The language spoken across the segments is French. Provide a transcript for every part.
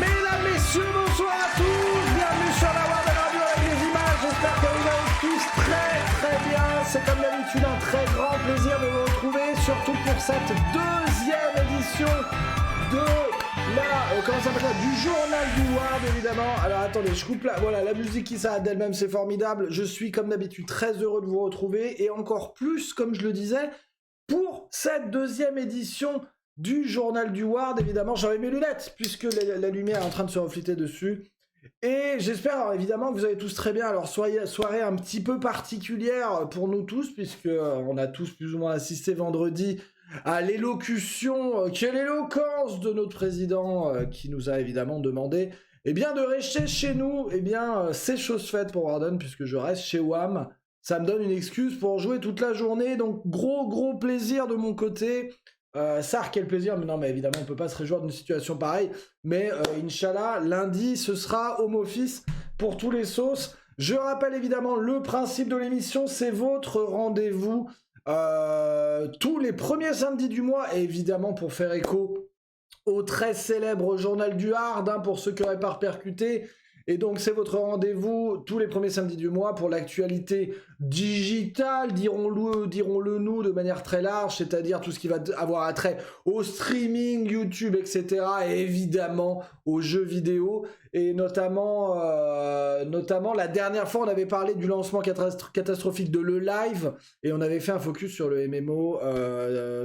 Mesdames, messieurs, bonsoir à tous. Bienvenue sur la Warden Radio avec les images. J'espère que vous allez tous très bien. C'est comme d'habitude un très grand plaisir de vous retrouver, surtout pour cette deuxième édition de du journal du Ward, évidemment. Alors attendez, je coupe là. Voilà, la musique qui s'arrête d'elle-même, c'est formidable. Je suis comme d'habitude très heureux de vous retrouver et encore plus, comme je le disais, pour cette deuxième édition du journal du Ward. Évidemment, j'avais mes lunettes puisque la lumière est en train de se refléter dessus. Et j'espère évidemment que vous allez tous très bien. Alors soirée un petit peu particulière pour nous tous puisque on a tous plus ou moins assisté vendredi à l'élocution, quelle éloquence de notre président qui nous a évidemment demandé de rester chez nous. C'est chose faite pour Warden puisque je reste chez WAM. Ça me donne une excuse pour jouer toute la journée, donc gros plaisir de mon côté. Quel plaisir, mais non, mais évidemment, on peut pas se réjouir d'une situation pareille, mais Inch'Allah, lundi, ce sera home office pour tous les sauces. Je rappelle évidemment le principe de l'émission, c'est votre rendez-vous tous les premiers samedis du mois, et évidemment pour faire écho au très célèbre journal du Hard, pour ceux qui n'auraient pas repercuté. Et donc, c'est votre rendez-vous tous les premiers samedis du mois pour l'actualité digitale, dirons-le nous, de manière très large, c'est-à-dire tout ce qui va avoir attrait au streaming, YouTube, etc., et évidemment aux jeux vidéo. Et notamment la dernière fois, on avait parlé du lancement catastrophique de Le Live, et on avait fait un focus sur le MMO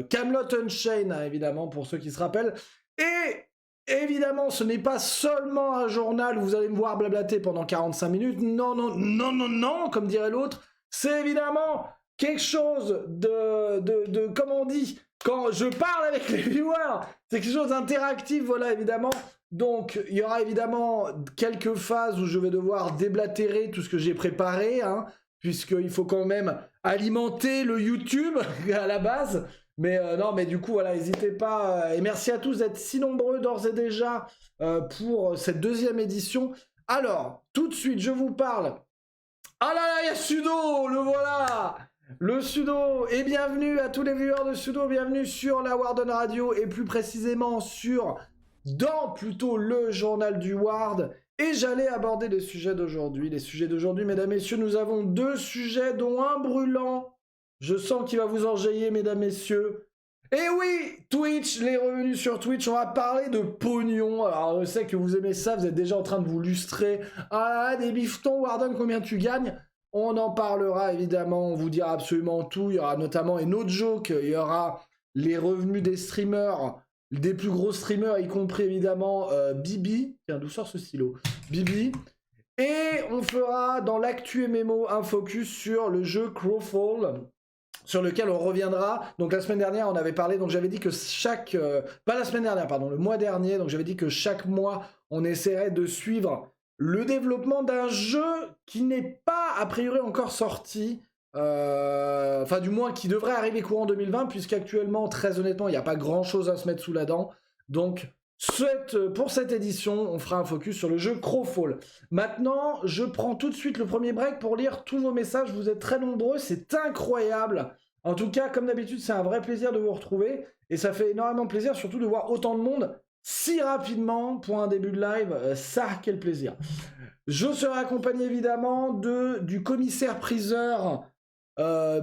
Camelot Unchained, évidemment, pour ceux qui se rappellent. Et évidemment, ce n'est pas seulement un journal où vous allez me voir blablater pendant 45 minutes. Non, comme dirait l'autre. C'est évidemment quelque chose de comme on dit, quand je parle avec les viewers, c'est quelque chose d'interactif, voilà, évidemment. Donc, il y aura évidemment quelques phases où je vais devoir déblatérer tout ce que j'ai préparé, puisqu'il faut quand même alimenter le YouTube à la base. Mais non, mais du coup, voilà, n'hésitez pas. Et merci à tous d'être si nombreux d'ores et déjà pour cette deuxième édition. Alors, tout de suite, je vous parle. Ah là là, il y a Sudo, le voilà. Le Sudo. Et bienvenue à tous les viewers de Sudo. Bienvenue sur la Warden Radio et plus précisément dans le journal du Ward. Et j'allais aborder les sujets d'aujourd'hui. Les sujets d'aujourd'hui, mesdames, messieurs, nous avons deux sujets, dont un brûlant. Je sens qu'il va vous enjailler, mesdames, messieurs. Et oui, Twitch, les revenus sur Twitch, on va parler de pognon. Alors, je sais que vous aimez ça, vous êtes déjà en train de vous lustrer. Ah, des bifetons, Warden, combien tu gagnes? On en parlera, évidemment, on vous dira absolument tout. Il y aura notamment une autre joke, il y aura les revenus des streamers, des plus gros streamers, y compris, évidemment, Bibi. Tiens, d'où sort ce stylo? Bibi. Et on fera, dans l'actu MMO, un focus sur le jeu Crowfall, sur lequel on reviendra. Donc la semaine dernière, on avait parlé, donc j'avais dit que pas la semaine dernière, pardon, le mois dernier, donc j'avais dit que chaque mois, on essaierait de suivre le développement d'un jeu qui n'est pas, a priori, encore sorti, enfin du moins qui devrait arriver courant 2020, puisqu'actuellement, très honnêtement, il n'y a pas grand-chose à se mettre sous la dent. Donc, pour cette édition, on fera un focus sur le jeu Crowfall. Maintenant, je prends tout de suite le premier break pour lire tous vos messages. Vous êtes très nombreux, c'est incroyable. En tout cas, comme d'habitude, c'est un vrai plaisir de vous retrouver. Et ça fait énormément plaisir, surtout de voir autant de monde si rapidement pour un début de live. Quel plaisir. Je serai accompagné évidemment du commissaire-priseur,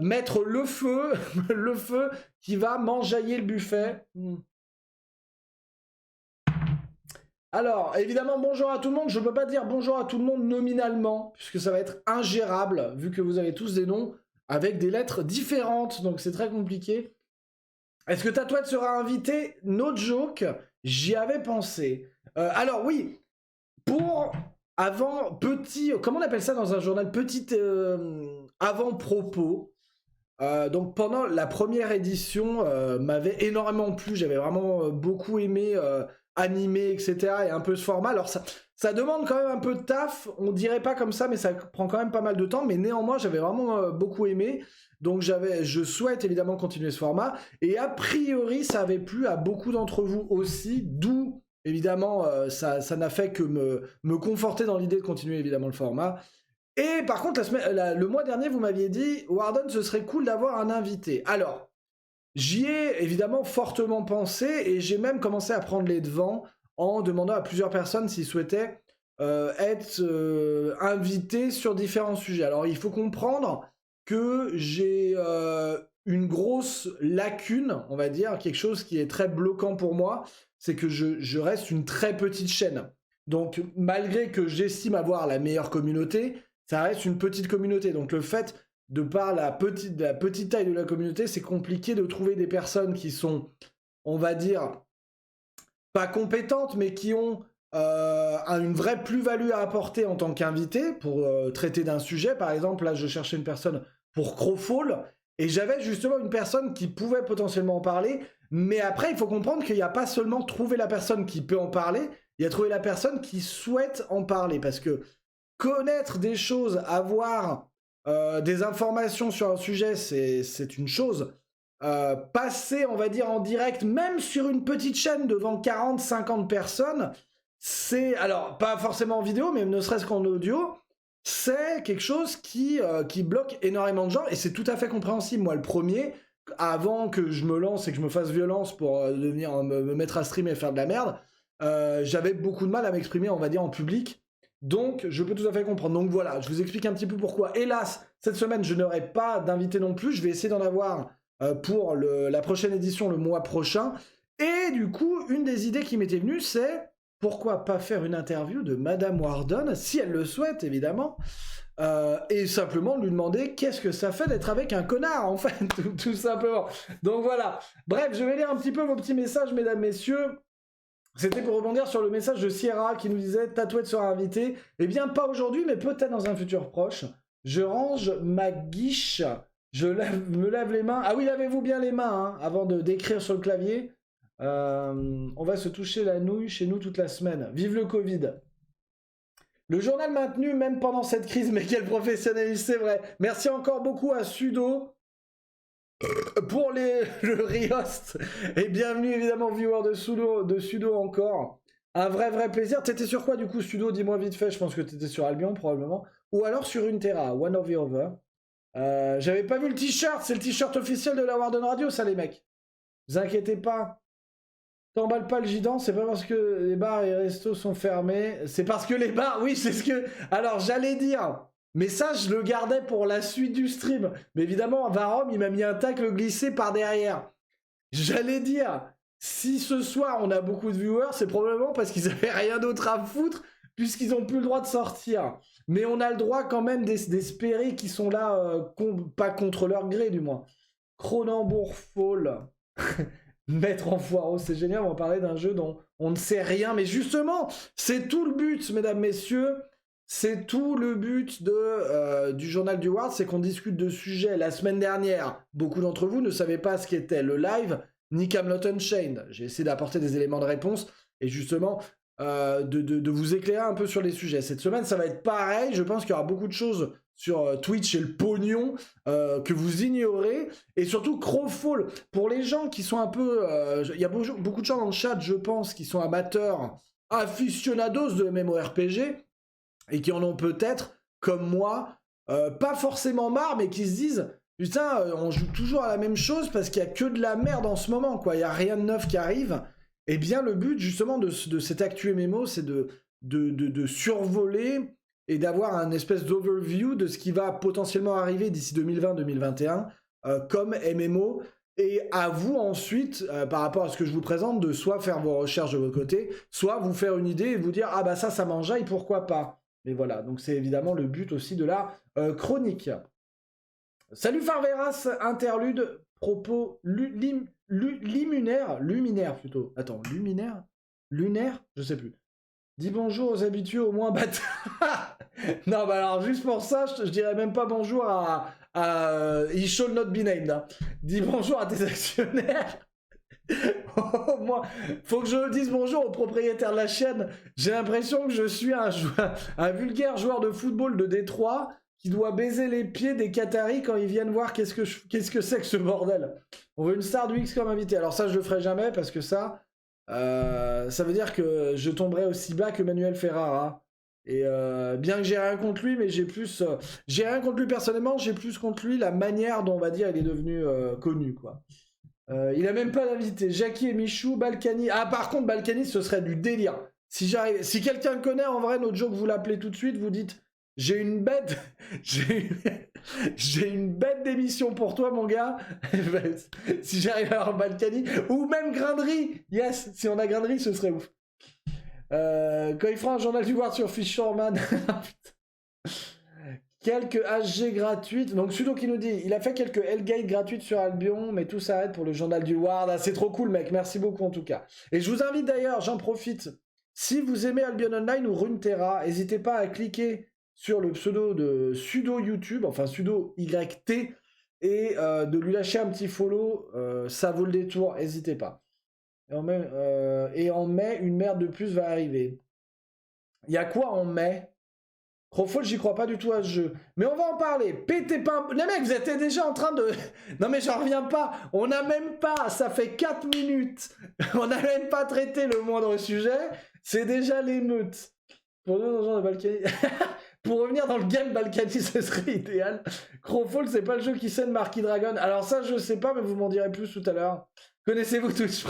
Maître Le Feu, Le Feu, qui va m'enjailler le buffet. Alors, évidemment, bonjour à tout le monde. Je ne peux pas dire bonjour à tout le monde nominalement, puisque ça va être ingérable, vu que vous avez tous des noms avec des lettres différentes, donc c'est très compliqué. Est-ce que Tatouette sera invité? No joke, j'y avais pensé. Alors oui, comment on appelle ça dans un journal? Petit avant-propos. Donc pendant la première édition, m'avait énormément plu, j'avais vraiment beaucoup aimé animé, etc. et un peu ce format. Alors ça demande quand même un peu de taf, on dirait pas comme ça, mais ça prend quand même pas mal de temps, mais néanmoins j'avais vraiment beaucoup aimé, donc je souhaite évidemment continuer ce format, et a priori ça avait plu à beaucoup d'entre vous aussi, d'où évidemment ça n'a fait que me conforter dans l'idée de continuer évidemment le format. Et par contre, le mois dernier, vous m'aviez dit, Warden, ce serait cool d'avoir un invité. Alors, j'y ai évidemment fortement pensé et j'ai même commencé à prendre les devants en demandant à plusieurs personnes s'ils souhaitaient être invités sur différents sujets. Alors il faut comprendre que j'ai une grosse lacune, on va dire, quelque chose qui est très bloquant pour moi, c'est que je reste une très petite chaîne. Donc malgré que j'estime avoir la meilleure communauté, ça reste une petite communauté. Donc le fait de par la petite taille de la communauté, c'est compliqué de trouver des personnes qui sont, on va dire, pas compétentes, mais qui ont une vraie plus-value à apporter en tant qu'invité pour traiter d'un sujet. Par exemple, là, je cherchais une personne pour Crowfall, et j'avais justement une personne qui pouvait potentiellement en parler, mais après, il faut comprendre qu'il n'y a pas seulement trouver la personne qui peut en parler, il y a trouver la personne qui souhaite en parler, parce que connaître des choses, avoir des informations sur un sujet, c'est une chose. Passer, on va dire, en direct, même sur une petite chaîne devant 40-50 personnes, c'est, alors, pas forcément en vidéo, mais ne serait-ce qu'en audio, c'est quelque chose qui bloque énormément de gens, et c'est tout à fait compréhensible. Moi, le premier, avant que je me lance et que je me fasse violence pour devenir me mettre à streamer et faire de la merde, j'avais beaucoup de mal à m'exprimer, on va dire, en public. Donc, je peux tout à fait comprendre. Donc voilà, je vous explique un petit peu pourquoi. Hélas, cette semaine, je n'aurai pas d'invité non plus. Je vais essayer d'en avoir pour la prochaine édition le mois prochain. Et du coup, une des idées qui m'était venue, c'est pourquoi pas faire une interview de Madame Warden, si elle le souhaite, évidemment, et simplement lui demander qu'est-ce que ça fait d'être avec un connard, en fait, tout simplement. Donc voilà. Bref, je vais lire un petit peu vos petits messages, mesdames, messieurs. C'était pour rebondir sur le message de Sierra qui nous disait « Tatouette sera invité ». Eh bien, pas aujourd'hui, mais peut-être dans un futur proche. Je range ma guiche, me lave les mains. Ah oui, lavez-vous bien les mains hein, avant d'écrire sur le clavier. On va se toucher la nouille chez nous toute la semaine. Vive le Covid. Le journal maintenu même pendant cette crise, mais quel professionnalisme, c'est vrai. Merci encore beaucoup à Sudo pour le Riost. Et bienvenue évidemment viewer de Sudo encore. Un vrai plaisir. T'étais sur quoi du coup Sudo? Dis-moi vite fait, je pense que t'étais sur Albion probablement. Ou alors sur Runeterra, one of the other. J'avais pas vu le t-shirt, c'est le t-shirt officiel de la Warden Radio ça les mecs. Vous inquiétez pas. T'emballes pas le gidan, c'est pas parce que les bars et les restos sont fermés, c'est parce que les bars, oui c'est ce que... Alors j'allais dire, mais ça je le gardais pour la suite du stream, mais évidemment Varom il m'a mis un tacle glissé par derrière. J'allais dire, si ce soir on a beaucoup de viewers, c'est probablement parce qu'ils avaient rien d'autre à foutre, puisqu'ils ont plus le droit de sortir. Mais on a le droit quand même d'espérer qu'ils sont là, pas contre leur gré du moins. Cronenbourg Fall. Maître en foireau, c'est génial, on va parler d'un jeu dont on ne sait rien, mais justement, c'est tout le but, mesdames, messieurs, c'est tout le but du journal du Ward, c'est qu'on discute de sujets. La semaine dernière, beaucoup d'entre vous ne savaient pas ce qu'était le live, ni Camelot Unchained. J'ai essayé d'apporter des éléments de réponse, et justement, de vous éclairer un peu sur les sujets. Cette semaine, ça va être pareil, je pense qu'il y aura beaucoup de choses sur Twitch et le pognon que vous ignorez, et surtout Crowfall, pour les gens qui sont un peu... Il y a beaucoup de gens dans le chat, je pense, qui sont amateurs, aficionados de MMORPG, et qui en ont peut-être, comme moi, pas forcément marre, mais qui se disent « Putain, on joue toujours à la même chose parce qu'il y a que de la merde en ce moment, quoi. Il n'y a rien de neuf qui arrive. » Eh bien, le but, justement, de cette actu MMO, c'est de survoler et d'avoir un espèce d'overview de ce qui va potentiellement arriver d'ici 2020-2021 comme MMO. Et à vous, ensuite, par rapport à ce que je vous présente, de soit faire vos recherches de votre côté, soit vous faire une idée et vous dire « Ah bah ça m'enjaille, pourquoi pas ?» Mais voilà, donc c'est évidemment le but aussi de la chronique. Salut Farveras, interlude, propos luminaire plutôt. Attends, luminaire? Lunaire? Je sais plus. Dis bonjour aux habitués au moins bâtards. Non, bah alors juste pour ça, je dirais même pas bonjour à He shall not be named. Hein. Dis bonjour à tes actionnaires. Au moins, faut que je dise bonjour au propriétaire de la chaîne. J'ai l'impression que je suis un vulgaire joueur de football de Détroit qui doit baiser les pieds des Qataris quand ils viennent voir qu'est-ce que c'est que ce bordel. On veut une star du X comme invité. Alors ça, je le ferai jamais parce que ça veut dire que je tomberai aussi bas que Manuel Ferrara. Et bien que j'ai rien contre lui, mais j'ai rien contre lui personnellement, j'ai plus contre lui la manière dont, on va dire, il est devenu connu, quoi. Il a même pas d'invité. Jackie et Michou, Balkany. Ah, par contre, Balkany, ce serait du délire. Si quelqu'un connaît, en vrai, notre joke, vous l'appelez tout de suite, vous dites j'ai une bête, j'ai une bête d'émission pour toi, mon gars. Si j'arrive à avoir Balkany, ou même Grainerie. Yes, si on a Grainerie, ce serait ouf. Quand il fera un journal du Ward sur Fisherman. Quelques HG gratuites. Donc Sudo qui nous dit, il a fait quelques Hellgate gratuites sur Albion, mais tout s'arrête pour le journal du Ward. Ah, c'est trop cool, mec. Merci beaucoup en tout cas. Et je vous invite d'ailleurs, j'en profite. Si vous aimez Albion Online ou Runeterra, n'hésitez pas à cliquer sur le pseudo de Sudo YouTube, enfin Sudo YT, et de lui lâcher un petit follow. Ça vaut le détour, n'hésitez pas. Et en mai, une merde de plus va arriver. Il y a quoi en mai? Crowfall, j'y crois pas du tout à ce jeu. Mais on va en parler. Pétez pas... Les mecs, vous êtes déjà en train de... Non mais j'en reviens pas. On n'a même pas... Ça fait 4 minutes. On n'a même pas traité le moindre sujet. C'est déjà l'émeute. Pour nous, dans le genre de Balkany... Pour revenir dans le game, Balkany, ce serait idéal. Crowfall, c'est pas le jeu qui scène Marquis Dragon. Alors ça, je sais pas, mais vous m'en direz plus tout à l'heure. Connaissez-vous tous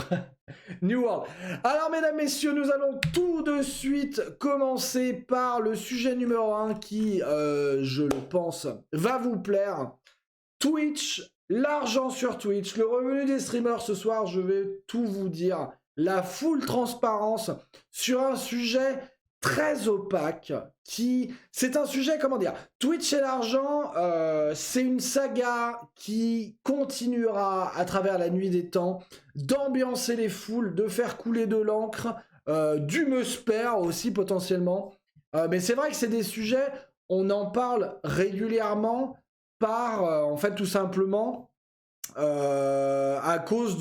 New World. Alors, mesdames, messieurs, nous allons tout de suite commencer par le sujet numéro 1 qui, je le pense, va vous plaire. Twitch, l'argent sur Twitch, le revenu des streamers ce soir, je vais tout vous dire. La full transparence sur un sujet très opaque, c'est un sujet, comment dire, Twitch et l'argent, c'est une saga qui continuera à travers la nuit des temps, d'ambiancer les foules, de faire couler de l'encre, du meusper aussi potentiellement, mais c'est vrai que c'est des sujets, on en parle régulièrement par, en fait, tout simplement, à cause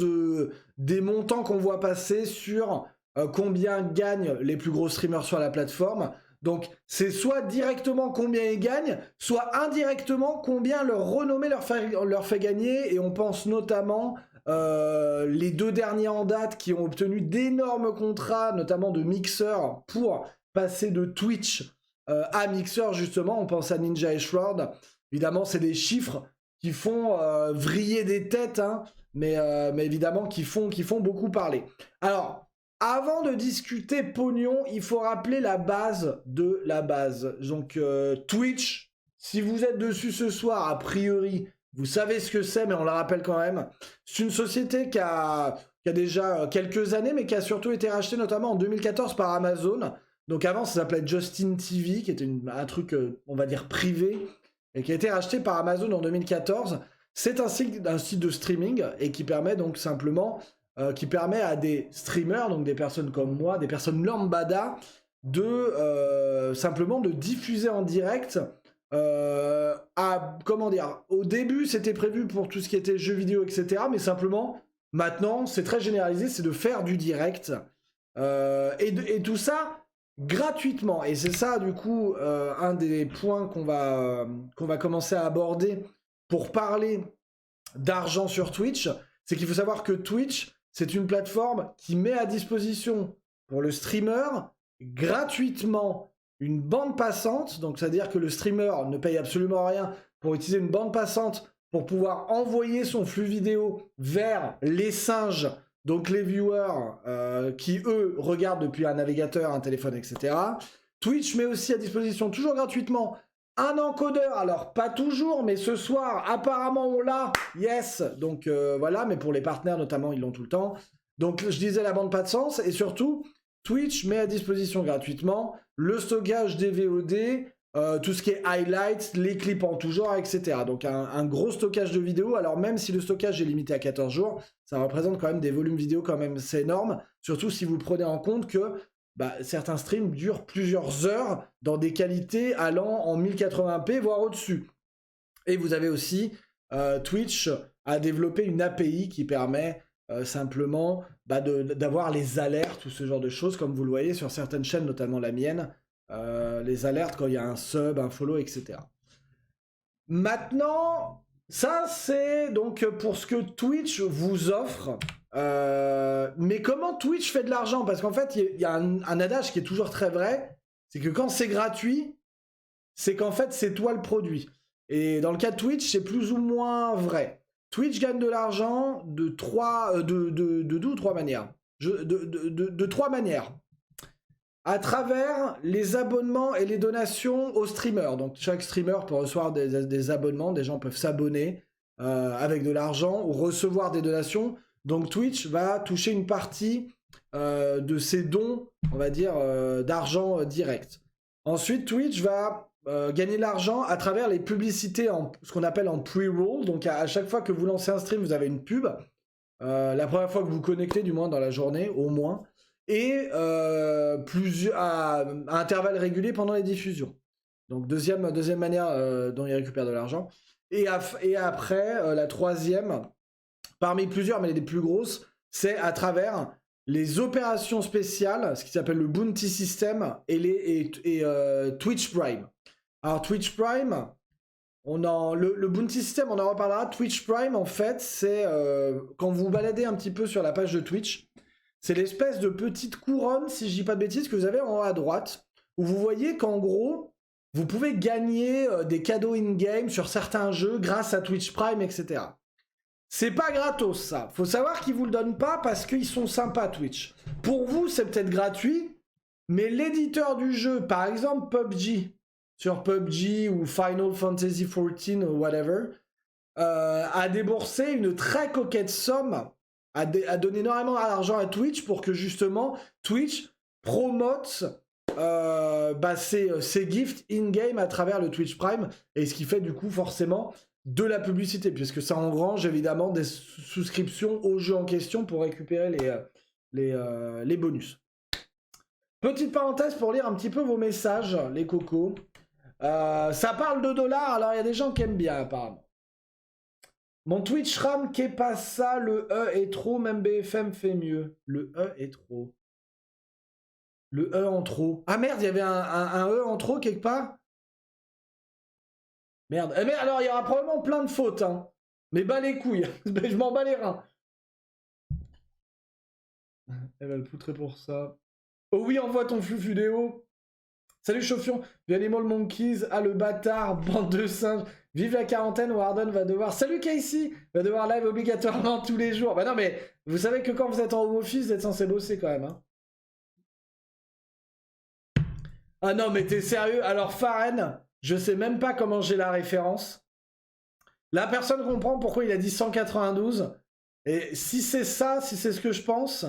des montants qu'on voit passer sur... combien gagnent les plus gros streamers sur la plateforme. Donc, c'est soit directement combien ils gagnent, soit indirectement combien leur renommée leur fait gagner. Et on pense notamment les 2 derniers en date qui ont obtenu d'énormes contrats, notamment de Mixer, pour passer de Twitch à Mixer, justement. On pense à Ninja et Shroud. Évidemment, c'est des chiffres qui font vriller des têtes, hein, mais évidemment qui font beaucoup parler. Alors... Avant de discuter pognon, il faut rappeler la base de la base. Donc Twitch, si vous êtes dessus ce soir, a priori, vous savez ce que c'est, mais on la rappelle quand même. C'est une société qui a déjà quelques années, mais qui a surtout été rachetée notamment en 2014 par Amazon. Donc avant, ça s'appelait Justin TV, qui était un truc, on va dire, privé, et qui a été racheté par Amazon en 2014. C'est un site de streaming, et qui permet donc simplement... qui permet à des streamers, donc des personnes comme moi, des personnes lambada, de simplement de diffuser en direct comment dire, au début c'était prévu pour tout ce qui était jeux vidéo, etc. Mais simplement, maintenant, c'est très généralisé, c'est de faire du direct. Et tout ça gratuitement. Et c'est ça, du coup, un des points qu'on va commencer à aborder pour parler d'argent sur Twitch. C'est qu'il faut savoir que Twitch... c'est une plateforme qui met à disposition pour le streamer gratuitement une bande passante. Donc, c'est-à-dire que le streamer ne paye absolument rien pour utiliser une bande passante pour pouvoir envoyer son flux vidéo vers les singes, donc les viewers qui, eux, regardent depuis un navigateur, un téléphone, etc. Twitch met aussi à disposition, toujours gratuitement, un encodeur, alors pas toujours, mais ce soir, apparemment on l'a, yes. Donc voilà, mais pour les partenaires notamment, ils l'ont tout le temps. Donc je disais la bande pas de sens, et surtout, Twitch met à disposition gratuitement le stockage des VOD, tout ce qui est highlights, les clips en tout genre, etc. Donc un gros stockage de vidéos, alors même si le stockage est limité à 14 jours, ça représente quand même des volumes vidéo quand même, c'est énorme, surtout si vous prenez en compte que certains streams durent plusieurs heures dans des qualités allant en 1080p, voire au-dessus. Et vous avez aussi Twitch a développé une API qui permet simplement d'avoir les alertes ou ce genre de choses, comme vous le voyez sur certaines chaînes, notamment la mienne, les alertes quand il y a un sub, un follow, etc. Maintenant, ça c'est donc pour ce que Twitch vous offre. Mais comment Twitch fait de l'argent? Parce qu'en fait, il y a un adage qui est toujours très vrai, c'est que quand c'est gratuit, c'est qu'en fait, c'est toi le produit. Et dans le cas de Twitch, c'est plus ou moins vrai. Twitch gagne de l'argent de deux ou trois manières. De trois manières. À travers les abonnements et les donations aux streamers. Donc chaque streamer peut recevoir des abonnements, des gens peuvent s'abonner avec de l'argent ou recevoir des donations. Donc Twitch va toucher une partie de ses dons, on va dire, d'argent direct. Ensuite, Twitch va gagner de l'argent à travers les publicités, ce qu'on appelle en pre-roll. Donc à chaque fois que vous lancez un stream, vous avez une pub. La première fois que vous connectez, du moins dans la journée, au moins. Et à intervalles réguliers pendant les diffusions. Donc deuxième manière dont il récupère de l'argent. Et après, la troisième, parmi plusieurs, mais les plus grosses, c'est à travers les opérations spéciales, ce qui s'appelle le Bounty System, et Twitch Prime. Alors Twitch Prime, le Bounty System, on en reparlera. Twitch Prime, en fait, c'est quand vous baladez un petit peu sur la page de Twitch, c'est l'espèce de petite couronne, si je dis pas de bêtises, que vous avez en haut à droite, où vous voyez qu'en gros, vous pouvez gagner des cadeaux in-game sur certains jeux grâce à Twitch Prime, etc. C'est pas gratos, ça. Faut savoir qu'ils vous le donnent pas parce qu'ils sont sympas, Twitch. Pour vous, c'est peut-être gratuit, mais l'éditeur du jeu, par exemple PUBG, sur PUBG ou Final Fantasy XIV ou whatever, a déboursé une très coquette somme, a donné énormément d'argent à Twitch pour que justement Twitch promote ses gifts in-game à travers le Twitch Prime, et ce qui fait du coup forcément de la publicité, puisque ça engrange évidemment des souscriptions au jeu en question pour récupérer les bonus. Petite parenthèse pour lire un petit peu vos messages, les cocos. Ça parle de dollars, alors il y a des gens qui aiment bien apparemment. Mon Twitch RAM, qu'est pas ça, le E est trop, même BFM fait mieux. Le E est trop. Le E en trop. Ah merde, il y avait un E en trop quelque part. Merde. Mais alors, il y aura probablement plein de fautes, hein. Mais bas les couilles. Je m'en bats les reins. Elle va le poutrer pour ça. Oh oui, envoie ton flux vidéo. Salut Chauffion. The Animal Monkeys. Ah le bâtard. Bande de singes. Vive la quarantaine. Warden va devoir... Salut Casey. Va devoir live obligatoirement tous les jours. Bah non, mais vous savez que quand vous êtes en home office, vous êtes censé bosser quand même, hein. Ah non, mais t'es sérieux? Alors Faren, je sais même pas comment j'ai la référence. La personne comprend pourquoi il a dit 192. Et si c'est ça, si c'est ce que je pense,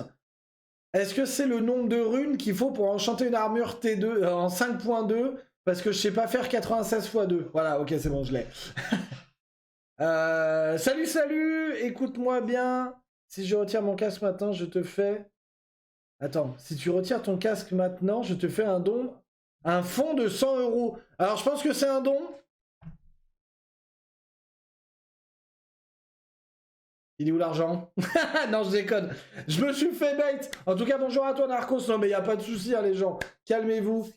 est-ce que c'est le nombre de runes qu'il faut pour enchanter une armure T2 en 5.2? Parce que je sais pas faire 96 x 2. Voilà, ok, c'est bon, je l'ai. Salut, écoute-moi bien. Si je retire mon casque maintenant, je te fais... Attends, si tu retires ton casque maintenant, je te fais un don... Un fonds de 100 €. Alors, je pense que c'est un don. Il est où l'argent? Non, je déconne. Je me suis fait bait. En tout cas, bonjour à toi, Narcos. Non, mais il n'y a pas de souci, hein, les gens. Calmez-vous.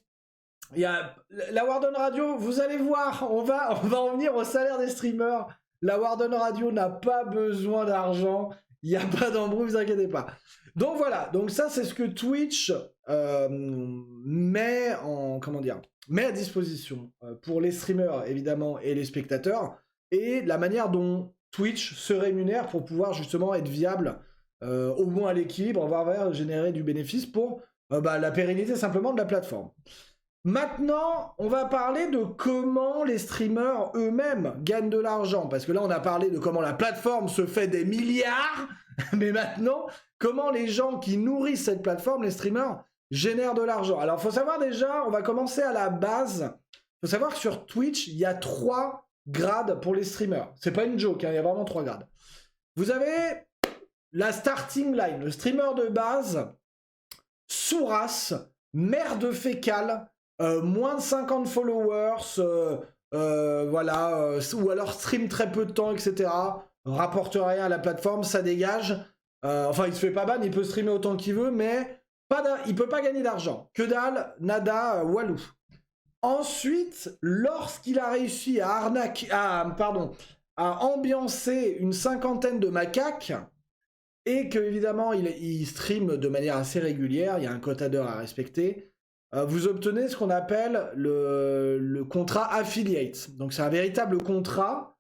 Il y a la Warden Radio, vous allez voir. On va en venir au salaire des streamers. La Warden Radio n'a pas besoin d'argent. Il n'y a pas d'embrouille, vous inquiétez pas. Donc voilà, donc ça c'est ce que Twitch met à disposition pour les streamers évidemment et les spectateurs, et la manière dont Twitch se rémunère pour pouvoir justement être viable, au moins à l'équilibre, on va générer du bénéfice pour la pérennité simplement de la plateforme. Maintenant, on va parler de comment les streamers eux-mêmes gagnent de l'argent. Parce que là, on a parlé de comment la plateforme se fait des milliards. Mais maintenant, comment les gens qui nourrissent cette plateforme, les streamers, génèrent de l'argent. Alors, il faut savoir déjà, on va commencer à la base. Il faut savoir que sur Twitch, il y a 3 grades pour les streamers. C'est pas une joke, hein, il y a vraiment 3 grades. Vous avez la starting line, le streamer de base, sous-race, merde fécale, moins de 50 followers, voilà, ou alors stream très peu de temps, etc. Rapporte rien à la plateforme, ça dégage. Enfin, il se fait pas ban, il peut streamer autant qu'il veut, mais il peut pas gagner d'argent. Que dalle, nada, walou. Ensuite, lorsqu'il a réussi à ambiancer une 50aine de macaques, et que évidemment il stream de manière assez régulière, il y a un quota d'heures à respecter, vous obtenez ce qu'on appelle le contrat affiliate. Donc c'est un véritable contrat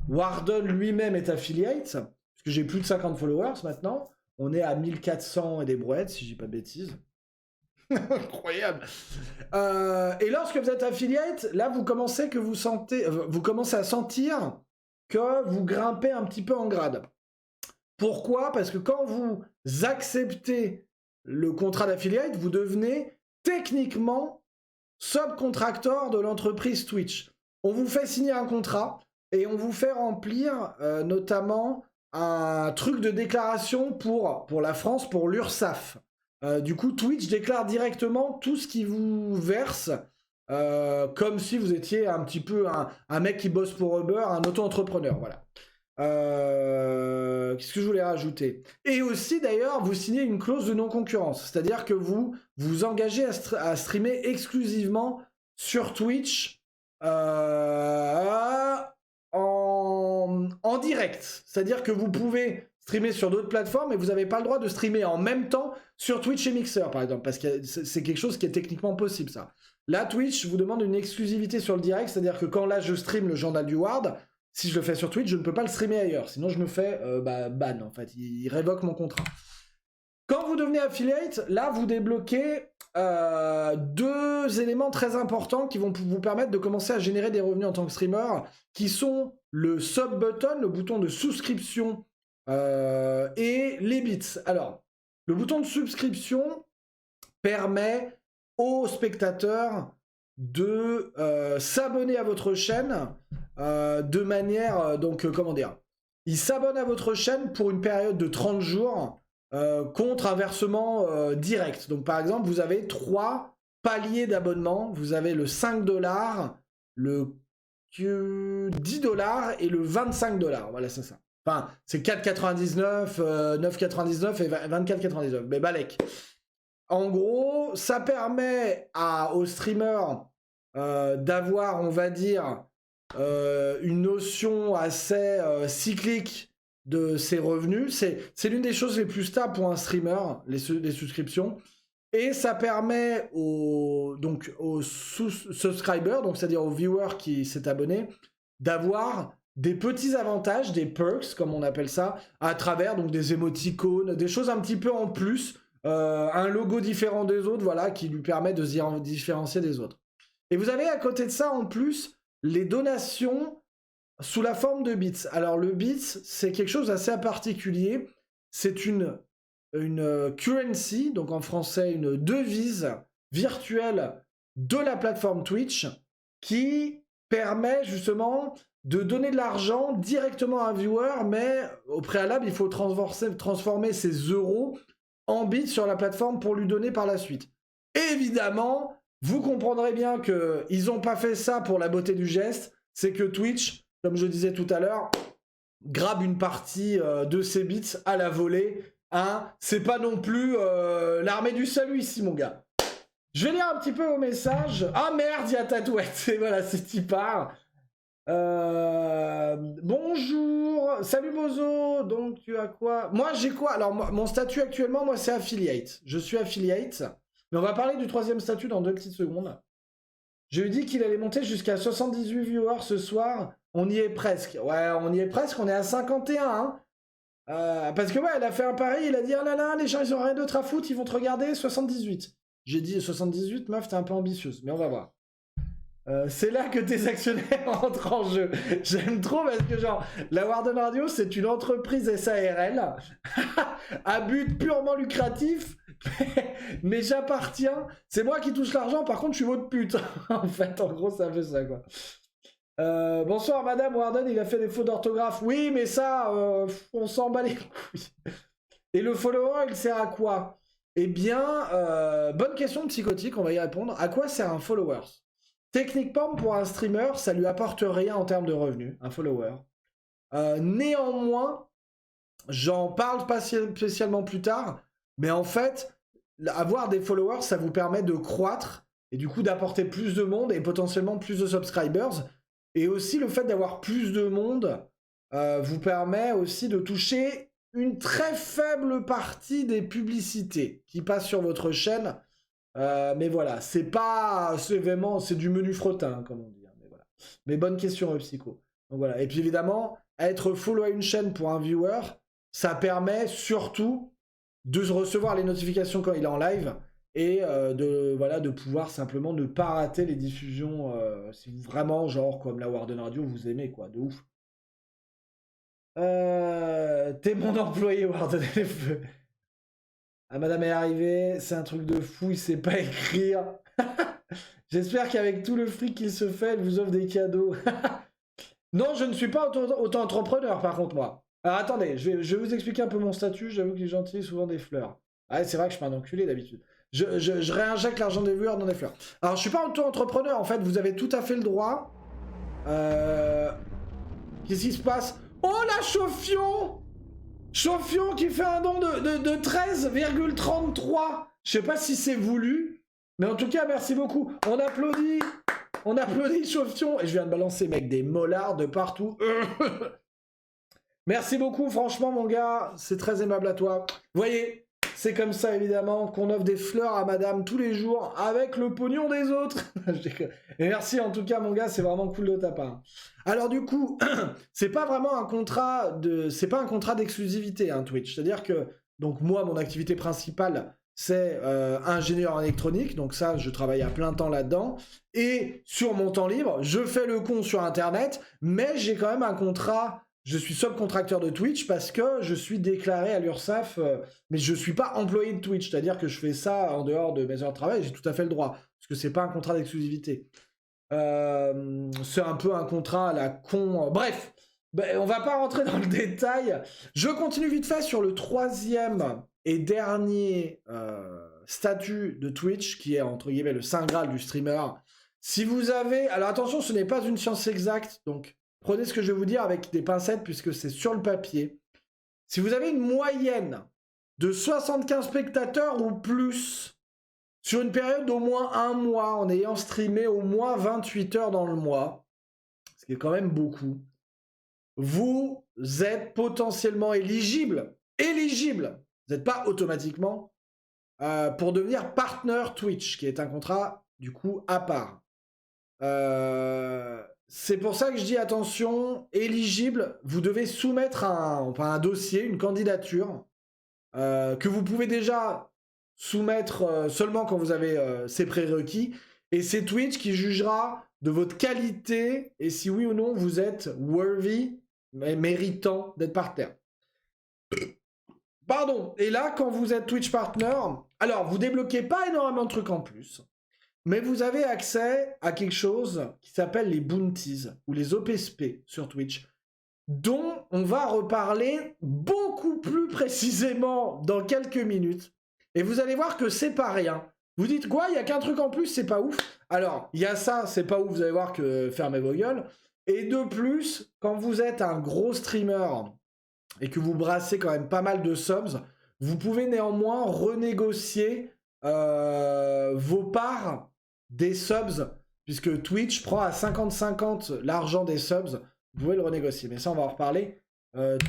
Warden lui-même est affiliate, parce que j'ai plus de 50 followers maintenant. On est à 1400 et des brouettes, si je dis pas de bêtises. Incroyable. Et lorsque vous êtes affiliate, là, vous commencez à sentir que vous grimpez un petit peu en grade. Pourquoi? Parce que quand vous acceptez le contrat d'affiliate, vous devenez techniquement subcontracteur de l'entreprise Twitch. On vous fait signer un contrat et on vous fait remplir notamment un truc de déclaration pour la France, pour l'URSSAF. Du coup, Twitch déclare directement tout ce qui vous verse, comme si vous étiez un petit peu un mec qui bosse pour Uber, un auto-entrepreneur, voilà. Qu'est-ce que je voulais rajouter? Et aussi, d'ailleurs, vous signez une clause de non-concurrence, c'est-à-dire que vous vous engagez à streamer exclusivement sur Twitch en direct. C'est-à-dire que vous pouvez streamer sur d'autres plateformes, mais vous n'avez pas le droit de streamer en même temps sur Twitch et Mixer, par exemple, parce que c'est quelque chose qui est techniquement possible, ça. Là, Twitch vous demande une exclusivité sur le direct, c'est-à-dire que quand là, je stream le journal du Ward, si je le fais sur Twitch, je ne peux pas le streamer ailleurs, sinon je me fais ban, en fait, il révoque mon contrat. Quand vous devenez affiliate, là, vous débloquez deux éléments très importants qui vont vous permettre de commencer à générer des revenus en tant que streamer, qui sont le sub button, le bouton de souscription, et les bits. Alors, le bouton de souscription permet aux spectateurs de s'abonner à votre chaîne de manière, comment dire, ils s'abonnent à votre chaîne pour une période de 30 jours contre un versement direct. Donc par exemple, vous avez 3 paliers d'abonnement. Vous avez le 5$, le 10$ et le 25$. Voilà, c'est ça. Enfin, c'est 4,99, 9,99 et 24,99. Mais balèque. En gros, ça permet aux streamers d'avoir, on va dire, une notion assez cyclique de ses revenus. C'est l'une des choses les plus stables pour un streamer, les souscriptions. Et ça permet aux subscribers, donc c'est-à-dire aux viewers qui s'est abonné, d'avoir des petits avantages, des perks, comme on appelle ça, à travers donc des émoticônes, des choses un petit peu en plus, un logo différent des autres, voilà, qui lui permet de se différencier des autres. Et vous avez à côté de ça, en plus, les donations sous la forme de bits. Alors le bits, c'est quelque chose d'assez particulier. C'est une currency, donc en français une devise virtuelle de la plateforme Twitch qui permet justement de donner de l'argent directement à un viewer, mais au préalable, il faut transformer ces euros en bits sur la plateforme pour lui donner par la suite. Évidemment, vous comprendrez bien qu'ils n'ont pas fait ça pour la beauté du geste, c'est que Twitch, comme je disais tout à l'heure, grabe une partie de ses bits à la volée. Hein, c'est pas non plus l'armée du salut ici, mon gars. Je vais lire un petit peu vos messages. Ah merde, il y a Tatouette. Et voilà, c'est y part. Bonjour. Salut Bozo. Donc, tu as quoi? Moi, j'ai quoi? Alors, mon statut actuellement, moi, c'est affiliate. Je suis affiliate. Mais on va parler du troisième statut dans 2 petites secondes. Je lui ai dit qu'il allait monter jusqu'à 78 viewers ce soir. On y est presque. Ouais, on y est presque. On est à 51, hein. Parce que ouais, elle a fait un pari, il a dit « Ah là là, les gens, ils ont rien d'autre à foutre, ils vont te regarder, 78. » J'ai dit « 78, meuf, t'es un peu ambitieuse. » Mais on va voir. C'est là que tes actionnaires entrent en jeu. J'aime trop parce que genre, la Warden Radio, c'est une entreprise SARL à but purement lucratif, mais j'appartiens. C'est moi qui touche l'argent, par contre, je suis votre pute. En fait, en gros, ça fait ça, quoi. Bonsoir Madame Warden, il a fait des fautes d'orthographe. Oui, mais ça, on s'en bat les couilles. Et le follower, il sert à quoi? Eh bien, bonne question psychotique, on va y répondre. À quoi sert un follower? Techniquement, pour un streamer, ça lui apporte rien en termes de revenus, un follower. Néanmoins, j'en parle pas spécialement plus tard, mais en fait, avoir des followers, ça vous permet de croître et du coup d'apporter plus de monde et potentiellement plus de subscribers. Et aussi, le fait d'avoir plus de monde vous permet aussi de toucher une très faible partie des publicités qui passent sur votre chaîne. Mais voilà, c'est vraiment, c'est du menu frottin, comme on dit. Mais, voilà. Mais bonne question, Psycho. Donc voilà. Et puis évidemment, être follow à une chaîne pour un viewer, ça permet surtout de recevoir les notifications quand il est en live et de pouvoir simplement ne pas rater les diffusions si vous vraiment, genre, comme la Warden Radio, vous aimez, quoi, de ouf. T'es mon employé, Warden LFE. Ah, madame est arrivée, c'est un truc de fou, il sait pas écrire. J'espère qu'avec tout le fric qu'il se fait, elle vous offre des cadeaux. Non, je ne suis pas auto-entrepreneur, par contre, moi. Alors, attendez, je vais vous expliquer un peu mon statut. J'avoue que les gens utilisent souvent des fleurs. Ah, c'est vrai que je suis pas un enculé, d'habitude. Je réinjecte l'argent des viewers dans des fleurs. Alors, je suis pas auto-entrepreneur, en fait. Vous avez tout à fait le droit. Qu'est-ce qui se passe? Oh, la Chauffion! Chauffion qui fait un don de 13,33. Je sais pas si c'est voulu, mais en tout cas, merci beaucoup. On applaudit. On applaudit Chauffion. Et je viens de balancer, mec, des mollards de partout. Merci beaucoup, franchement, mon gars. C'est très aimable à toi. Vous voyez, c'est comme ça, évidemment, qu'on offre des fleurs à madame tous les jours avec le pognon des autres. Et merci, en tout cas, mon gars. C'est vraiment cool de ta part. Alors, du coup, c'est pas vraiment un contrat de... C'est pas un contrat d'exclusivité, hein, Twitch. C'est-à-dire que, donc, moi, mon activité principale, c'est ingénieur en électronique, donc ça, je travaille à plein temps là-dedans. Et sur mon temps libre, je fais le con sur Internet, mais j'ai quand même un contrat, je suis subcontracteur de Twitch parce que je suis déclaré à l'URSSAF, mais je suis pas employé de Twitch, c'est-à-dire que je fais ça en dehors de mes heures de travail, j'ai tout à fait le droit, parce que c'est pas un contrat d'exclusivité. C'est un peu un contrat à la con... Bref, ben, on va pas rentrer dans le détail. Je continue vite fait sur le troisième et dernier statut de Twitch, qui est entre guillemets le saint graal du streamer. Si vous avez... Alors attention, ce n'est pas une science exacte, donc prenez ce que je vais vous dire avec des pincettes, puisque c'est sur le papier. Si vous avez une moyenne de 75 spectateurs ou plus sur une période d'au moins un mois, en ayant streamé au moins 28 heures dans le mois, ce qui est quand même beaucoup, vous êtes potentiellement éligible, vous n'êtes pas automatiquement, pour devenir partner Twitch, qui est un contrat, du coup, à part. C'est pour ça que je dis attention, éligible, vous devez soumettre un dossier, une candidature, que vous pouvez déjà soumettre seulement quand vous avez ces prérequis, et c'est Twitch qui jugera de votre qualité, et si oui ou non vous êtes worthy, méritant d'être partenaire. Pardon, et là, quand vous êtes Twitch partner, alors vous débloquez pas énormément de trucs en plus, mais vous avez accès à quelque chose qui s'appelle les bounties, ou les OPSP sur Twitch, dont on va reparler beaucoup plus précisément dans quelques minutes. Et vous allez voir que c'est pas rien. Vous dites quoi, il n'y a qu'un truc en plus, c'est pas ouf. Alors, il y a ça, c'est pas ouf, vous allez voir que fermez vos gueules. Et de plus, quand vous êtes un gros streamer et que vous brassez quand même pas mal de subs, vous pouvez néanmoins renégocier vos parts des subs, puisque Twitch prend à 50-50 l'argent des subs, vous pouvez le renégocier. Mais ça, on va en reparler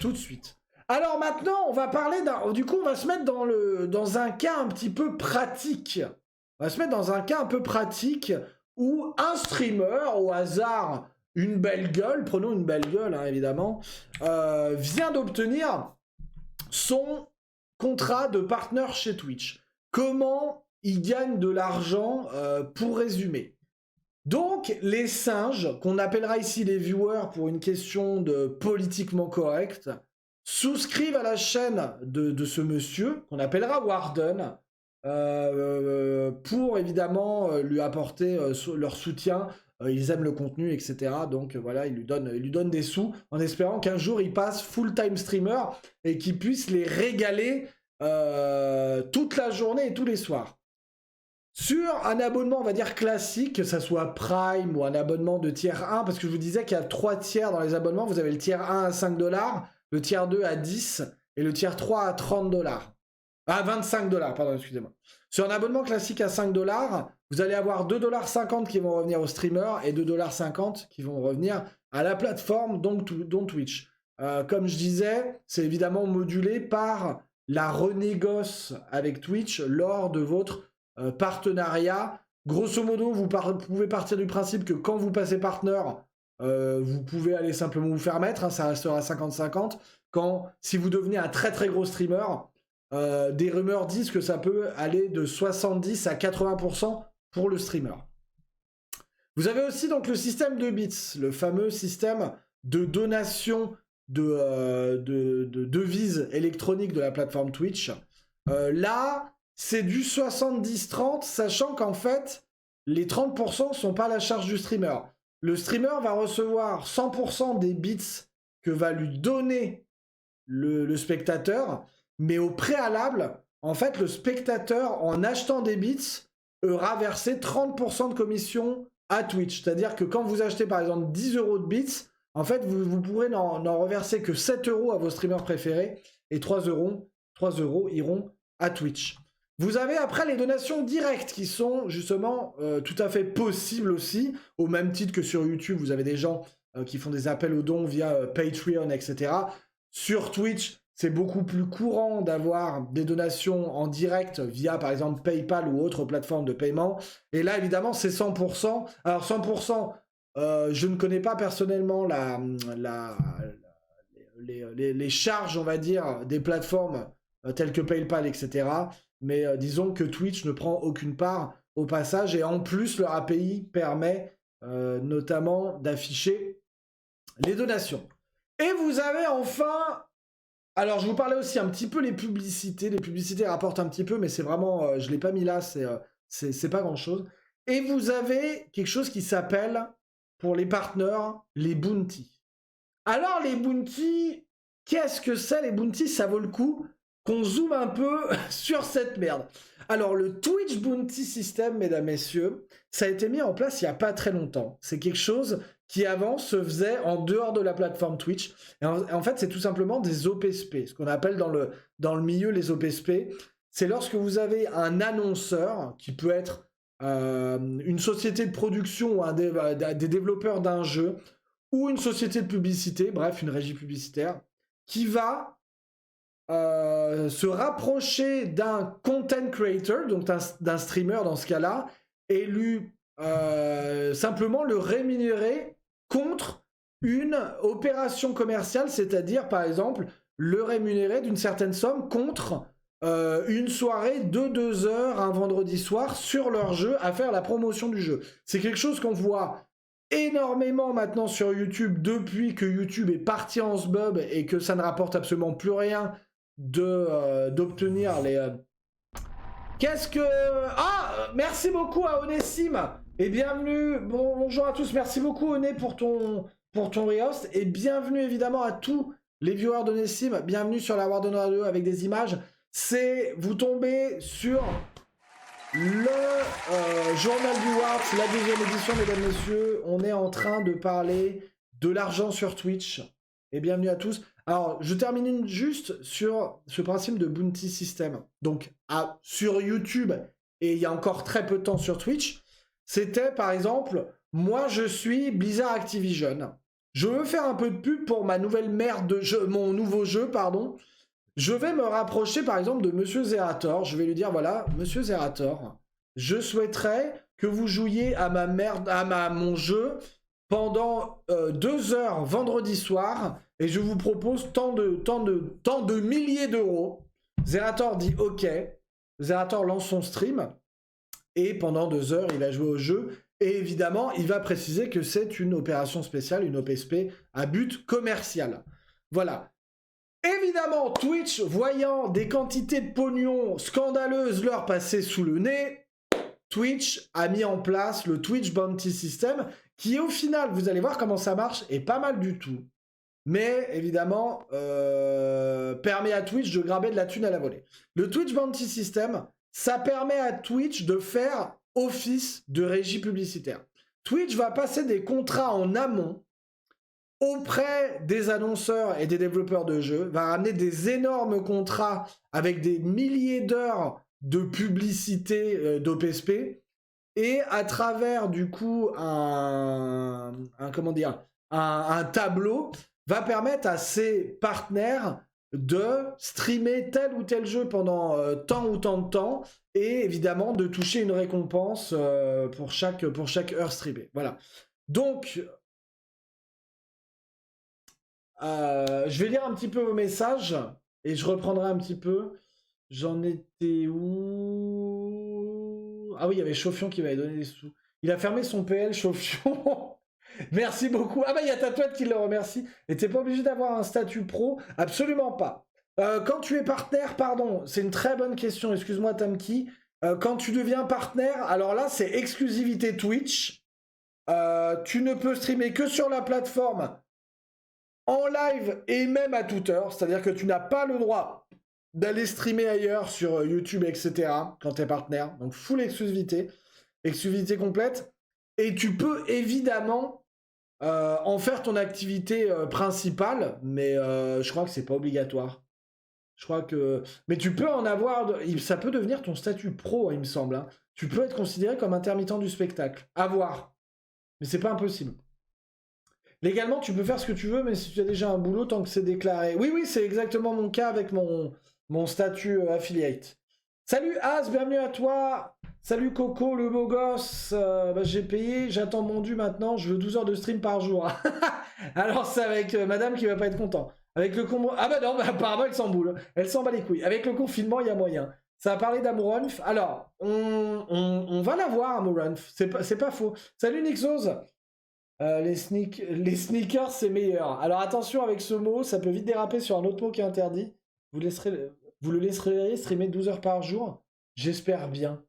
tout de suite. Alors maintenant, on va parler d'un... Du coup, on va se mettre dans un cas un petit peu pratique. On va se mettre dans un cas un peu pratique où un streamer, au hasard, une belle gueule, prenons une belle gueule, hein, évidemment, vient d'obtenir son contrat de partenaire chez Twitch. Comment il gagne de l'argent, pour résumer. Donc, les singes, qu'on appellera ici les viewers pour une question de politiquement correct, souscrivent à la chaîne de ce monsieur, qu'on appellera Warden, pour évidemment lui apporter leur soutien. Ils aiment le contenu, etc. Donc voilà, il lui donne des sous, en espérant qu'un jour il passe full-time streamer et qu'il puisse les régaler toute la journée et tous les soirs. Sur un abonnement, on va dire classique, que ça soit Prime ou un abonnement de tier 1, parce que je vous disais qu'il y a 3 tiers dans les abonnements, vous avez le tier 1 à 5$, le tier 2 à 10 et le tier 3 à 30$. Ah, 25$, pardon, excusez-moi. Sur un abonnement classique à 5$, vous allez avoir 2,50$ qui vont revenir au streamer et 2,50$ qui vont revenir à la plateforme, dont Twitch. Comme je disais, c'est évidemment modulé par la renégoce avec Twitch lors de votre partenariat. Grosso modo, vous pouvez partir du principe que quand vous passez partenaire, vous pouvez aller simplement vous faire mettre, hein, ça restera 50-50. Si vous devenez un très très gros streamer, des rumeurs disent que ça peut aller de 70 à 80% pour le streamer. Vous avez aussi donc le système de bits, le fameux système de donation de devises électroniques de la plateforme Twitch. Là, c'est du 70-30, sachant qu'en fait, les 30% ne sont pas à la charge du streamer. Le streamer va recevoir 100% des bits que va lui donner le spectateur, mais au préalable, en fait, le spectateur, en achetant des bits, aura versé 30% de commission à Twitch. C'est-à-dire que quand vous achetez par exemple 10 € de bits, en fait, vous pourrez n'en reverser que 7 € à vos streamers préférés et 3 € iront à Twitch. Vous avez après les donations directes qui sont justement tout à fait possibles aussi, au même titre que sur YouTube, vous avez des gens qui font des appels aux dons via Patreon, etc. Sur Twitch, c'est beaucoup plus courant d'avoir des donations en direct via, par exemple, PayPal ou autre plateforme de paiement. Et là, évidemment, c'est 100%. Alors, 100%, je ne connais pas personnellement les charges, on va dire, des plateformes telles que PayPal, etc. Mais disons que Twitch ne prend aucune part au passage. Et en plus, leur API permet notamment d'afficher les donations. Et vous avez enfin... Alors, je vous parlais aussi un petit peu les publicités. Les publicités rapportent un petit peu, mais c'est vraiment... je ne l'ai pas mis là, c'est pas grand-chose. Et vous avez quelque chose qui s'appelle, pour les partenaires, les bounties. Alors, les bounties, qu'est-ce que c'est les bounties? Ça vaut le coup qu'on zoome un peu sur cette merde. Alors, le Twitch Bounty System, mesdames, messieurs, ça a été mis en place il n'y a pas très longtemps. C'est quelque chose qui avant se faisait en dehors de la plateforme Twitch. Et en fait, c'est tout simplement des OPSP, ce qu'on appelle dans le milieu les OPSP. C'est lorsque vous avez un annonceur, qui peut être une société de production ou des développeurs d'un jeu, ou une société de publicité, bref, une régie publicitaire, qui va se rapprocher d'un content creator, donc d'un streamer dans ce cas-là, et lui simplement le rémunérer contre une opération commerciale, c'est-à-dire par exemple le rémunérer d'une certaine somme contre une soirée de 2 heures un vendredi soir sur leur jeu à faire la promotion du jeu. C'est quelque chose qu'on voit énormément maintenant sur YouTube depuis que YouTube est parti en sbub et que ça ne rapporte absolument plus rien d'obtenir les... Qu'est-ce que... Ah, merci beaucoup à Onessim et bienvenue, bonjour à tous, merci beaucoup Oné pour ton rehost et bienvenue évidemment à tous les viewers d'Onessim, bienvenue sur la Warden Radio avec des images. Vous tombez sur le journal du Ward, la deuxième édition, mesdames, messieurs. On est en train de parler de l'argent sur Twitch et bienvenue à tous. Alors, je termine juste sur ce principe de bounty system. Donc, sur YouTube, et il y a encore très peu de temps sur Twitch, c'était par exemple, moi je suis Blizzard Activision. Je veux faire un peu de pub pour ma nouvelle merde de jeu, mon nouveau jeu, pardon. Je vais me rapprocher par exemple de Monsieur Zerator. Je vais lui dire, voilà, Monsieur Zerator, je souhaiterais que vous jouiez à mon jeu pendant 2 heures vendredi soir et je vous propose tant de milliers d'euros. Zerator dit OK. Zerator lance son stream et pendant 2 heures, il va jouer au jeu. Et évidemment, il va préciser que c'est une opération spéciale, une OPSP à but commercial. Voilà. Évidemment, Twitch, voyant des quantités de pognon scandaleuses leur passer sous le nez, Twitch a mis en place le Twitch Bounty System, qui au final, vous allez voir comment ça marche, est pas mal du tout. Mais évidemment, permet à Twitch de graber de la thune à la volée. Le Twitch Bounty System, ça permet à Twitch de faire office de régie publicitaire. Twitch va passer des contrats en amont auprès des annonceurs et des développeurs de jeux, va ramener des énormes contrats avec des milliers d'heures de publicité d'OPSP, et à travers du coup un tableau, va permettre à ses partenaires de streamer tel ou tel jeu pendant tant ou tant de temps, et évidemment de toucher une récompense pour chaque heure streamée. Voilà. Donc, Je vais lire un petit peu vos messages et je reprendrai un petit peu. J'en étais où? Ah oui, il y avait Chauffion qui m'avait donné des sous. Il a fermé son PL, Chauffion. Merci beaucoup. Ah bah il y a Tatouette qui le remercie. Et t'es pas obligé d'avoir un statut pro? Absolument pas. Quand tu es partenaire, pardon, c'est une très bonne question, excuse-moi Tamki. Quand tu deviens partenaire, alors là c'est exclusivité Twitch. Tu ne peux streamer que sur la plateforme en live et même à toute heure. C'est-à-dire que tu n'as pas le droit d'aller streamer ailleurs sur YouTube, etc. quand tu es partenaire. Donc full exclusivité. Exclusivité complète. Et tu peux évidemment en faire ton activité principale, mais je crois que c'est pas obligatoire. Je crois que... Mais tu peux en avoir... Ça peut devenir ton statut pro, il me semble. Hein. Tu peux être considéré comme intermittent du spectacle. À voir. Mais c'est pas impossible. Légalement, tu peux faire ce que tu veux, mais si tu as déjà un boulot, tant que c'est déclaré. Oui, oui, c'est exactement mon cas avec mon statut affiliate. Salut Az, bienvenue à toi. Salut Coco, le beau gosse. Bah, j'ai payé, j'attends mon dû maintenant. Je veux 12 heures de stream par jour. Alors, c'est avec madame qui va pas être content. Avec le con... Ah bah non, bah, apparemment, elle s'en boule. Elle s'en bat les couilles. Avec le confinement, il y a moyen. Ça a parlé d'Amoronf. Alors, on va la voir, Amoronf. C'est pas faux. Salut Nixos. Les sneakers, c'est meilleur. Alors attention avec ce mot, ça peut vite déraper sur un autre mot qui est interdit. Vous le laisserez streamer 12 heures par jour? J'espère bien.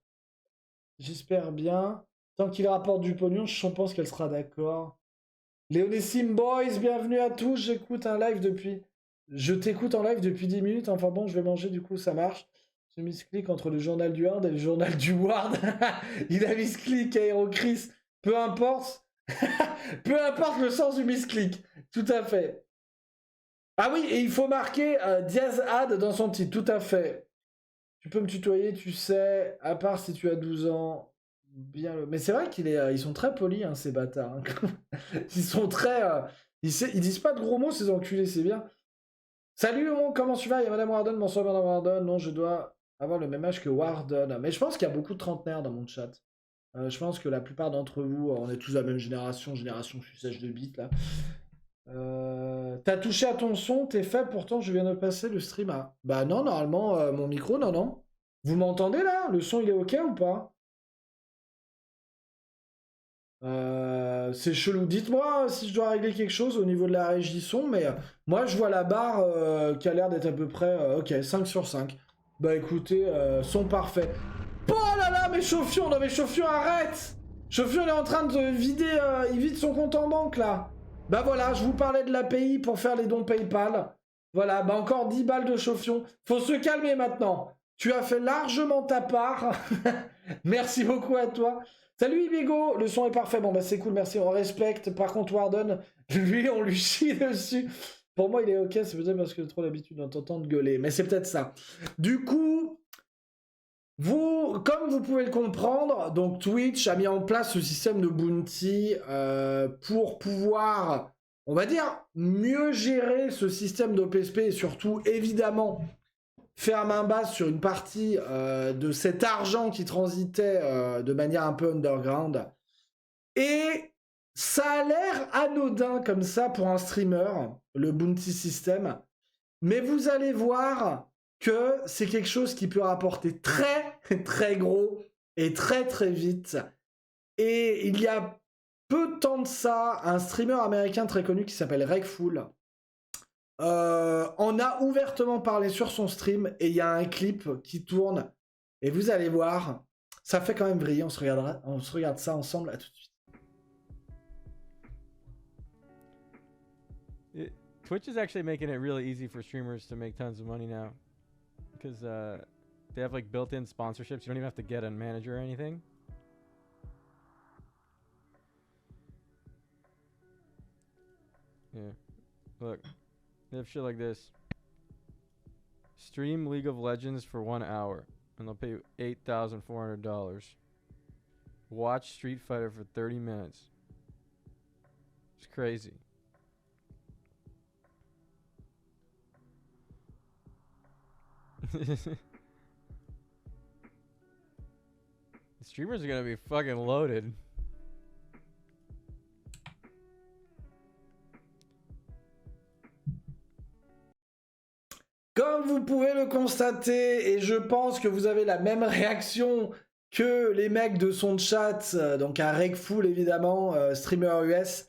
J'espère bien. Tant qu'il rapporte du pognon, je pense qu'elle sera d'accord. Léonissime Boys, bienvenue à tous. J'écoute un live depuis... Je t'écoute en live depuis 10 minutes. Enfin bon, je vais manger, du coup, ça marche. Je misclic entre le journal du Hard et le journal du Ward. Il a misclic, Aero Chris. Peu importe. Peu importe le sens du misclic. Tout à fait. Ah oui, et il faut marquer Diaz Ad dans son titre. Tout à fait. Tu peux me tutoyer, tu sais, à part si tu as 12 ans. Bien le... Mais c'est vrai ils sont très polis, hein, ces bâtards. Hein. Ils sont très... ils disent pas de gros mots, ces enculés, c'est bien. Salut, comment tu vas? Il y a Madame Warden, bonsoir Madame Warden. Non, je dois avoir le même âge que Warden. Mais je pense qu'il y a beaucoup de trentenaires dans mon chat. Je pense que la plupart d'entre vous, on est tous de la même génération suçage de bite là. T'as touché à ton son, t'es faible, pourtant je viens de passer le stream à... Bah non, normalement, mon micro, non, non. Vous m'entendez là? Le son il est ok ou pas? C'est chelou. Dites-moi si je dois régler quelque chose au niveau de la régie son, mais moi je vois la barre qui a l'air d'être à peu près... ok, 5 sur 5. Bah écoutez, son parfait. Oh là là, mais Chauffion, non mais Chauffion, arrête! Chauffion, il est en train de vider, il vide son compte en banque, là. Bah voilà, je vous parlais de l'API pour faire les dons PayPal. Voilà, bah encore 10 balles de Chauffion. Faut se calmer maintenant. Tu as fait largement ta part. Merci beaucoup à toi. Salut Ibigo, le son est parfait. Bon bah c'est cool, merci, on respecte. Par contre, Warden, lui, on lui chie dessus. Pour moi, il est ok, c'est peut-être parce que j'ai trop l'habitude d'entendre gueuler. Mais c'est peut-être ça. Du coup... Comme vous pouvez le comprendre, donc Twitch a mis en place ce système de bounty pour pouvoir, on va dire, mieux gérer ce système d'OPSP et surtout, évidemment, faire main basse sur une partie de cet argent qui transitait de manière un peu underground. Et ça a l'air anodin comme ça pour un streamer, le bounty system, mais vous allez voir que c'est quelque chose qui peut rapporter très très gros et très très vite. Et il y a peu de temps de ça, un streamer américain très connu qui s'appelle Regful en a ouvertement parlé sur son stream et il y a un clip qui tourne et vous allez voir, ça fait quand même vriller, on se regarde ça ensemble, à tout de suite. Twitch is actually making it really easy for streamers to make tons of money now. Because they have like built-in sponsorships. You don't even have to get a manager or anything. Yeah. Look. They have shit like this. Stream League of Legends for 1 hour. And they'll pay you $8,400. Watch Street Fighter for 30 minutes. It's crazy. The streamers are gonna be fucking loaded. Comme vous pouvez le constater, et je pense que vous avez la même réaction que les mecs de son chat, donc un Regful évidemment, streamer US,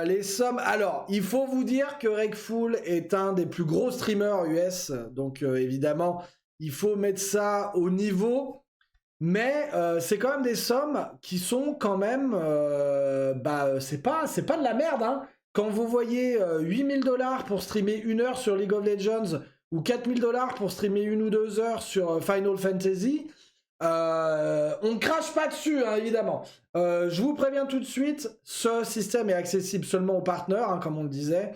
les sommes... Alors, il faut vous dire que Regful est un des plus gros streamers US, donc évidemment, il faut mettre ça au niveau... Mais c'est quand même des sommes qui sont quand même... c'est pas de la merde, hein. Quand vous voyez 8 000 $ pour streamer 1 heure sur League of Legends ou 4 000 $ pour streamer 1 ou 2 heures sur Final Fantasy, on crache pas dessus, hein, évidemment. Je vous préviens tout de suite, ce système est accessible seulement aux partenaires, hein, comme on le disait.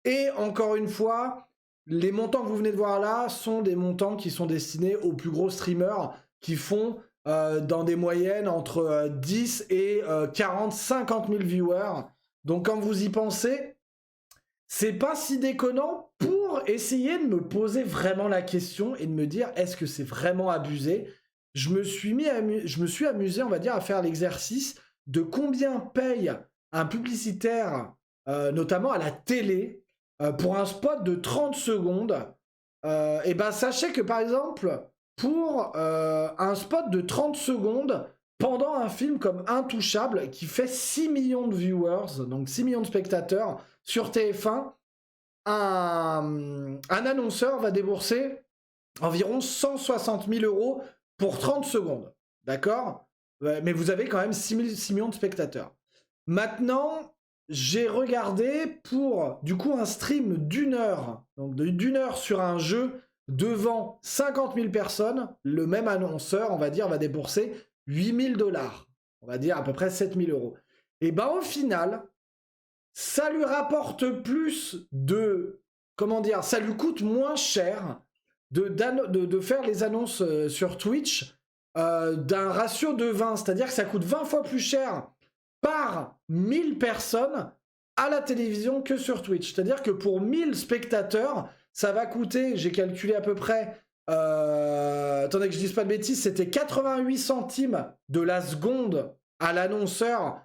Et encore une fois, les montants que vous venez de voir là sont des montants qui sont destinés aux plus gros streamers qui font dans des moyennes entre 10 et 40, 50 000 viewers. Donc quand vous y pensez, c'est pas si déconnant pour essayer de me poser vraiment la question et de me dire est-ce que c'est vraiment abusé. Je me suis amusé, on va dire, à faire l'exercice de combien paye un publicitaire, notamment à la télé, pour un spot de 30 secondes. Et ben sachez que par exemple, pour un spot de 30 secondes, pendant un film comme Intouchable, qui fait 6 millions de viewers, donc 6 millions de spectateurs, sur TF1, un annonceur va débourser environ 160 000 € pour 30 secondes. D'accord ? Mais vous avez quand même 6 millions de spectateurs. Maintenant, j'ai regardé pour, du coup, un stream d'1 heure, donc d'1 heure sur un jeu, devant 50 000 personnes, le même annonceur, on va dire, va débourser 8 000 $. On va dire à peu près 7 000 €. Et ben au final, ça lui rapporte plus de... Comment dire ? Ça lui coûte moins cher de faire les annonces sur Twitch d'un ratio de 20. C'est-à-dire que ça coûte 20 fois plus cher par 1000 personnes à la télévision que sur Twitch. C'est-à-dire que pour 1000 spectateurs, ça va coûter, j'ai calculé à peu près, attendez que je dise pas de bêtises, c'était 88 centimes de la seconde à l'annonceur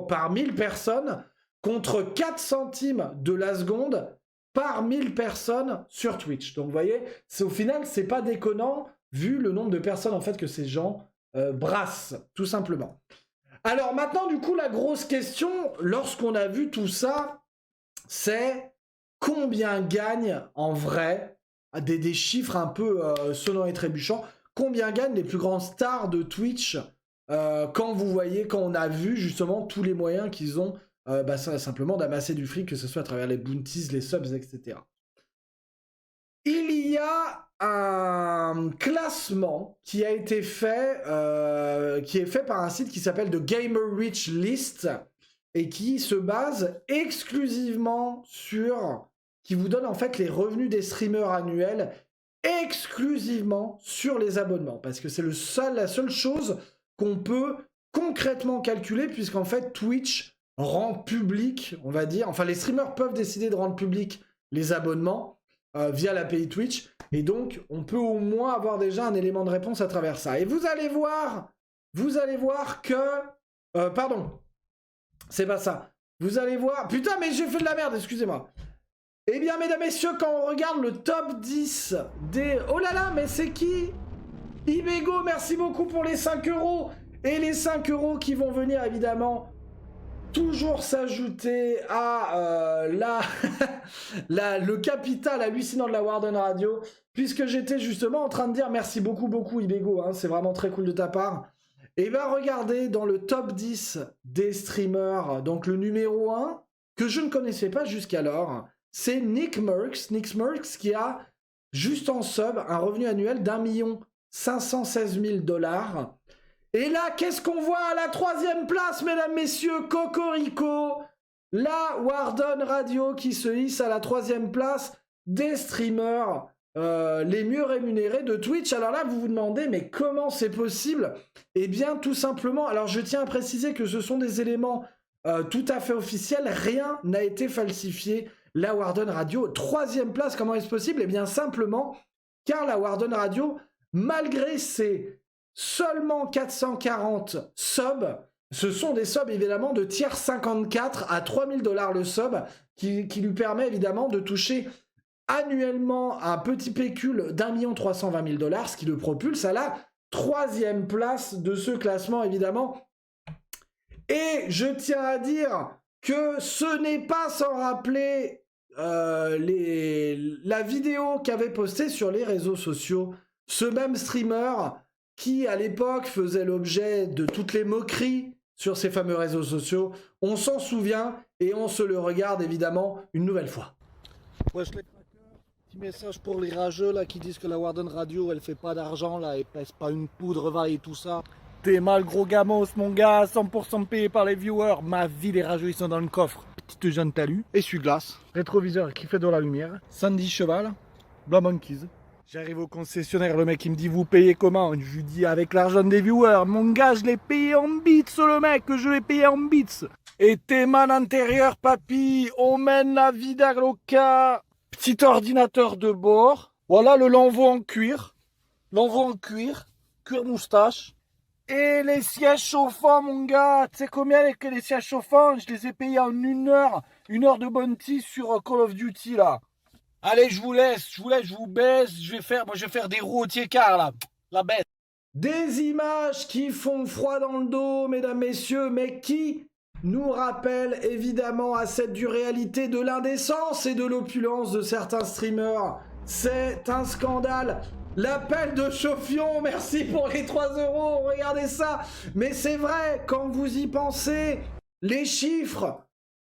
par 1000 personnes, contre 4 centimes de la seconde par 1000 personnes sur Twitch. Donc vous voyez, au final, c'est pas déconnant, vu le nombre de personnes en fait que ces gens brassent, tout simplement. Alors maintenant, du coup, la grosse question, lorsqu'on a vu tout ça, c'est combien gagnent en vrai, des chiffres un peu sonnants et trébuchants, combien gagnent les plus grandes stars de Twitch quand on a vu justement tous les moyens qu'ils ont simplement d'amasser du fric, que ce soit à travers les bounties, les subs, etc. Il y a un classement qui a été fait, qui est fait par un site qui s'appelle The Gamer Rich List et qui se base exclusivement sur, qui vous donne en fait les revenus des streamers annuels exclusivement sur les abonnements, parce que c'est la seule chose qu'on peut concrètement calculer, puisqu'en fait Twitch rend public, on va dire, enfin les streamers peuvent décider de rendre public les abonnements via l'API Twitch, et donc on peut au moins avoir déjà un élément de réponse à travers ça. Et vous allez voir que... pardon, c'est pas ça. Vous allez voir... Putain, mais j'ai fait de la merde, excusez-moi. Eh bien, mesdames, messieurs, quand on regarde le top 10 des... Oh là là, mais c'est qui ? Ibego, merci beaucoup pour les 5 €. Et les 5 € qui vont venir, évidemment, toujours s'ajouter à le capital hallucinant de la Warden Radio, puisque j'étais justement en train de dire merci beaucoup Ibego, hein, c'est vraiment très cool de ta part. Et bien regardez dans le top 10 des streamers, donc le numéro 1, que je ne connaissais pas jusqu'alors, c'est Nick Merckx qui a juste en sub un revenu annuel d'1 516 000 $. Et là, qu'est-ce qu'on voit à la 3e place, mesdames, messieurs? Cocorico, la Warden Radio qui se hisse à la 3e place des streamers les mieux rémunérés de Twitch. Alors là, vous vous demandez, mais comment c'est possible? Eh bien, tout simplement, alors je tiens à préciser que ce sont des éléments tout à fait officiels, rien n'a été falsifié. La Warden Radio, 3e place, comment est-ce possible? Eh bien, simplement, car la Warden Radio, malgré ses seulement 440 subs, ce sont des subs évidemment de tier 54 à 3 000 $ le sub, qui lui permet évidemment de toucher annuellement un petit pécule d'1 320 000 $, ce qui le propulse à la 3e place de ce classement, évidemment. Et je tiens à dire que ce n'est pas sans rappeler la vidéo qu'avait postée sur les réseaux sociaux ce même streamer qui, à l'époque, faisait l'objet de toutes les moqueries sur ces fameux réseaux sociaux. On s'en souvient et on se le regarde, évidemment, une nouvelle fois. Wesh les craqueurs, petit message pour les rageux là qui disent que la Warden Radio elle fait pas d'argent là, elle pèse pas une poudre va et tout ça. T'es mal gros gamos mon gars, 100% payé par les viewers. Ma vie les rageux ils sont dans le coffre. Petite jeune talus, essuie-glace, rétroviseur qui fait de la lumière, Sandy Cheval, Blanc Monkeys. J'arrive au concessionnaire, le mec il me dit vous payez comment? Je lui dis avec l'argent des viewers. Mon gars je l'ai payé en bits le mec, je l'ai payé en bits. Et tes man intérieur papy, on mène la vie d'Arloca. Petit ordinateur de bord. Voilà le lambeau en cuir. Lambeau en cuir. Cuir moustache. Et les sièges chauffants, mon gars. Tu sais combien les sièges chauffants? Je les ai payés en 1 heure. 1 heure de bounty sur Call of Duty, là. Allez, je vous laisse, je vous baisse. Je vais faire des roues au tiers-quart, là. La baisse. Des images qui font froid dans le dos, mesdames, messieurs, mais qui nous rappellent évidemment à cette dure-réalité de l'indécence et de l'opulence de certains streamers. C'est un scandale. L'appel de Chauffion, merci pour les 3 €, regardez ça. Mais c'est vrai, quand vous y pensez, les chiffres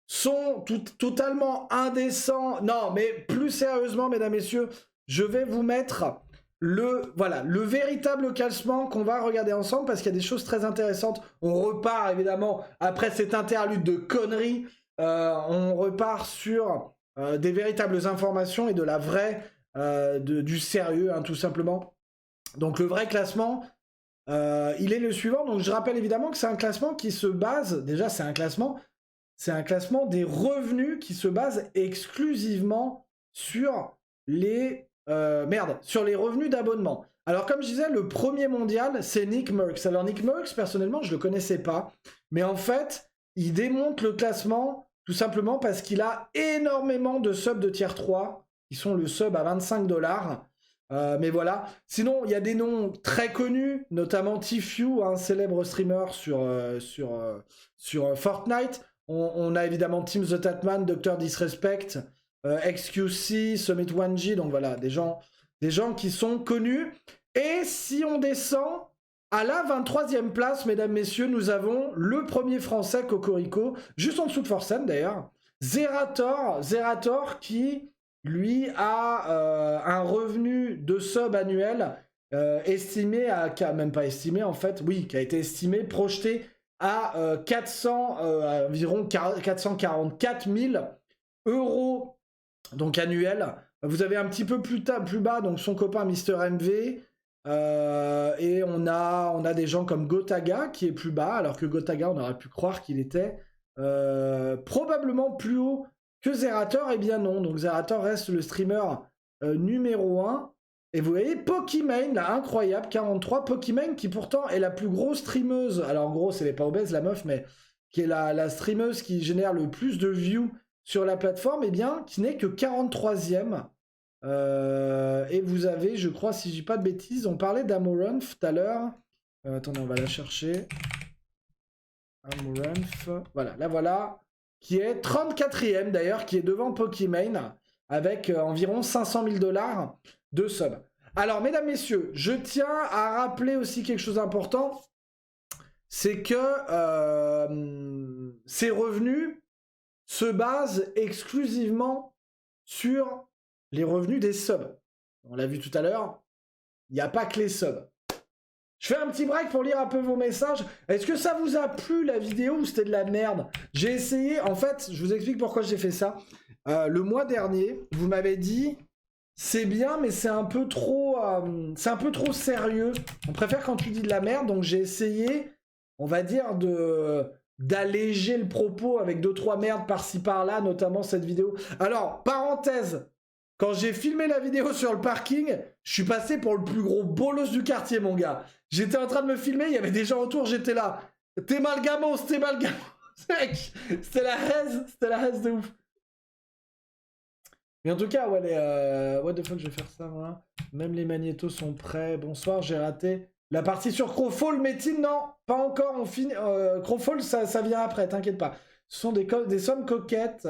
sont totalement indécents. Non, mais plus sérieusement, mesdames, messieurs, je vais vous mettre le véritable classement qu'on va regarder ensemble parce qu'il y a des choses très intéressantes. On repart évidemment après cette interlude de conneries. On repart sur des véritables informations et de la vraie, du sérieux, hein, tout simplement. Donc le vrai classement, il est le suivant. Donc je rappelle évidemment que c'est un classement qui se base, déjà c'est un classement des revenus qui se base exclusivement sur les sur les revenus d'abonnement. Alors comme je disais, le premier mondial, c'est Nick Merckx. Alors Nick Merckx, personnellement, je le connaissais pas. Mais en fait, il démonte le classement tout simplement parce qu'il a énormément de subs de tier 3, qui sont le sub à 25 $. Mais voilà. Sinon, il y a des noms très connus, notamment Tfue, un célèbre streamer sur Fortnite. On a évidemment Team the Tatman, Dr Disrespect, XQC, Summit 1G, donc voilà, des gens qui sont connus. Et si on descend à la 23e place, mesdames, messieurs, nous avons le premier français Cocorico, juste en dessous de Forsen d'ailleurs, Zerator qui, lui, a un revenu de sub annuel estimé à, même pas estimé en fait, oui, qui a été estimé, projeté à environ 444 000 €, donc annuel. Vous avez un petit peu plus bas donc son copain Mister MV, et on a des gens comme Gotaga qui est plus bas, alors que Gotaga on aurait pu croire qu'il était probablement plus haut que Zerator. Eh bien non, donc Zerator reste le streamer numéro 1. Et vous voyez Pokimane, là, incroyable, 43. Pokimane qui pourtant est la plus grosse streameuse. Alors en gros, elle n'est pas obèse la meuf, mais qui est la streameuse qui génère le plus de views sur la plateforme, eh bien, qui n'est que 43e. Et vous avez, je crois, si je dis pas de bêtises, on parlait d'Amoranth tout à l'heure. Attendez, on va la chercher. Amoranth, voilà, la voilà. Qui est 34e d'ailleurs, qui est devant Pokimane, avec environ 500 000 $. De sub. Alors, mesdames, messieurs, je tiens à rappeler aussi quelque chose d'important, c'est que ces revenus se basent exclusivement sur les revenus des subs. On l'a vu tout à l'heure, il n'y a pas que les subs. Je fais un petit break pour lire un peu vos messages. Est-ce que ça vous a plu la vidéo ou c'était de la merde? J'ai essayé, en fait, je vous explique pourquoi j'ai fait ça. Le mois dernier, vous m'avez dit... C'est bien, mais c'est un peu trop sérieux. On préfère quand tu dis de la merde, donc j'ai essayé, on va dire, d'alléger le propos avec 2-3 merdes par-ci par-là, notamment cette vidéo. Alors, parenthèse, quand j'ai filmé la vidéo sur le parking, je suis passé pour le plus gros bolos du quartier, mon gars. J'étais en train de me filmer, il y avait des gens autour, j'étais là. T'es mal gamos. C'était la haise de ouf. Mais en tout cas, ouais, what the fuck, je vais faire ça, moi. Même les magnétos sont prêts. Bonsoir, j'ai raté. La partie sur Crowfall, Métine, non, pas encore, on finit. Crowfall, ça vient après, t'inquiète pas. Ce sont des sommes coquettes.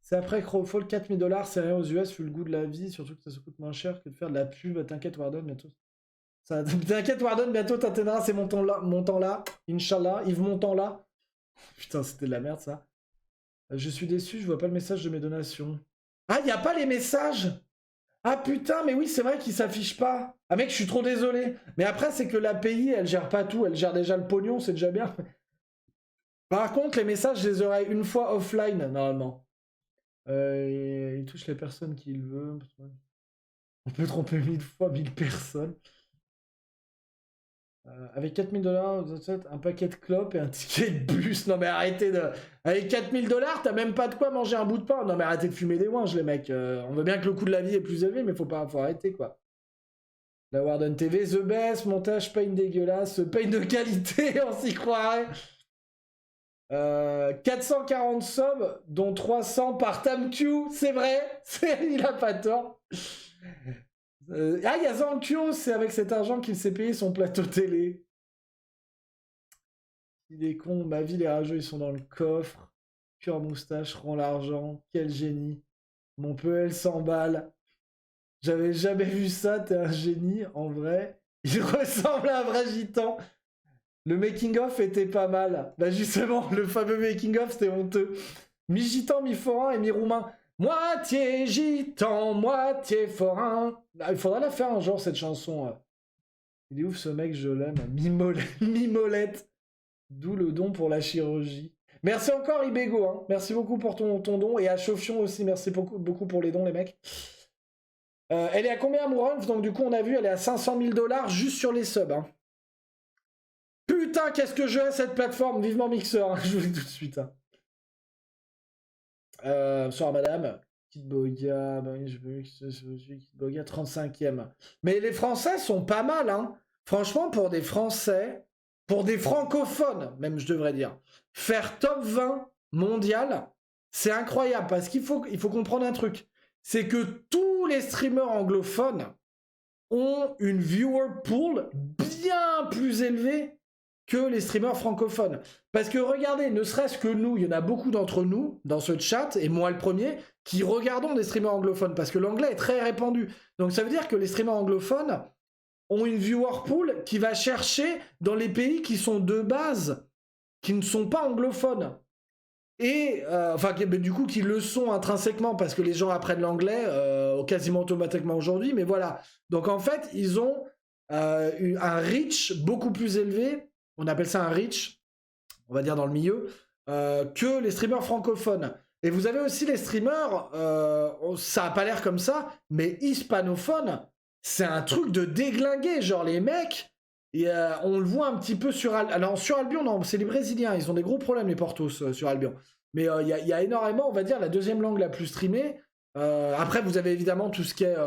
C'est après Crowfall, $4000, c'est rien aux US, vu le goût de la vie, surtout que ça se coûte moins cher que de faire de la pub. T'inquiète, Warden, bientôt. T'inquiète, Warden, bientôt t'atteindras ces montants-là. Inch'Allah, Yves Montant-là. Putain, c'était de la merde, ça. Je suis déçu, je vois pas le message de mes donations. Ah, y a pas les messages? Ah putain, mais oui, c'est vrai qu'ils s'affichent pas. Ah mec, je suis trop désolé. Mais après, c'est que l'API, elle gère pas tout. Elle gère déjà le pognon, c'est déjà bien. Par contre, les messages, je les aurai une fois offline, normalement. Il touche les personnes qu'il veut. On peut tromper 1000 fois 1000 personnes. Avec $4000, un paquet de clopes et un ticket de bus. Non mais arrêtez de... Avec $4000, t'as même pas de quoi manger un bout de pain. Non mais arrêtez de fumer des ouinges, les mecs. On veut bien que le coût de la vie est plus élevé, mais faut arrêter, quoi. La Warden TV, The Best, montage pain dégueulasse, pain de qualité, on s'y croirait. 440 subs, dont 300 par TamQ, c'est vrai, il a pas tort. Il y a Zankyo, c'est avec cet argent qu'il s'est payé son plateau télé. Il est con, ma vie, les rageux, ils sont dans le coffre. Pure moustache, rend l'argent, quel génie. Mon PL s'emballe. J'avais jamais vu ça, t'es un génie, en vrai. Il ressemble à un vrai gitan. Le making-of était pas mal. Bah justement, le fameux making-of, c'était honteux. Mi-gitan, mi-forain et mi-roumain. Moitié gitan, moitié forain. Ah, il faudra la faire un jour, cette chanson. Il est ouf, ce mec, je l'aime. Mi-molette. D'où le don pour la chirurgie. Merci encore, Ibego. Hein. Merci beaucoup pour ton don. Et à Chauffion aussi, merci beaucoup pour les dons, les mecs. Elle est à combien, Mouronf? Donc, du coup, on a vu, elle est à $500 000 juste sur les subs. Hein. Putain, qu'est-ce que je hais cette plateforme. Vivement Mixer. Hein. Je vous le dis tout de suite. Hein. Bonsoir, madame. Kid Boga, je veux que ce soit Kid Boga, 35e. Mais les Français sont pas mal, hein. Franchement, pour des Français, pour des francophones, même je devrais dire, faire top 20 mondial, c'est incroyable. Parce qu'il faut comprendre un truc. C'est que tous les streamers anglophones ont une viewer pool bien plus élevée que les streamers francophones. Parce que regardez, ne serait-ce que nous, il y en a beaucoup d'entre nous, dans ce chat, et moi le premier, qui regardons des streamers anglophones, parce que l'anglais est très répandu. Donc ça veut dire que les streamers anglophones ont une viewer pool qui va chercher dans les pays qui sont de base, qui ne sont pas anglophones. Et, du coup, qui le sont intrinsèquement, parce que les gens apprennent l'anglais quasiment automatiquement aujourd'hui, mais voilà. Donc en fait, ils ont un reach beaucoup plus élevé, on appelle ça un reach, on va dire dans le milieu, que les streamers francophones. Et vous avez aussi les streamers, ça a pas l'air comme ça, mais hispanophones, c'est un truc de déglingué, genre les mecs, et, on le voit un petit peu sur Albion. Alors sur Albion, non, c'est les Brésiliens, ils ont des gros problèmes les Portos sur Albion. Mais il y a énormément, on va dire, la deuxième langue la plus streamée. Après, vous avez évidemment tout ce qui est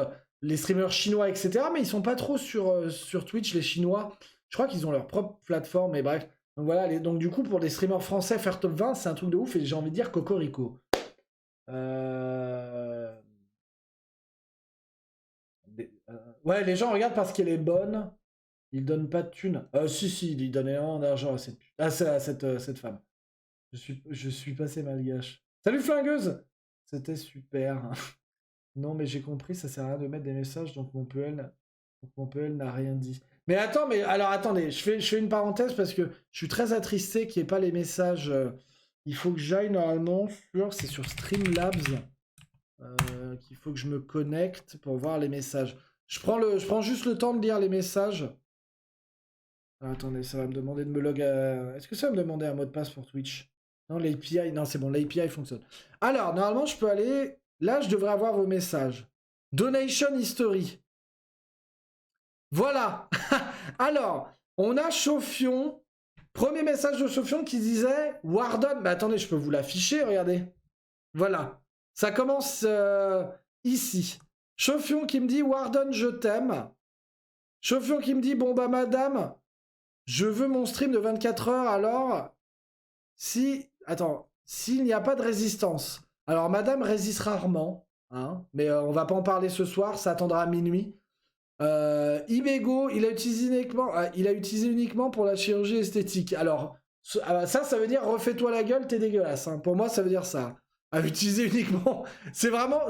les streamers chinois, etc. Mais ils sont pas trop sur Twitch, les Chinois. Je crois qu'ils ont leur propre plateforme, et bref. Donc voilà, donc du coup, pour des streamers français, faire top 20, c'est un truc de ouf, et j'ai envie de dire cocorico. Ouais, les gens regardent parce qu'elle est bonne. Ils donnent pas de thunes. Si, ils donnent énormément d'argent à cette femme. Je suis passé malgache. Salut Flingueuse! C'était super. Non, mais j'ai compris, ça sert à rien de mettre des messages, donc mon PL n'a rien dit. Mais alors attendez, je fais une parenthèse parce que je suis très attristé qu'il n'y ait pas les messages. Il faut que j'aille normalement c'est sur Streamlabs qu'il faut que je me connecte pour voir les messages. Je prends juste le temps de lire les messages. Ah, attendez, ça va me demander de me log à... Est-ce que ça va me demander un mot de passe pour Twitch? Non, l'API, non, c'est bon, l'API fonctionne. Alors, normalement, je peux aller... Là, je devrais avoir vos messages. Donation History. Voilà. Alors, on a Chauffion. Premier message de Chauffion qui disait Warden. Bah attendez, je peux vous l'afficher, regardez. Voilà. Ça commence ici. Chauffion qui me dit Warden, je t'aime. Chauffion qui me dit bon bah madame, je veux mon stream de 24 heures alors. S'il n'y a pas de résistance. Alors madame résiste rarement. hein, mais on va pas en parler ce soir, ça attendra à minuit. Ibego, il a utilisé uniquement pour la chirurgie esthétique. Alors, ça veut dire refais-toi la gueule, t'es dégueulasse. Hein. Pour moi, ça veut dire ça. À utiliser uniquement, c'est vraiment,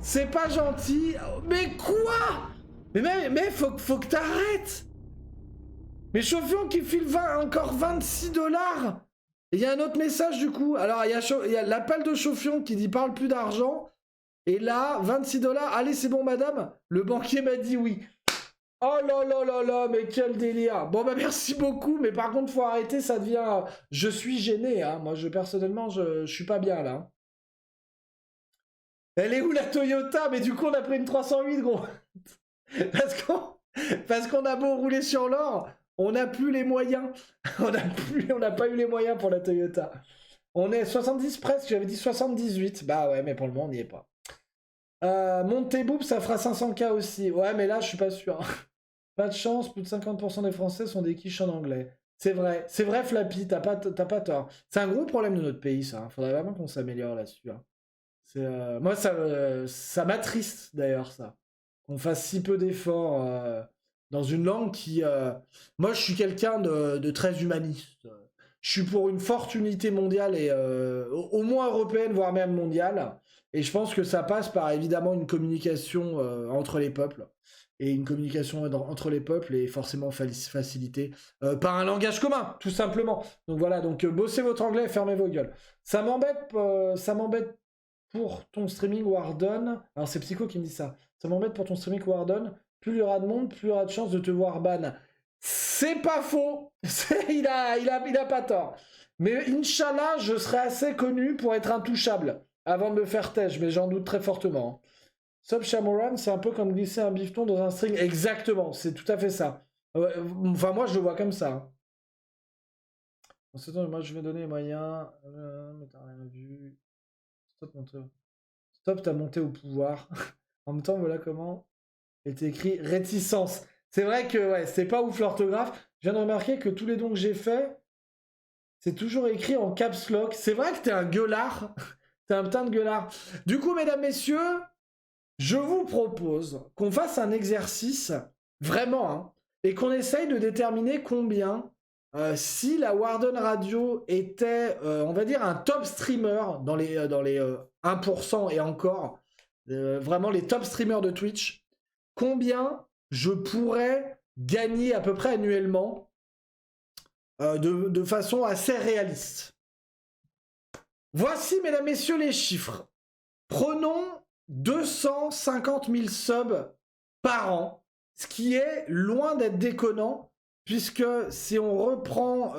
c'est pas gentil. Mais quoi? Mais faut que t'arrêtes. Mais Chauffion qui file encore 26 $. Il y a un autre message du coup. Alors, il y a l'appel de Chauffion qui dit parle plus d'argent. Et là, 26 $. Allez, c'est bon, madame. Le banquier m'a dit oui. Oh là là là là, mais quel délire. Bon, bah merci beaucoup. Mais par contre, faut arrêter, ça devient... Je suis gêné, hein. Moi, personnellement, je suis pas bien, là. Elle est où, la Toyota? Mais du coup, on a pris une 308, gros. Parce qu'on a beau rouler sur l'or, on n'a plus les moyens. On n'a pas eu les moyens pour la Toyota. On est 70 presque, j'avais dit 78. Bah ouais, mais pour le moment, on n'y est pas. Monteboop, ça fera 500K aussi. Ouais, mais là, je suis pas sûr. Pas de chance, plus de 50% des Français sont des quiches en anglais. C'est vrai, Flappy, t'as pas tort. C'est un gros problème de notre pays, ça. Faudrait vraiment qu'on s'améliore là-dessus. Hein. Moi, ça m'attriste, d'ailleurs, ça. Qu'on fasse si peu d'efforts dans une langue qui... Moi, je suis quelqu'un de très humaniste. Je suis pour une forte unité mondiale, et au moins européenne, voire même mondiale. Et je pense que ça passe par, évidemment, une communication entre les peuples. Et une communication entre les peuples est forcément facilitée par un langage commun, tout simplement. Donc voilà, bossez votre anglais et fermez vos gueules. Ça m'embête pour ton streaming Warden. Alors c'est Psycho qui me dit ça. Ça m'embête pour ton streaming Warden. Plus il y aura de monde, plus il y aura de chances de te voir ban. C'est pas faux. Il a pas tort. Mais Inch'Allah, je serai assez connu pour être intouchable avant de me faire têche, mais j'en doute très fortement. Sub Shamoran, c'est un peu comme glisser un bifton dans un string. Exactement, c'est tout à fait ça. Enfin, moi, je le vois comme ça. En ce temps, moi, je vais donner les moyens. Mais t'as rien vu. Stop, t'as monté au pouvoir. En même temps, voilà comment était écrit réticence. C'est vrai que, ouais, c'est pas ouf l'orthographe. Je viens de remarquer que tous les dons que j'ai faits, c'est toujours écrit en caps lock. C'est vrai que t'es un gueulard. T'es un putain de gueulard. Du coup, mesdames, messieurs, je vous propose qu'on fasse un exercice, vraiment, hein, et qu'on essaye de déterminer combien, si la Warden Radio était, on va dire, un top streamer dans les 1% et encore, vraiment les top streamers de Twitch, combien je pourrais gagner à peu près annuellement de façon assez réaliste. Voici, mesdames, messieurs, les chiffres. Prenons 250 000 subs par an, ce qui est loin d'être déconnant, puisque si on reprend...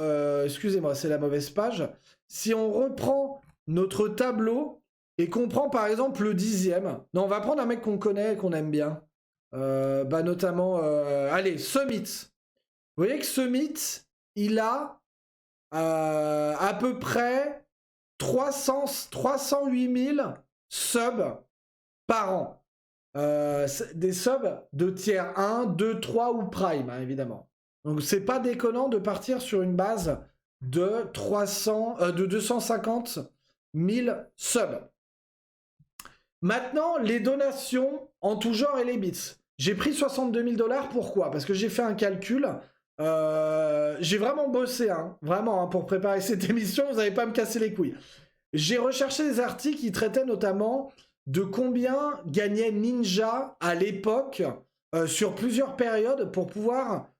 excusez-moi, c'est la mauvaise page. Si on reprend notre tableau et qu'on prend par exemple le 10e... Non, on va prendre un mec qu'on connaît et qu'on aime bien. Notamment... allez, Summit. Vous voyez que Summit, il a à peu près 308 000 subs par an. Des subs de tier 1, 2, 3 ou prime, hein, évidemment. Donc c'est pas déconnant de partir sur une base de 250 000 subs. Maintenant, les donations en tout genre et les bits. J'ai pris 62 000 $, pourquoi? Parce que j'ai fait un calcul. J'ai vraiment bossé, hein, vraiment, hein, pour préparer cette émission, vous n'allez pas me casser les couilles. J'ai recherché des articles qui traitaient notamment de combien gagnait Ninja à l'époque sur plusieurs périodes pour pouvoir,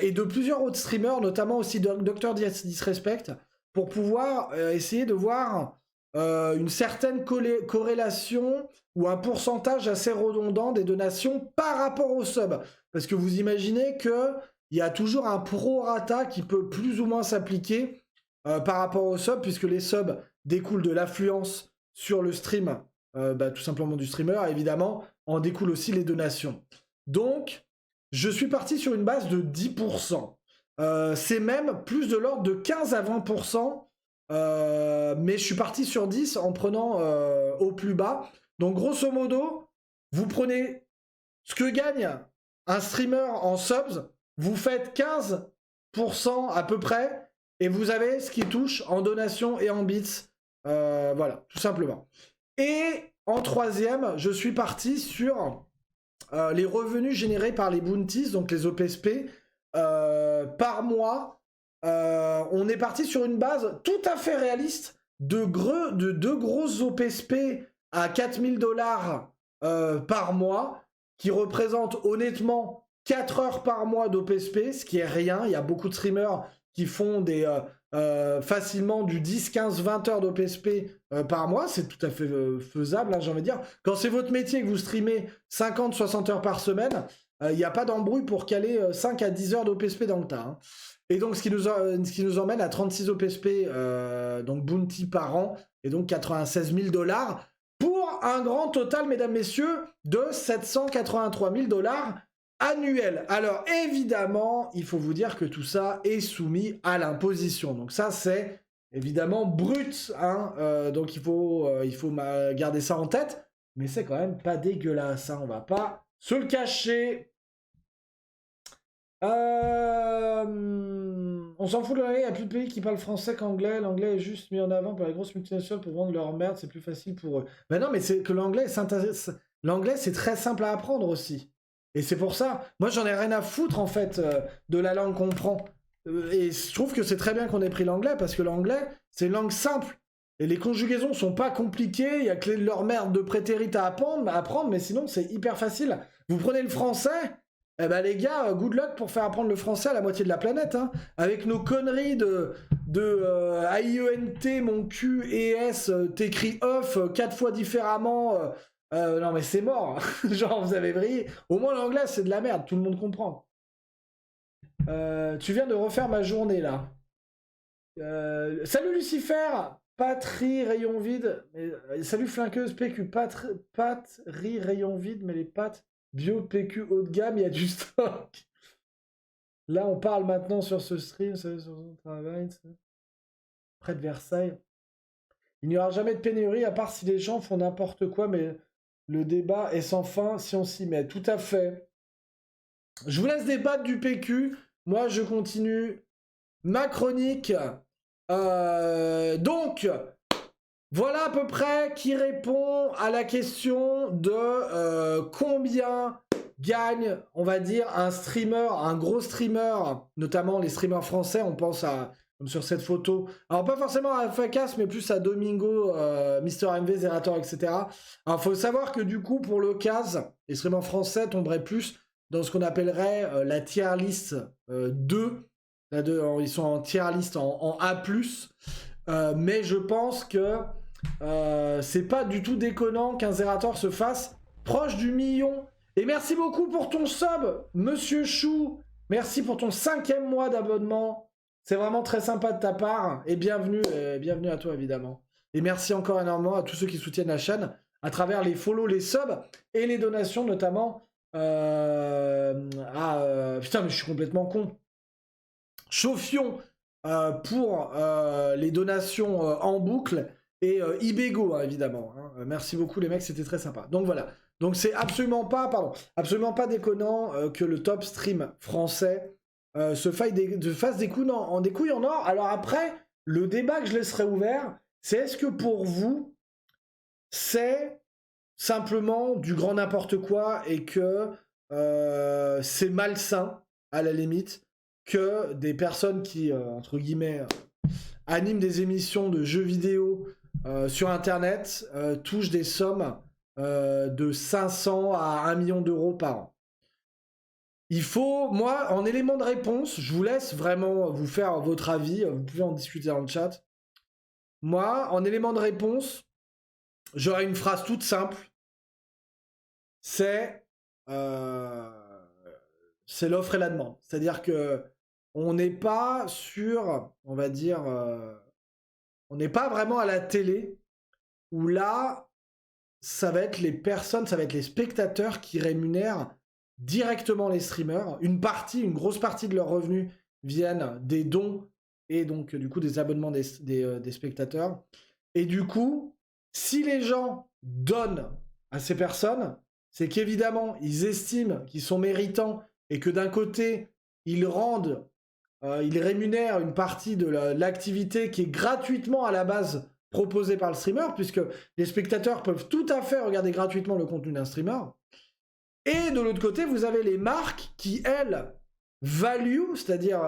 et de plusieurs autres streamers, notamment aussi Dr Disrespect, pour pouvoir essayer de voir une certaine corrélation ou un pourcentage assez redondant des donations par rapport aux subs. Parce que vous imaginez qu'il y a toujours un prorata qui peut plus ou moins s'appliquer par rapport aux subs, puisque les subs découlent de l'affluence sur le stream, tout simplement du streamer, évidemment, en découlent aussi les donations. Donc, je suis parti sur une base de 10%. C'est même plus de l'ordre de 15 à 20%, mais je suis parti sur 10 en prenant au plus bas. Donc, grosso modo, vous prenez ce que gagne un streamer en subs, vous faites 15% à peu près, et vous avez ce qui touche en donation et en bits. Voilà, tout simplement. Et en troisième, je suis parti sur les revenus générés par les bounties, donc les OPSP, par mois. On est parti sur une base tout à fait réaliste de deux grosses OPSP à 4000 $ par mois, qui représentent honnêtement 4 heures par mois d'OPSP, ce qui est rien. Il y a beaucoup de streamers qui font facilement du 10, 15, 20 heures d'OPSP par mois. C'est tout à fait faisable, hein, j'ai envie de dire. Quand c'est votre métier et que vous streamez 50, 60 heures par semaine, il n'y a pas d'embrouille pour caler 5 à 10 heures d'OPSP dans le tas. Hein. Et donc, ce qui nous emmène à 36 OPSP, donc bounty par an, et donc 96 000 $, pour un grand total, mesdames, messieurs, de 783 000 $ annuel. Alors, évidemment, il faut vous dire que tout ça est soumis à l'imposition. Donc ça, c'est évidemment brut. Hein, donc, il faut garder ça en tête. Mais c'est quand même pas dégueulasse. Hein, on va pas se le cacher. On s'en fout de l'anglais. Il n'y a plus de pays qui parlent français qu'anglais. L'anglais est juste mis en avant par les grosses multinationales pour vendre leur merde. C'est plus facile pour eux. Ben non, mais c'est que l'anglais, c'est très simple à apprendre aussi. Et c'est pour ça, moi j'en ai rien à foutre en fait de la langue qu'on prend. Et je trouve que c'est très bien qu'on ait pris l'anglais, parce que l'anglais, c'est une langue simple. Et les conjugaisons sont pas compliquées, il y a que leur merde de prétérit à apprendre, mais sinon c'est hyper facile. Vous prenez le français, eh ben les gars, good luck pour faire apprendre le français à la moitié de la planète. Hein. Avec nos conneries de AIENT, mon Q et S, t'écris off 4 fois différemment... non mais c'est mort, genre vous avez brillé. Au moins l'anglais c'est de la merde, tout le monde comprend. Tu viens de refaire ma journée là. Salut Lucifer, Patrie rayon vide. Salut Flinqueuse PQ, Patrie rayon vide, mais les pâtes bio PQ haut de gamme, il y a du stock. Là on parle maintenant sur ce stream, sur son travail, près de Versailles. Il n'y aura jamais de pénurie à part si les gens font n'importe quoi, mais le débat est sans fin si on s'y met. Tout à fait. Je vous laisse débattre du PQ. Moi, je continue ma chronique. Donc, voilà à peu près qui répond à la question de combien gagne, on va dire, un streamer, un gros streamer, notamment les streamers français. On pense à... comme sur cette photo. Alors, pas forcément à Facas, mais plus à Domingo, Mister MV, Zerator, etc. Alors, faut savoir que du coup, pour l'occasion, les streamers français tomberaient plus dans ce qu'on appellerait la tier list 2. Ils sont en tier list en A+. Mais je pense que c'est pas du tout déconnant qu'un Zerator se fasse proche du million. Et merci beaucoup pour ton sub, Monsieur Chou. Merci pour ton 5e mois d'abonnement. C'est vraiment très sympa de ta part, et bienvenue à toi évidemment. Et merci encore énormément à tous ceux qui soutiennent la chaîne à travers les follow, les subs et les donations, notamment putain mais je suis complètement con. Chauffion pour les donations en boucle, et Ibego hein, évidemment. Hein. Merci beaucoup les mecs, c'était très sympa. Donc voilà. Donc c'est absolument pas déconnant que le top stream français se fasse des couilles en or. Alors après, le débat que je laisserai ouvert, c'est est-ce que pour vous, c'est simplement du grand n'importe quoi et que c'est malsain, à la limite, que des personnes qui, entre guillemets, animent des émissions de jeux vidéo sur Internet touchent des sommes de 500 à 1 million d'euros par an. Il faut, moi, en élément de réponse, je vous laisse vraiment vous faire votre avis, vous pouvez en discuter dans le chat. Moi, en élément de réponse, j'aurais une phrase toute simple. C'est l'offre et la demande. C'est-à-dire que on n'est pas sur, on va dire, on n'est pas vraiment à la télé, où là, ça va être les personnes, ça va être les spectateurs qui rémunèrent directement les streamers. Une grosse partie de leurs revenus viennent des dons et donc du coup des abonnements des spectateurs. Et du coup, si les gens donnent à ces personnes, c'est qu'évidemment, ils estiment qu'ils sont méritants et que d'un côté, ils rémunèrent une partie de l'activité qui est gratuitement à la base proposé par le streamer, puisque les spectateurs peuvent tout à fait regarder gratuitement le contenu d'un streamer. Et de l'autre côté, vous avez les marques qui, elles, value, c'est-à-dire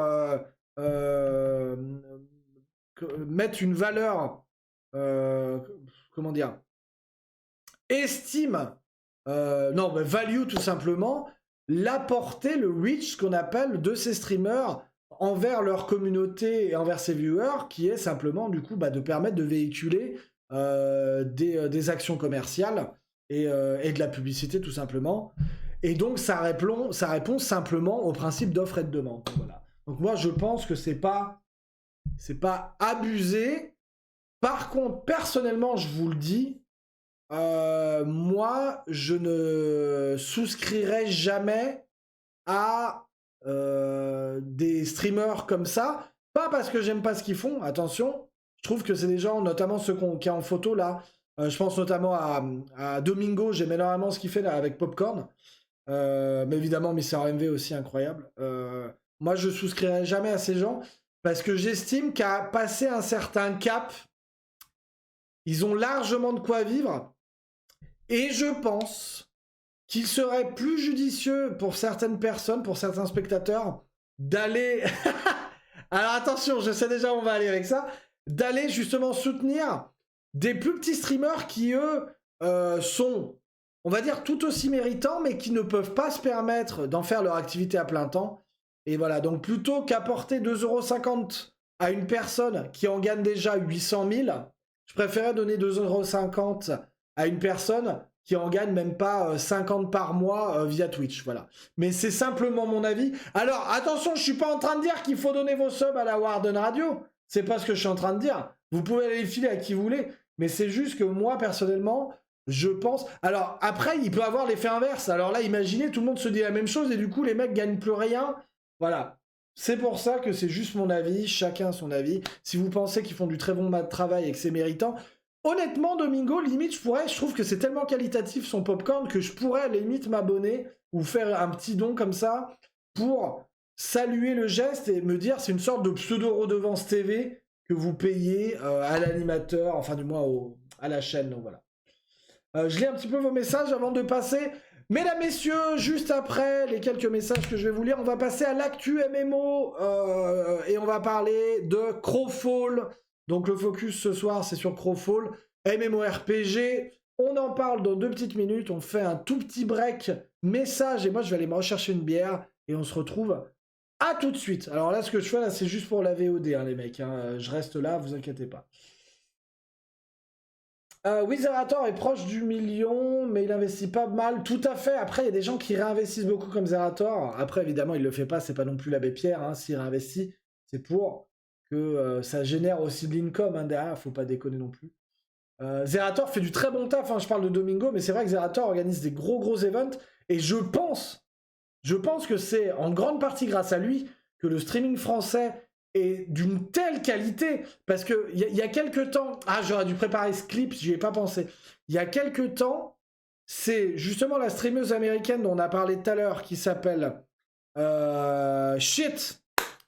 mettre une valeur, comment dire, estime, non, mais value tout simplement, la portée, le reach, ce qu'on appelle, de ces streamers envers leur communauté et envers ses viewers, qui est simplement, du coup, de permettre de véhiculer des actions commerciales et de la publicité, tout simplement. Et donc, ça répond simplement au principe d'offre et de demande. Voilà. Donc, moi, je pense que c'est pas abusé. Par contre, personnellement, je vous le dis, moi, je ne souscrirai jamais à des streamers comme ça. Pas parce que j'aime pas ce qu'ils font, attention. Je trouve que c'est des gens, notamment ceux qui sont en photo là. Je pense notamment à Domingo, j'aime énormément ce qu'il fait là avec Popcorn. Mais évidemment, Mister MV aussi incroyable. Moi, je souscrirai jamais à ces gens parce que j'estime qu'à passer un certain cap, ils ont largement de quoi vivre. Et je pense qu'il serait plus judicieux pour certaines personnes, pour certains spectateurs, d'aller... Alors attention, je sais déjà où on va aller avec ça. D'aller justement soutenir des plus petits streamers qui, eux, sont, on va dire, tout aussi méritants, mais qui ne peuvent pas se permettre d'en faire leur activité à plein temps. Et voilà, donc plutôt qu'apporter 2,50 € à une personne qui en gagne déjà 800 000, je préférais donner 2,50 € à une personne qui en gagne même pas 50 par mois via Twitch, voilà. Mais c'est simplement mon avis. Alors, attention, je suis pas en train de dire qu'il faut donner vos subs à la Warden Radio. C'est pas ce que je suis en train de dire. Vous pouvez aller les filer à qui vous voulez. Mais c'est juste que moi, personnellement, je pense... Alors, après, il peut avoir l'effet inverse. Alors là, imaginez, tout le monde se dit la même chose et du coup, les mecs gagnent plus rien. Voilà. C'est pour ça que c'est juste mon avis. Chacun a son avis. Si vous pensez qu'ils font du très bon travail et que c'est méritant... Honnêtement, Domingo, limite, je trouve que c'est tellement qualitatif son popcorn que je pourrais limite m'abonner ou faire un petit don comme ça pour saluer le geste et me dire c'est une sorte de pseudo-redevance TV que vous payez à l'animateur, enfin du moins à la chaîne, donc voilà. Je lis un petit peu vos messages avant de passer. Mesdames, messieurs, juste après les quelques messages que je vais vous lire, on va passer à l'actu MMO et on va parler de Crowfall. Donc le focus ce soir, c'est sur Crowfall, MMORPG. On en parle dans 2 petites minutes. On fait un tout petit break message et moi, je vais aller me rechercher une bière et on se retrouve à tout de suite. Alors là, ce que je fais là, c'est juste pour la VOD, hein, les mecs. Hein. Je reste là, vous inquiétez pas. Oui, Zerator est proche du million, mais il investit pas mal. Tout à fait. Après, il y a des gens qui réinvestissent beaucoup comme Zerator. Après, évidemment, il le fait pas. C'est pas non plus l'abbé Pierre. Hein. S'il réinvestit, c'est pour... que ça génère aussi de l'income hein, derrière, faut pas déconner non plus. Zerator fait du très bon taf, hein, je parle de Domingo, mais c'est vrai que Zerator organise des gros events, et je pense que c'est en grande partie grâce à lui que le streaming français est d'une telle qualité, parce que il y a quelques temps, j'aurais dû préparer ce clip, j'y ai pas pensé, il y a quelques temps, c'est justement la streameuse américaine dont on a parlé tout à l'heure, qui s'appelle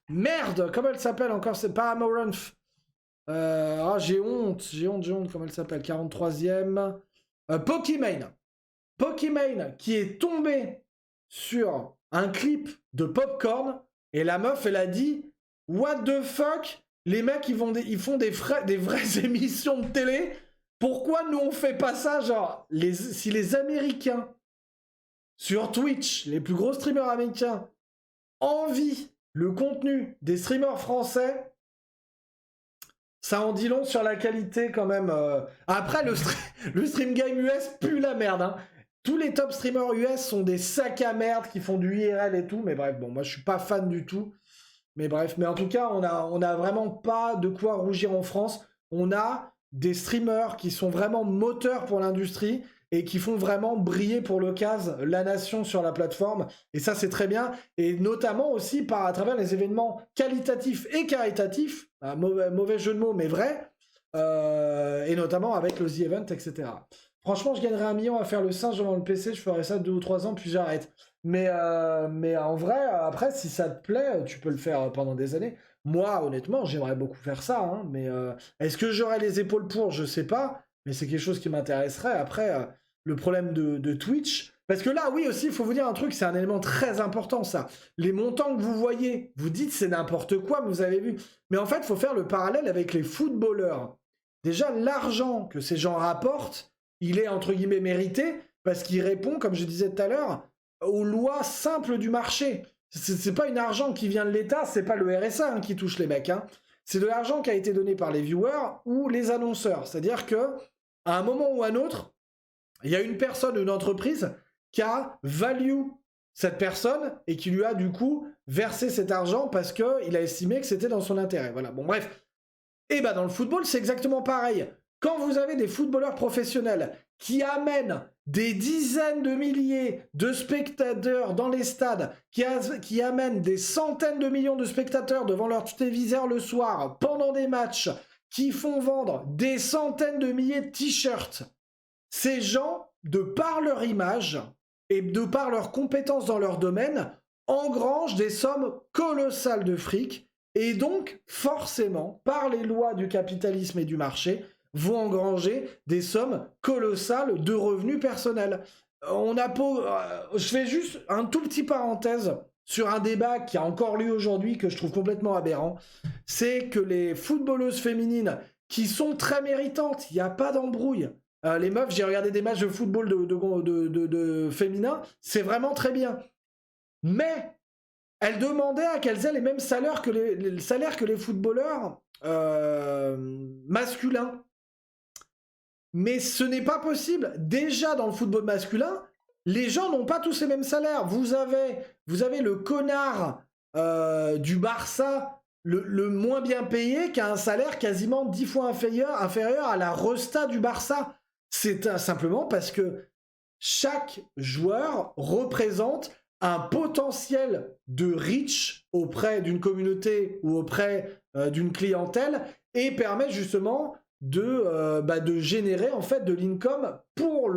Merde, comment elle s'appelle encore? C'est pas Amaranth. J'ai honte, comment elle s'appelle? 43e. Pokimane. Pokimane qui est tombé sur un clip de Popcorn et la meuf, elle a dit what the fuck? Les mecs, ils font des vraies émissions de télé. Pourquoi nous on fait pas ça? Genre, si les Américains sur Twitch, les plus gros streamers américains, envient le contenu des streamers français, ça en dit long sur la qualité quand même. Après, le stream game US pue la merde. Hein. Tous les top streamers US sont des sacs à merde qui font du IRL et tout. Mais bref, bon, moi je suis pas fan du tout. Mais bref, mais en tout cas, on a vraiment pas de quoi rougir en France. On a des streamers qui sont vraiment moteurs pour l'industrie et qui font vraiment briller pour l'occasion la nation sur la plateforme. Et ça, c'est très bien. Et notamment aussi à travers les événements qualitatifs et caritatifs, mauvais jeu de mots, mais vrai, et notamment avec le The Event, etc. Franchement, je gagnerais 1 million à faire le singe devant le PC, je ferais ça 2 ou 3 ans, puis j'arrête. Mais en vrai, après, si ça te plaît, tu peux le faire pendant des années. Moi, honnêtement, j'aimerais beaucoup faire ça, hein, mais est-ce que j'aurais les épaules pour? Je sais pas, mais c'est quelque chose qui m'intéresserait. Après, le problème de Twitch, parce que là, oui, aussi, il faut vous dire un truc, c'est un élément très important, ça. Les montants que vous voyez, vous dites c'est n'importe quoi, mais vous avez vu. Mais en fait, il faut faire le parallèle avec les footballeurs. Déjà, l'argent que ces gens rapportent, il est entre guillemets mérité, parce qu'il répond, comme je disais tout à l'heure, aux lois simples du marché. C'est pas un argent qui vient de l'État, c'est pas le RSA hein, qui touche les mecs. Hein. C'est de l'argent qui a été donné par les viewers ou les annonceurs. C'est-à-dire que à un moment ou à un autre, il y a une personne, une entreprise qui a value cette personne et qui lui a du coup versé cet argent parce qu'il a estimé que c'était dans son intérêt. Voilà, bon bref. Et bah dans le football, c'est exactement pareil. Quand vous avez des footballeurs professionnels qui amènent des dizaines de milliers de spectateurs dans les stades, qui amènent des centaines de millions de spectateurs devant leur téléviseur le soir, pendant des matchs, qui font vendre des centaines de milliers de t-shirts, ces gens, de par leur image et de par leurs compétences dans leur domaine, engrangent des sommes colossales de fric et donc, forcément, par les lois du capitalisme et du marché, vont engranger des sommes colossales de revenus personnels. Je fais juste un tout petit parenthèse sur un débat qui a encore lieu aujourd'hui, que je trouve complètement aberrant. C'est que les footballeuses féminines, qui sont très méritantes, il n'y a pas d'embrouille. Les meufs, j'ai regardé des matchs de football de féminin, c'est vraiment très bien. Mais elles demandaient à qu'elles aient les mêmes salaires que les footballeurs masculins. Mais ce n'est pas possible. Déjà, dans le football masculin, les gens n'ont pas tous les mêmes salaires. Vous avez le connard du Barça, le moins bien payé, qui a un salaire quasiment 10 fois inférieur à la resta du Barça. C'est simplement parce que chaque joueur représente un potentiel de reach auprès d'une communauté ou auprès d'une clientèle et permet justement de générer en fait de l'income pour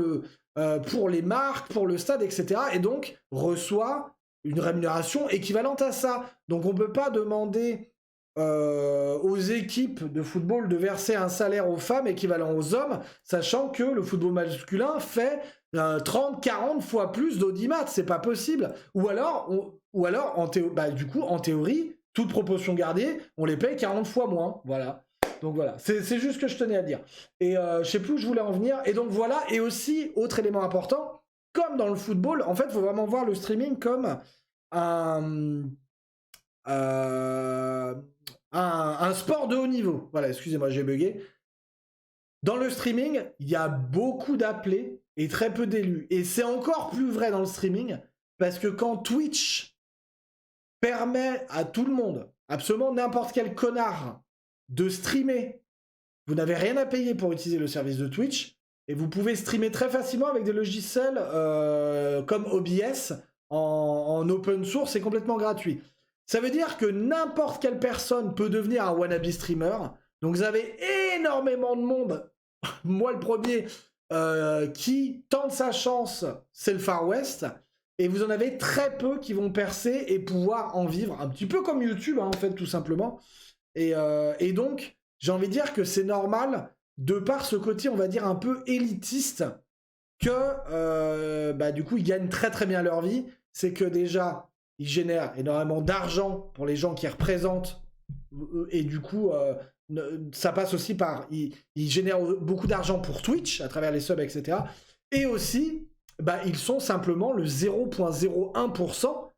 les marques, pour le stade, etc. Et donc reçoit une rémunération équivalente à ça. Donc on ne peut pas demander aux équipes de football de verser un salaire aux femmes équivalent aux hommes, sachant que le football masculin fait 30, 40 fois plus d'audimat, c'est pas possible. Ou alors en théorie, toute proportion gardée, on les paye 40 fois moins. Voilà. Donc voilà, c'est juste ce que je tenais à dire. Et je sais plus où je voulais en venir. Et donc voilà, et aussi, autre élément important, comme dans le football, en fait, il faut vraiment voir le streaming comme un sport de haut niveau. Voilà, excusez-moi, j'ai bugué. Dans le streaming, il y a beaucoup d'appelés et très peu d'élus. Et c'est encore plus vrai dans le streaming, parce que quand Twitch permet à tout le monde, absolument n'importe quel connard, de streamer, vous n'avez rien à payer pour utiliser le service de Twitch, et vous pouvez streamer très facilement avec des logiciels comme OBS en open source, c'est complètement gratuit. Ça veut dire que n'importe quelle personne peut devenir un wannabe streamer. Donc vous avez énormément de monde, moi le premier, qui tente sa chance, c'est le Far West, et vous en avez très peu qui vont percer et pouvoir en vivre, un petit peu comme YouTube, hein, en fait, tout simplement. Et donc, j'ai envie de dire que c'est normal, de par ce côté, on va dire, un peu élitiste, que du coup, ils gagnent très très bien leur vie. C'est que déjà, ils génèrent énormément d'argent pour les gens qui représentent, et du coup, ça passe aussi par... Ils génèrent beaucoup d'argent pour Twitch, à travers les subs, etc. Et aussi, ils sont simplement le 0,01%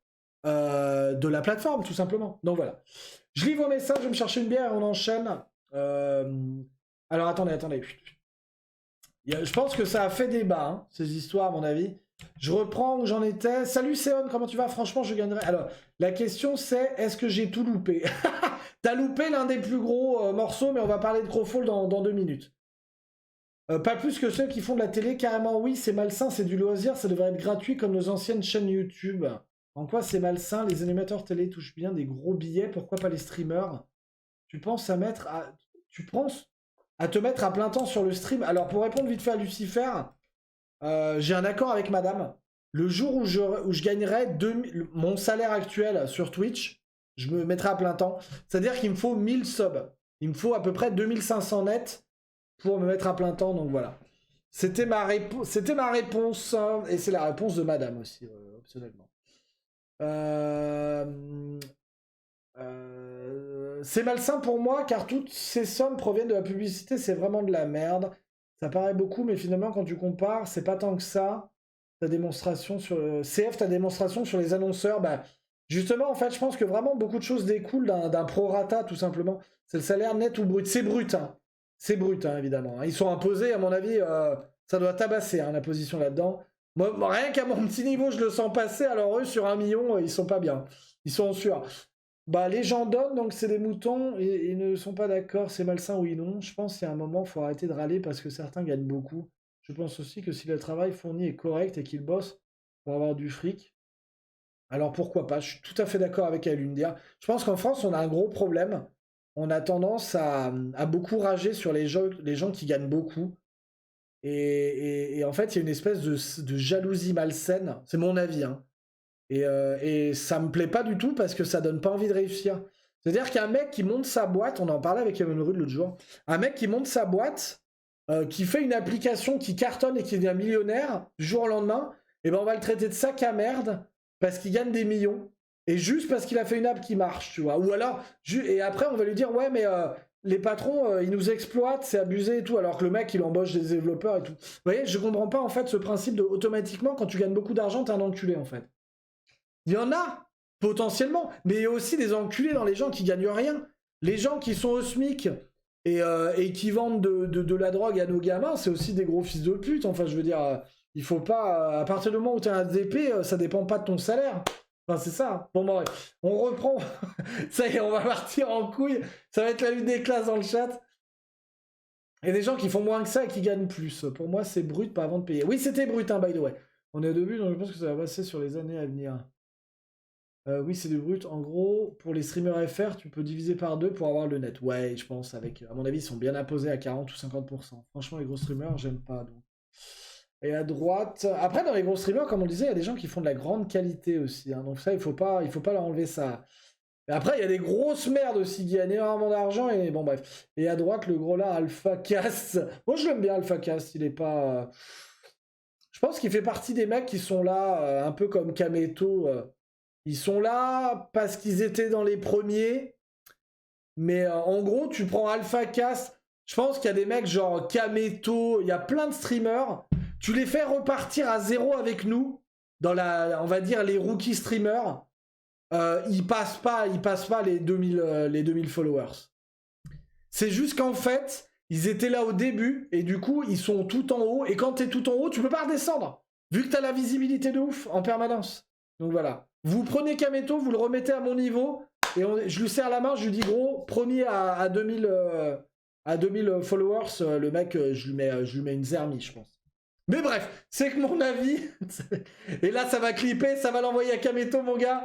de la plateforme, tout simplement. Donc voilà. Je lis vos messages, je vais me chercher une bière et on enchaîne. Alors attendez. Je pense que ça a fait débat, hein, ces histoires, à mon avis. Je reprends où j'en étais. Salut Seon, comment tu vas? Franchement, je gagnerai. Alors, la question c'est, est-ce que j'ai tout loupé? T'as loupé l'un des plus gros morceaux, mais on va parler de Crowfall dans 2 minutes. Pas plus que ceux qui font de la télé, carrément oui, c'est malsain, c'est du loisir, ça devrait être gratuit comme nos anciennes chaînes YouTube. En quoi c'est malsain? Les animateurs télé touchent bien des gros billets, pourquoi pas les streamers? Tu penses à te mettre à plein temps sur le stream? Alors pour répondre vite fait à Lucifer, j'ai un accord avec madame. Le jour où je gagnerai mon salaire actuel sur Twitch, je me mettrai à plein temps. C'est-à-dire qu'il me faut 1000 subs. Il me faut à peu près 2500 nets pour me mettre à plein temps, donc voilà. C'était ma réponse, hein, et c'est la réponse de madame aussi, optionnellement. C'est malsain pour moi, car toutes ces sommes proviennent de la publicité, c'est vraiment de la merde. Ça paraît beaucoup, mais finalement, quand tu compares, c'est pas tant que ça. Ta démonstration sur... CF, ta démonstration sur les annonceurs, bah... Justement, en fait, je pense que vraiment beaucoup de choses découlent d'un prorata, tout simplement. C'est le salaire net ou brut. C'est brut, hein. C'est brut, hein, évidemment. Ils sont imposés, à mon avis, ça doit tabasser, hein, la position là-dedans. Moi, rien qu'à mon petit niveau, je le sens passer, alors eux, sur 1 million, ils sont pas bien. Ils sont en sueur. Bah, les gens donnent, donc c'est des moutons, et ils ne sont pas d'accord, c'est malsain, oui, non. Je pense qu'il y a un moment, il faut arrêter de râler parce que certains gagnent beaucoup. Je pense aussi que si le travail fourni est correct et qu'ils bossent pour avoir du fric, alors pourquoi pas? Je suis tout à fait d'accord avec Alundia. Je pense qu'en France, on a un gros problème. On a tendance à beaucoup rager sur les gens qui gagnent beaucoup. Et en fait, il y a une espèce de jalousie malsaine. C'est mon avis, hein. Et ça me plaît pas du tout parce que ça donne pas envie de réussir. C'est-à-dire qu'un mec qui monte sa boîte, on en parlait avec Evan Rude l'autre jour, un mec qui monte sa boîte, qui fait une application qui cartonne et qui devient millionnaire du jour au lendemain, et ben on va le traiter de sac à merde parce qu'il gagne des millions, et juste parce qu'il a fait une app qui marche, tu vois. Ou alors, et après on va lui dire, ouais mais les patrons, ils nous exploitent, c'est abusé et tout, alors que le mec il embauche des développeurs et tout. Vous voyez, je comprends pas en fait ce principe de automatiquement quand tu gagnes beaucoup d'argent, t'es un enculé en fait. Il y en a, potentiellement, mais il y a aussi des enculés dans les gens qui gagnent rien. Les gens qui sont au SMIC et qui vendent de la drogue à nos gamins, c'est aussi des gros fils de pute. Enfin, je veux dire, il faut pas... à partir du moment où tu es un DP, ça dépend pas de ton salaire. Enfin, c'est ça. Bon, bref, on reprend. Ça y est, on va partir en couille. Ça va être la lutte des classes dans le chat. Et des gens qui font moins que ça et qui gagnent plus. Pour moi, c'est brut, pas avant de payer. Oui, c'était brut, hein, by the way. On est au début, donc je pense que ça va passer sur les années à venir. Oui, c'est du brut. En gros, pour les streamers FR, tu peux diviser par 2 pour avoir le net. Ouais, je pense, avec... À mon avis, ils sont bien imposés à 40 ou 50%. Franchement, les gros streamers, j'aime pas, donc. Et à droite... Après, dans les gros streamers, comme on disait, il y a des gens qui font de la grande qualité aussi. Hein, donc ça, il faut pas leur enlever ça. Et après, il y a des grosses merdes aussi qui gagnent énormément d'argent. Et bon, bref. Et à droite, le gros là, Alpha Cast. Moi, je l'aime bien, Alpha Cast. Il est pas... Je pense qu'il fait partie des mecs qui sont là, un peu comme Kameto... Ils sont là parce qu'ils étaient dans les premiers. Mais en gros, tu prends Alpha Cast. Je pense qu'il y a des mecs genre Kameto. Il y a plein de streamers. Tu les fais repartir à zéro avec nous. Dans on va dire, les rookie streamers. Ils passent pas les 2000 followers. C'est juste qu'en fait, ils étaient là au début. Et du coup, ils sont tout en haut. Et quand t'es tout en haut, tu peux pas redescendre. Vu que t'as la visibilité de ouf en permanence. Donc voilà. Vous prenez Kameto, vous le remettez à mon niveau, et je lui serre la main, je lui dis gros, premier à 2000 followers, le mec, je lui mets une zermie, je pense. Mais bref, c'est que mon avis, et là ça va clipper, ça va l'envoyer à Kameto, mon gars.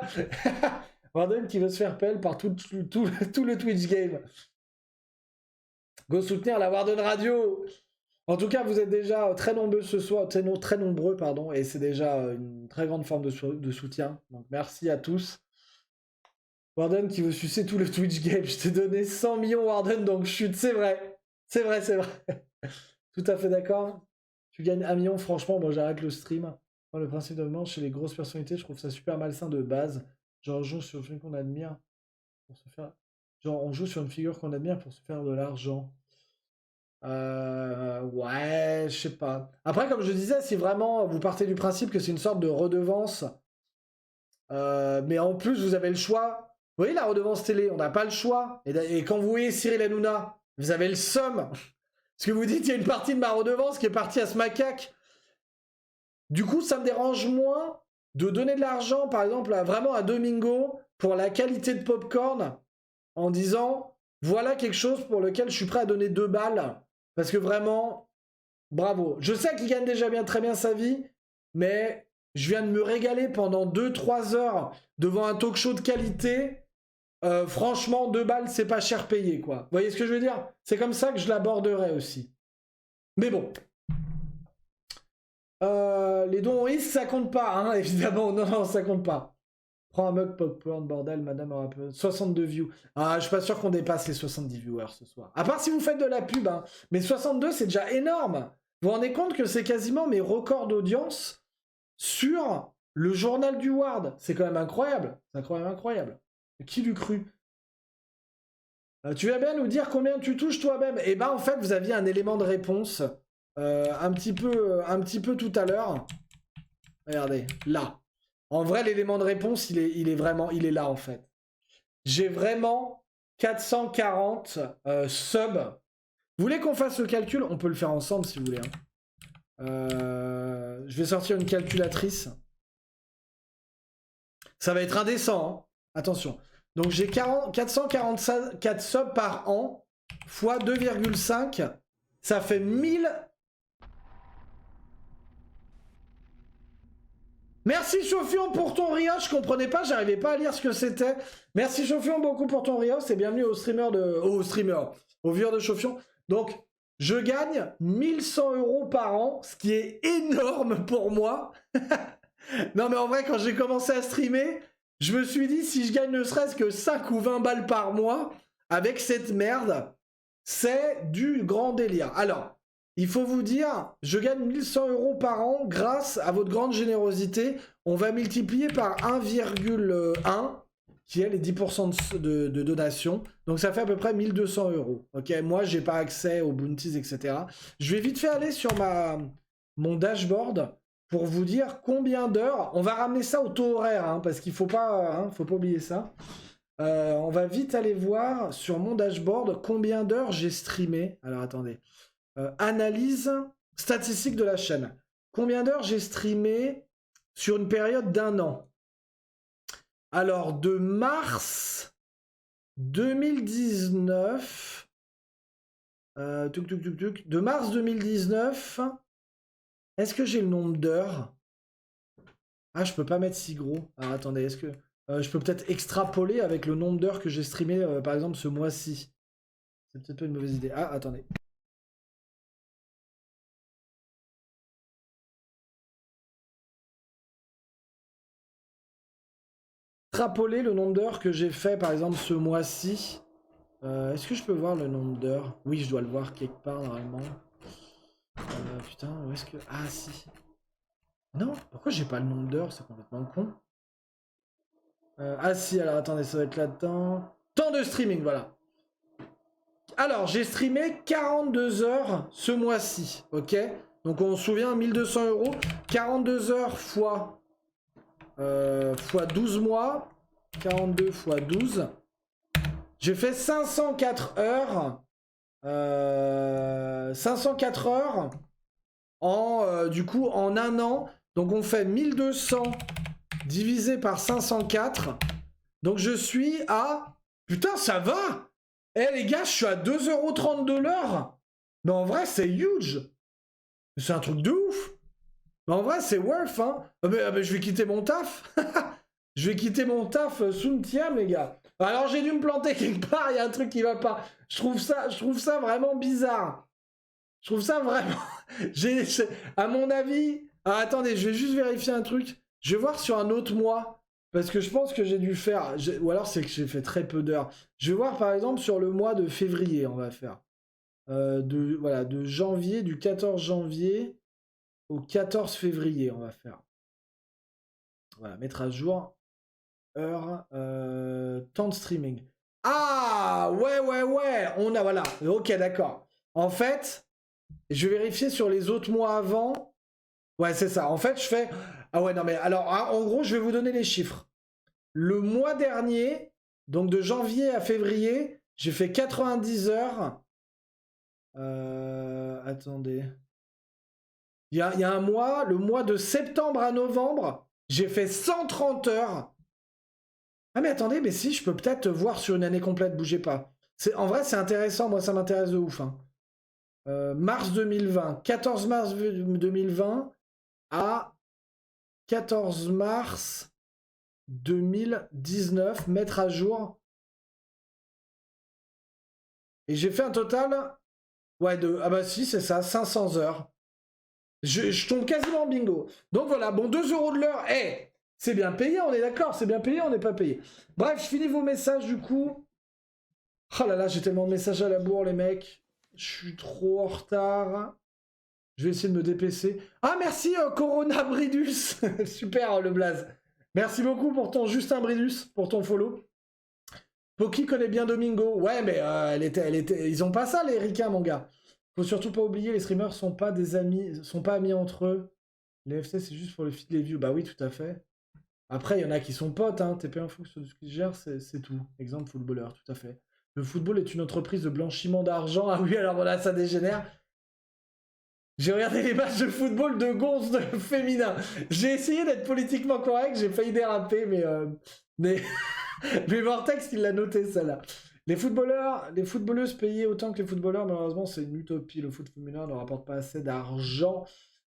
Warden qui veut se faire pelle par tout le Twitch game. Go soutenir la Warden Radio. En tout cas, vous êtes déjà très nombreux ce soir, très nombreux, pardon, et c'est déjà une très grande forme de soutien. Donc merci à tous. Warden qui veut sucer tout le Twitch game. Je t'ai donné 100 millions Warden, donc chute, c'est vrai. C'est vrai. Tout à fait d'accord. Tu gagnes 1 million, franchement, moi j'arrête le stream. Moi, le principe de manche chez les grosses personnalités, je trouve ça super malsain de base. Genre, on joue sur une figure qu'on admire pour se faire... Genre, on joue sur une figure qu'on admire pour se faire de l'argent. Ouais, je sais pas. Après, comme je disais, si vraiment vous partez du principe que c'est une sorte de redevance, mais en plus vous avez le choix. Vous voyez la redevance télé, on n'a pas le choix. Et quand vous voyez Cyril Hanouna, vous avez le seum. Parce que vous dites, il y a une partie de ma redevance qui est partie à ce macaque. Du coup, ça me dérange moins de donner de l'argent, par exemple, vraiment à Domingo, pour la qualité de popcorn, en disant, voilà quelque chose pour lequel je suis prêt à donner 2 balles. Parce que vraiment, bravo. Je sais qu'il gagne déjà très bien sa vie, mais je viens de me régaler pendant 2-3 heures devant un talk show de qualité. Franchement, 2 balles, c'est pas cher payé, quoi. Vous voyez ce que je veux dire? C'est comme ça que je l'aborderai aussi. Mais bon. Les dons au risque, ça compte pas, hein, évidemment. Non, ça compte pas. Prends un mug popcorn, bordel, madame aura peu. 62 views. Ah, je suis pas sûr qu'on dépasse les 70 viewers ce soir. À part si vous faites de la pub, hein. Mais 62, c'est déjà énorme. Vous vous rendez compte que c'est quasiment mes records d'audience sur le journal du Ward. C'est quand même incroyable. C'est incroyable, incroyable. Qui l'eût cru? Tu vas bien nous dire combien tu touches toi-même? Eh ben, en fait, vous aviez un élément de réponse un petit peu tout à l'heure. Regardez, là. En vrai, l'élément de réponse, il est là, en fait. J'ai vraiment 440 subs. Vous voulez qu'on fasse le calcul? On peut le faire ensemble, si vous voulez. Hein. Je vais sortir une calculatrice. Ça va être indécent. Hein. Attention. Donc, j'ai 444 subs par an, fois 2,5. Ça fait 1000... Merci Chauffion pour ton Rio, je comprenais pas, j'arrivais pas à lire ce que c'était. Merci Chauffion beaucoup pour ton Rio, c'est bienvenue au au viewers de Chauffion. Donc, je gagne 1100 € par an, ce qui est énorme pour moi. Non mais en vrai, quand j'ai commencé à streamer, je me suis dit, si je gagne ne serait-ce que 5 ou 20 balles par mois, avec cette merde, c'est du grand délire. Alors... Il faut vous dire, je gagne 1100 € par an grâce à votre grande générosité. On va multiplier par 1,1, qui est les 10% de donation. Donc ça fait à peu près 1200 €. Ok, moi, j'ai pas accès aux bounties, etc. Je vais vite fait aller sur mon dashboard pour vous dire combien d'heures. On va ramener ça au taux horaire, hein, parce qu'il faut pas oublier ça. On va vite aller voir sur mon dashboard combien d'heures j'ai streamé. Alors attendez. Analyse statistique de la chaîne. Combien d'heures j'ai streamé sur une période d'1 an? Alors, de mars 2019... de mars 2019... Est-ce que j'ai le nombre d'heures? Ah, je peux pas mettre si gros. Alors, attendez, est-ce que... je peux peut-être extrapoler avec le nombre d'heures que j'ai streamé, par exemple, ce mois-ci. C'est peut-être pas une mauvaise idée. Ah, attendez. Extrapoler le nombre d'heures que j'ai fait par exemple ce mois-ci. Est-ce que je peux voir le nombre d'heures? Oui, je dois le voir quelque part normalement. Putain, où est-ce que... Ah si. Non, pourquoi j'ai pas le nombre d'heures? C'est complètement con. Ah si, alors attendez, ça va être là-dedans. Temps de streaming, voilà. Alors, j'ai streamé 42 heures ce mois-ci, ok? Donc on se souvient, 1200 €. 42 heures fois 12 mois, 42 fois 12, j'ai fait 504 heures, 504 heures du coup en un an, donc on fait 1200 divisé par 504, donc je suis à, putain ça va, eh les gars je suis à 2,32 € l'heure, mais en vrai c'est huge, c'est un truc de ouf. Mais en vrai, c'est worth, hein. Mais je vais quitter mon taf. Je vais quitter mon taf Sountiam, les gars. Alors, j'ai dû me planter quelque part, il y a un truc qui va pas. Je trouve ça vraiment bizarre. Je trouve ça vraiment... À mon avis... Ah, attendez, je vais juste vérifier un truc. Je vais voir sur un autre mois. Parce que je pense que j'ai dû faire... Ou alors, c'est que j'ai fait très peu d'heures. Je vais voir, par exemple, sur le mois de février, on va faire. De janvier, du 14 janvier... au 14 février, on va faire. Voilà, mettre à jour. Heure, temps de streaming. Ah, ouais. On a, voilà. Ok, d'accord. En fait, je vais vérifier sur les autres mois avant. Ouais, c'est ça. En fait, je fais... Ah ouais, non, mais alors, en gros, je vais vous donner les chiffres. Le mois dernier, donc de janvier à février, j'ai fait 90 heures. Attendez... Il y a un mois, le mois de septembre à novembre, j'ai fait 130 heures. Ah mais attendez, mais si, je peux peut-être voir sur une année complète, bougez pas. En vrai, c'est intéressant, moi ça m'intéresse de ouf. Hein. Mars 2020, 14 mars 2020 à 14 mars 2019, mettre à jour. Et j'ai fait un total, ouais, ah bah si, c'est ça, 500 heures. Je tombe quasiment bingo. Donc voilà, bon, 2 € de l'heure. C'est bien payé, on est d'accord, c'est bien payé, on n'est pas payé. Bref, je finis vos messages du coup. Oh là là, j'ai tellement de messages à la bourre, les mecs. Je suis trop en retard. Je vais essayer de me dépêcher. Ah, merci Corona Bridus. Super le blaze. Merci beaucoup pour ton Justin Bridus, pour ton follow. Poki connaît bien Domingo. Ouais, mais ils ont pas ça, les ricains, mon gars. Faut surtout pas oublier, les streamers sont pas amis entre eux. Les FC, c'est juste pour le feed, les views. Bah oui, tout à fait. Après, il y en a qui sont potes, hein. TP Info sur ce qu'ils gèrent, c'est tout. Exemple, footballeur, tout à fait. Le football est une entreprise de blanchiment d'argent. Ah oui, alors voilà, ça dégénère. J'ai regardé les matchs de football de gonzes féminin. J'ai essayé d'être politiquement correct, j'ai failli déraper, mais Vortex, il l'a noté, celle-là. Les footballeuses payées autant que les footballeurs, malheureusement, c'est une utopie. Le foot féminin ne rapporte pas assez d'argent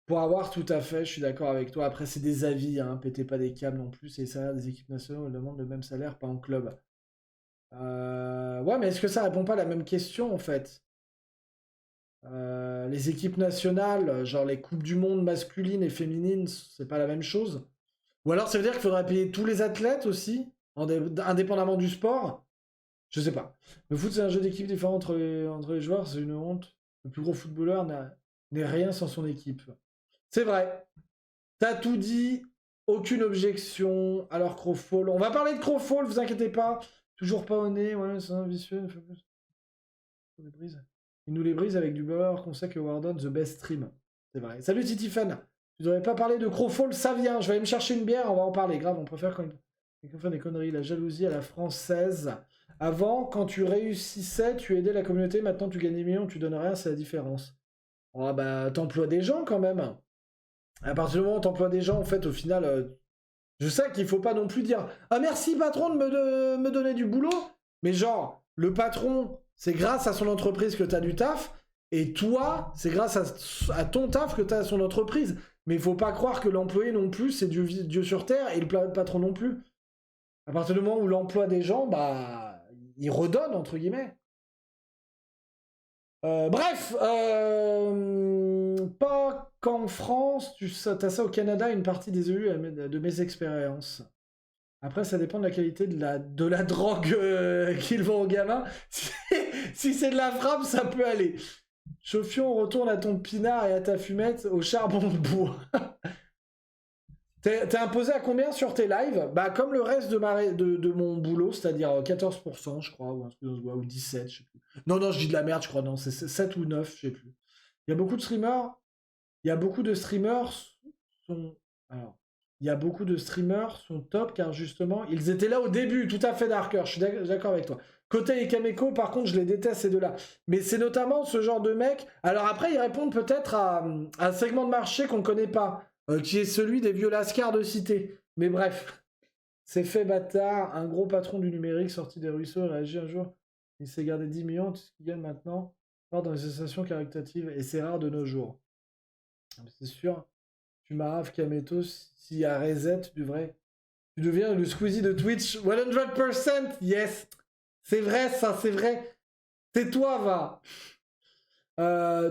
pour avoir tout à fait, je suis d'accord avec toi. Après, c'est des avis, hein, pétez pas des câbles non plus. C'est les salaires des équipes nationales, elles demandent le même salaire, pas en club. Ouais, mais est-ce que ça répond pas à la même question, en fait? Les équipes nationales, genre les coupes du monde masculines et féminines, c'est pas la même chose? Ou alors ça veut dire qu'il faudrait payer tous les athlètes aussi, indépendamment du sport? Je sais pas. Le foot, c'est un jeu d'équipe différent entre les joueurs, c'est une honte. Le plus gros footballeur n'est rien sans son équipe. C'est vrai. T'as tout dit, aucune objection. Alors Crowfall, on va parler de Crowfall, vous inquiétez pas. Toujours pas au nez, ouais, c'est un vicieux. Il nous les brise avec du beurre qu'on sait que Warden, the best stream. C'est vrai. Salut Titifan. Tu devrais pas parler de Crowfall, ça vient. Je vais aller me chercher une bière, on va en parler. Grave, on préfère quand ils font des conneries. La jalousie à la française. Avant, quand tu réussissais, tu aidais la communauté. Maintenant, tu gagnes des millions, tu donnes rien, c'est la différence. Oh bah, t'emploies des gens quand même. À partir du moment où t'emploies des gens, en fait, au final, je sais qu'il faut pas non plus dire « Ah merci patron de me donner du boulot !» Mais genre, le patron, c'est grâce à son entreprise que t'as du taf, et toi, c'est grâce à ton taf que t'as son entreprise. Mais il faut pas croire que l'employé non plus, c'est Dieu sur terre, et le patron non plus. À partir du moment où l'emploi des gens, bah, il redonne, entre guillemets. Bref, pas qu'en France, t'as ça au Canada, une partie des élus de mes expériences. Après, ça dépend de la qualité de la drogue qu'ils vont aux gamins. Si c'est de la frappe, ça peut aller. Chauffion, on retourne à ton pinard et à ta fumette au charbon de bois. T'es imposé à combien sur tes lives? Bah, comme le reste de mon boulot, c'est-à-dire 14%, je crois, ou 17%, je sais plus. Non, je dis de la merde, je crois, non, c'est 7 ou 9, je sais plus. Il y a beaucoup de streamers. Il y a beaucoup de streamers sont... Alors, il y a beaucoup de streamers sont top, car justement, ils étaient là au début, tout à fait Darker, je suis d'accord avec toi. Côté Ekameko, par contre, je les déteste, ces deux-là. Mais c'est notamment ce genre de mec... Alors après, ils répondent peut-être à un segment de marché qu'on ne connaît pas. Qui est celui des vieux lascars de cité. Mais bref, c'est fait bâtard. Un gros patron du numérique sorti des ruisseaux réagit un jour. Il s'est gardé 10 millions, tout ce qu'il gagne maintenant part dans les associations caritatives. Et c'est rare de nos jours. C'est sûr, tu m'arraves Kameto, s'il y a reset, tu deviens le Squeezie de Twitch. 100%, yes. C'est vrai, ça, c'est vrai. C'est toi, va.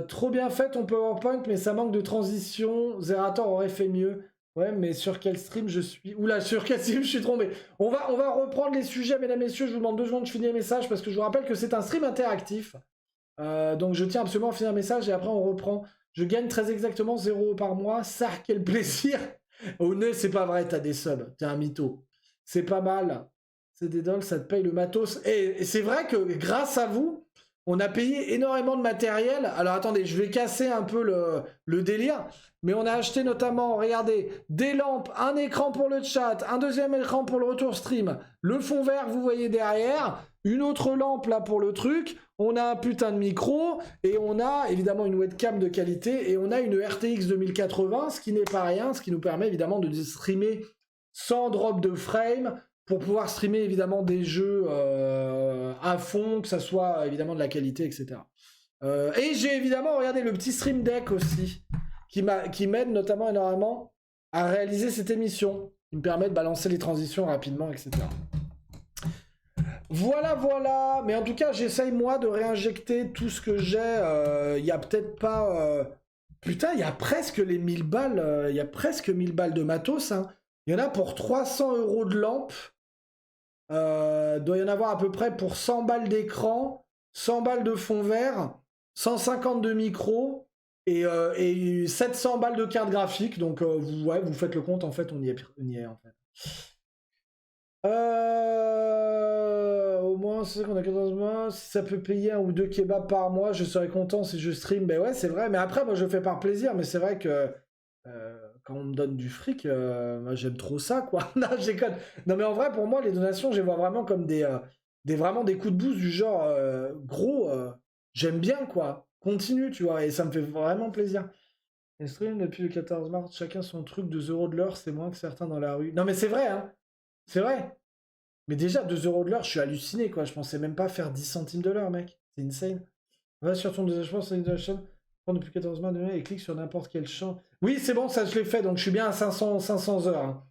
Trop bien fait ton PowerPoint, mais ça manque de transition. Zerator aurait fait mieux. Ouais, mais sur quel stream je suis? Oula, sur quel stream je suis trompé? On va reprendre les sujets, mesdames et messieurs. Je vous demande 2 secondes, je finis les messages parce que je vous rappelle que c'est un stream interactif. Donc je tiens absolument à finir un message et après on reprend. Je gagne très exactement 0 par mois. Ça, quel plaisir! Au nez, c'est pas vrai, t'as des subs. T'es un mytho. C'est pas mal. C'est des dolls, ça te paye le matos. Et c'est vrai que grâce à vous, on a payé énormément de matériel. Alors attendez, je vais casser un peu le délire. Mais on a acheté notamment, regardez, des lampes, un écran pour le chat, un deuxième écran pour le retour stream, le fond vert, vous voyez derrière, une autre lampe là pour le truc, on a un putain de micro, et on a évidemment une webcam de qualité, et on a une RTX 2080, ce qui n'est pas rien, ce qui nous permet évidemment de streamer sans drop de frame, pour pouvoir streamer évidemment des jeux à fond, que ça soit évidemment de la qualité, etc. Et j'ai évidemment regardé le petit stream deck aussi, qui m'aide notamment énormément à réaliser cette émission, qui me permet de balancer les transitions rapidement, etc. Voilà, mais en tout cas, j'essaye moi de réinjecter tout ce que j'ai. Il y a peut-être pas... Putain, il y a presque les 1000 balles, il y a presque 1000 balles de matos, hein. Il y en a pour 300 € de lampe. Doit y en avoir à peu près pour 100 balles d'écran, 100 balles de fond vert, 150 de micro et 700 balles de carte graphique. Donc vous faites le compte, en fait, on y est en fait. Au moins, c'est ça qu'on a 14 mois. Si ça peut payer 1 ou 2 kebabs par mois, je serais content si je stream. Ben ouais, c'est vrai. Mais après, moi, je le fais par plaisir. Mais c'est vrai que quand on me donne du fric, moi, j'aime trop ça, quoi. Non, je déconne. Non, mais en vrai, pour moi, les donations, je les vois vraiment comme vraiment des coups de boost du genre, gros, j'aime bien, quoi. Continue, tu vois. Et ça me fait vraiment plaisir. Les streams depuis le 14 mars, chacun son truc, 2 € de l'heure, c'est moins que certains dans la rue. Non, mais c'est vrai, hein. C'est vrai. Mais déjà, 2 € de l'heure, je suis halluciné, quoi. Je pensais même pas faire 10 centimes de l'heure, mec. C'est insane. Va sur ton désachement, c'est une chaîne. Prends depuis 14 mois et clique sur n'importe quel champ. Oui, c'est bon, ça je l'ai fait, donc je suis bien à 500 heures. Hein.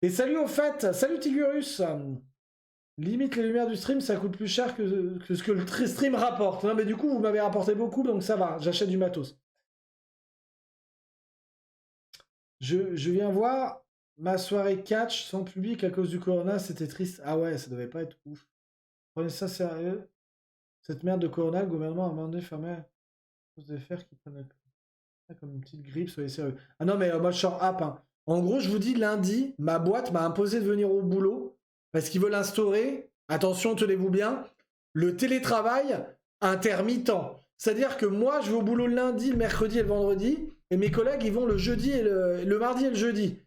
Et salut au fait, salut Tigurus. Limite les lumières du stream, ça coûte plus cher que ce que le stream rapporte. Non mais du coup, vous m'avez rapporté beaucoup, donc ça va, j'achète du matos. Je viens voir ma soirée catch sans public à cause du corona, c'était triste. Ah ouais, ça devait pas être ouf. Prenez ça sérieux. Cette merde de corona, le gouvernement a demandé de fermer des fers qui prennent comme une petite grippe, soyez sérieux. Ah non, mais moi je suis en app. Hein. En gros, je vous dis, lundi, ma boîte m'a imposé de venir au boulot parce qu'ils veulent instaurer, attention, tenez-vous bien, le télétravail intermittent. C'est-à-dire que moi, je vais au boulot le lundi, le mercredi et le vendredi, et mes collègues, ils vont le jeudi et le mardi et le jeudi.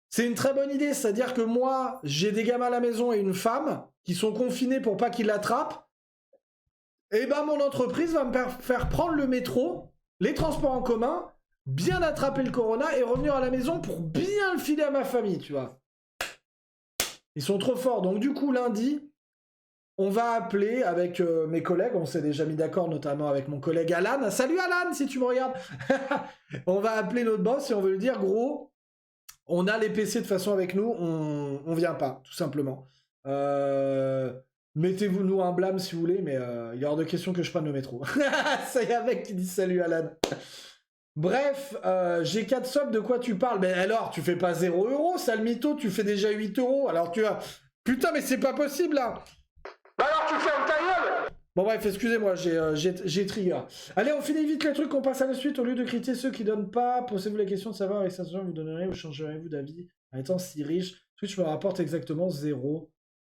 C'est une très bonne idée, c'est-à-dire que moi, j'ai des gamins à la maison et une femme qui sont confinés pour pas qu'ils l'attrapent. Et ben mon entreprise va me faire prendre le métro, les transports en commun, bien attraper le corona et revenir à la maison pour bien le filer à ma famille, tu vois. Ils sont trop forts. Donc du coup, lundi, on va appeler avec mes collègues, on s'est déjà mis d'accord notamment avec mon collègue Alan. Salut Alan, si tu me regardes. On va appeler notre boss et on veut lui dire, gros, on a les PC de toute façon avec nous, on vient pas, tout simplement. Mettez-vous nous un blâme si vous voulez, mais il est hors de question que je prenne le métro. Ça y est, un mec qui dit salut Alan. Bref, j'ai 4 subs, de quoi tu parles? Mais alors, tu fais pas 0 €, sale mytho, tu fais déjà 8 €. Alors tu as... Putain, mais c'est pas possible là. Bah alors tu fermes ta gueule. Bon bref, excusez-moi, j'ai trigger. Allez, on finit vite les trucs, on passe à la suite. Au lieu de critiquer ceux qui donnent pas, posez-vous la question de savoir avec 500 vous donnerez ou changerez-vous d'avis en étant si riche. Twitch me rapporte exactement 0.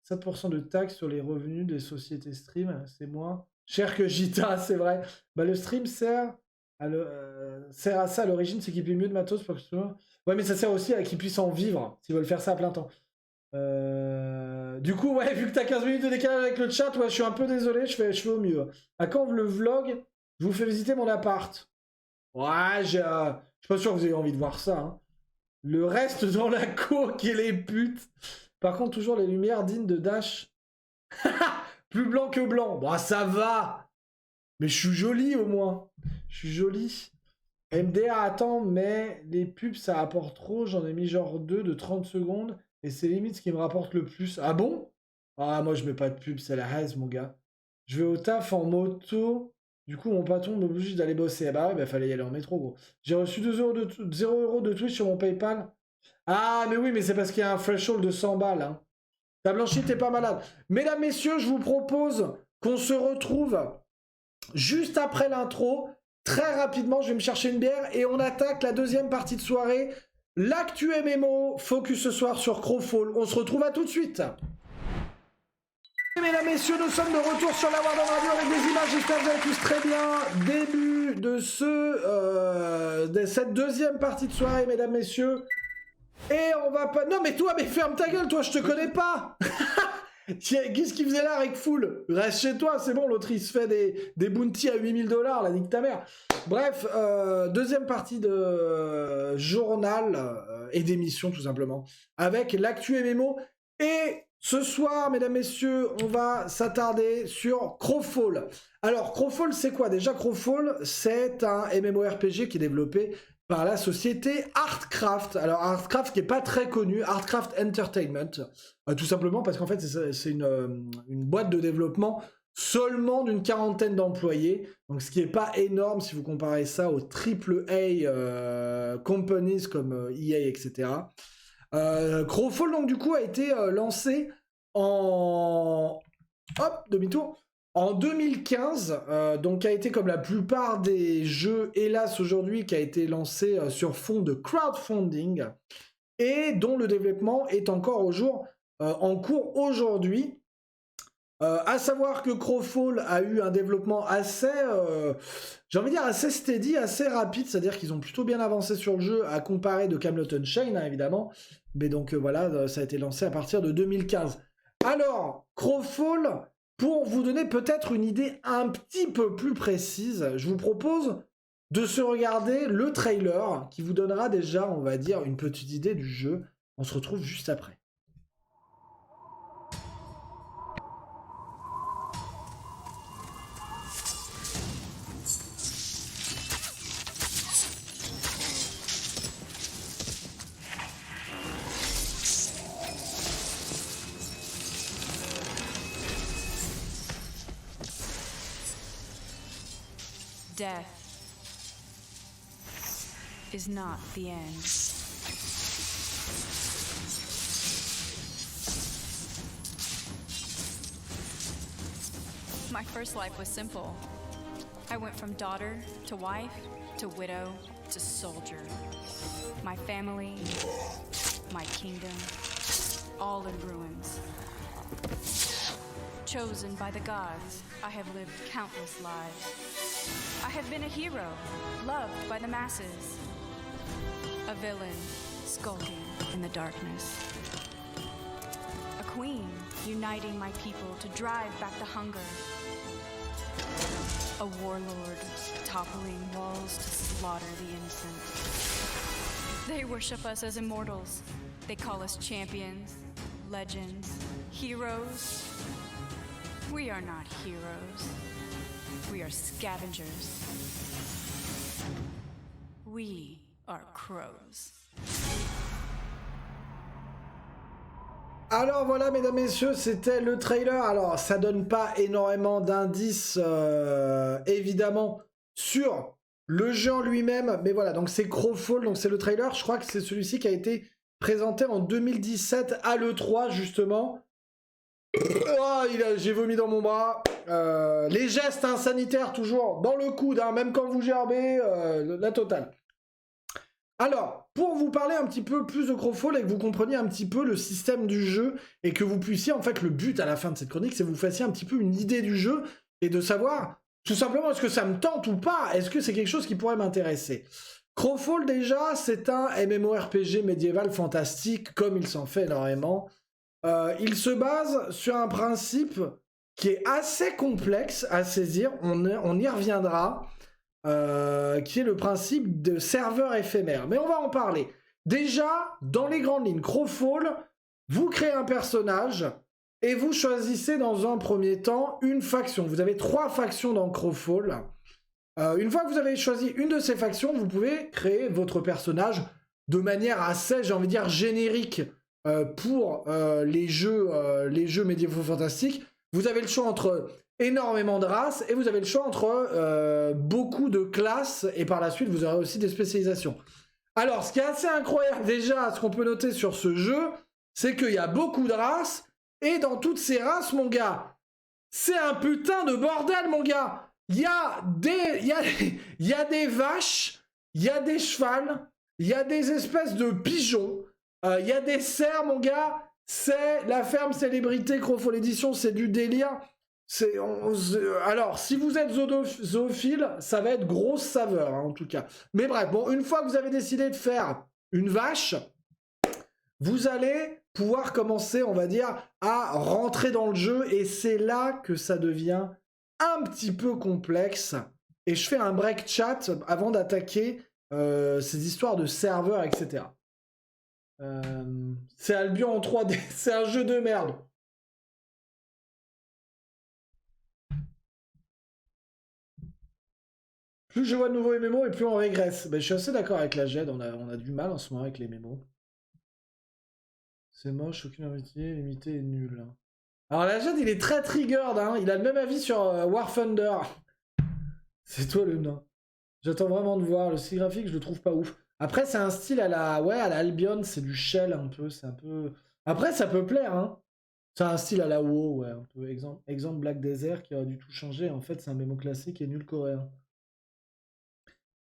7% de taxes sur les revenus des sociétés stream, c'est moins cher que Gita, c'est vrai. Bah, le stream sert à ça à l'origine, c'est qu'il paye mieux de matos pour que ce soit... Ouais, mais ça sert aussi à qu'ils puissent en vivre, s'ils veulent faire ça à plein temps. Du coup, ouais, vu que t'as 15 minutes de décalage avec le chat, ouais, je suis un peu désolé, je fais au mieux. À quand le vlog? Je vous fais visiter mon appart. Ouais, je suis pas sûr que vous ayez envie de voir ça. Hein. Le reste dans la coque et les putes. Par contre, toujours les lumières dignes de Dash. Plus blanc que blanc. Bah, ça va. Mais je suis joli au moins. Je suis joli. MDR, attends, mais les pubs, ça apporte trop. J'en ai mis genre 2 de 30 secondes. Et c'est limite ce qui me rapporte le plus. Ah bon? Ah, moi, je mets pas de pub. C'est la haise, mon gars. Je vais au taf en moto. Du coup, mon patron m'oblige d'aller bosser. Ah bah ouais, bah, fallait y aller en métro, gros. J'ai reçu 0 € de Twitch sur mon PayPal. Ah, mais oui, mais c'est parce qu'il y a un threshold de 100 balles. Hein. Ta blanchie, t'es pas malade. Mesdames, messieurs, je vous propose qu'on se retrouve juste après l'intro. Très rapidement, je vais me chercher une bière et on attaque la deuxième partie de soirée. L'actu MMO, focus ce soir sur Crowfall. On se retrouve à tout de suite. Mesdames, messieurs, nous sommes de retour sur la Warden Radio avec des images, j'espère que vous allez tous très bien. Début de cette deuxième partie de soirée, mesdames, messieurs. Et on va pas... Non mais toi, mais ferme ta gueule, toi, je te connais pas. Qu'est-ce qu'il faisait là avec Full? Reste chez toi, c'est bon, l'autre il se fait des bounties à 8 000 $, là, nique ta mère. Bref, deuxième partie de journal et d'émission tout simplement, avec l'actu MMO. Et ce soir, mesdames, messieurs, on va s'attarder sur Crowfall. Alors, Crowfall, c'est quoi? Déjà, Crowfall, c'est un MMORPG qui est développé par la société Artcraft. Alors, Artcraft qui n'est pas très connu, Artcraft Entertainment, tout simplement parce qu'en fait, c'est une boîte de développement seulement d'une 40aine d'employés, donc ce qui n'est pas énorme si vous comparez ça aux AAA companies comme EA, etc. Crowfall, donc, du coup, a été lancé en... Hop, demi-tour. En 2015, donc, a été, comme la plupart des jeux, hélas, aujourd'hui, qui a été lancé sur fond de crowdfunding, et dont le développement est encore en cours aujourd'hui. À savoir que Crowfall a eu un développement assez, j'ai envie de dire assez steady, assez rapide, c'est-à-dire qu'ils ont plutôt bien avancé sur le jeu à comparer de Camelot Unchained, hein, évidemment. Mais donc voilà, ça a été lancé à partir de 2015. Alors, Crowfall, pour vous donner peut-être une idée un petit peu plus précise, je vous propose de se regarder le trailer qui vous donnera déjà, on va dire, une petite idée du jeu. On se retrouve juste après. Death is not the end. My first life was simple. I went from daughter to wife to widow to soldier. My family, my kingdom, all in ruins. Chosen by the gods, I have lived countless lives. I have been a hero, loved by the masses. A villain, skulking in the darkness. A queen, uniting my people to drive back the hunger. A warlord, toppling walls to slaughter the innocent. They worship us as immortals. They call us champions, legends, heroes. We are not heroes. We are scavengers. We are crows. Alors voilà, mesdames, messieurs, c'était le trailer. Alors, ça donne pas énormément d'indices, évidemment, sur le jeu en lui-même. Mais voilà, donc c'est Crowfall, donc c'est le trailer. Je crois que c'est celui-ci qui a été présenté en 2017 à l'E3, justement. Oh, j'ai vomi dans mon bras. Les gestes sanitaires, toujours dans le coude, hein, même quand vous gerbez, la totale. Alors, pour vous parler un petit peu plus de Crowfall et que vous compreniez un petit peu le système du jeu et que vous puissiez, en fait, le but à la fin de cette chronique, c'est que vous fassiez un petit peu une idée du jeu et de savoir, tout simplement, est-ce que ça me tente ou pas? Est-ce que c'est quelque chose qui pourrait m'intéresser? Crowfall, déjà, c'est un MMORPG médiéval fantastique, comme il s'en fait énormément. Il se base sur un principe qui est assez complexe à saisir, on y reviendra. Qui est le principe de serveur éphémère. Mais on va en parler. Déjà, dans les grandes lignes, Crowfall, vous créez un personnage et vous choisissez dans un premier temps une faction. Vous avez 3 factions dans Crowfall. Une fois que vous avez choisi une de ces factions, vous pouvez créer votre personnage de manière assez, j'ai envie de dire, générique pour les jeux médiévaux fantastiques. Vous avez le choix entre énormément de races et vous avez le choix entre beaucoup de classes et par la suite vous aurez aussi des spécialisations. Alors ce qui est assez incroyable déjà, ce qu'on peut noter sur ce jeu, c'est qu'il y a beaucoup de races et dans toutes ces races, mon gars, c'est un putain de bordel, mon gars. Il y a des vaches, il y a des chevals, il y a des espèces de pigeons, il y a des cerfs, mon gars. C'est la ferme célébrité Crowfall Edition, c'est du délire. Alors, si vous êtes zoophile, ça va être grosse saveur, hein, en tout cas. Mais bref, bon, une fois que vous avez décidé de faire une vache, vous allez pouvoir commencer, on va dire, à rentrer dans le jeu. Et c'est là que ça devient un petit peu complexe. Et je fais un break chat avant d'attaquer ces histoires de serveurs, etc. C'est Albion en 3D, c'est un jeu de merde. Plus je vois de nouveaux MMO et plus on régresse. Ben, je suis assez d'accord avec la GED, on a du mal en ce moment avec les MMO. C'est moche, aucune amitié, limité et nul. Alors la GED, il est très triggered, hein. Il a le même avis sur War Thunder. C'est toi le nain. J'attends vraiment de voir. Le style graphique, je le trouve pas ouf. Après, c'est un style à la... Ouais, à la Albion, c'est du shell un peu. C'est un peu... Après, ça peut plaire, hein. C'est un style à la WoW, ouais. Un peu. Exemple Black Desert qui aurait dû tout changer. En fait, c'est un mémo classique et nul coréen.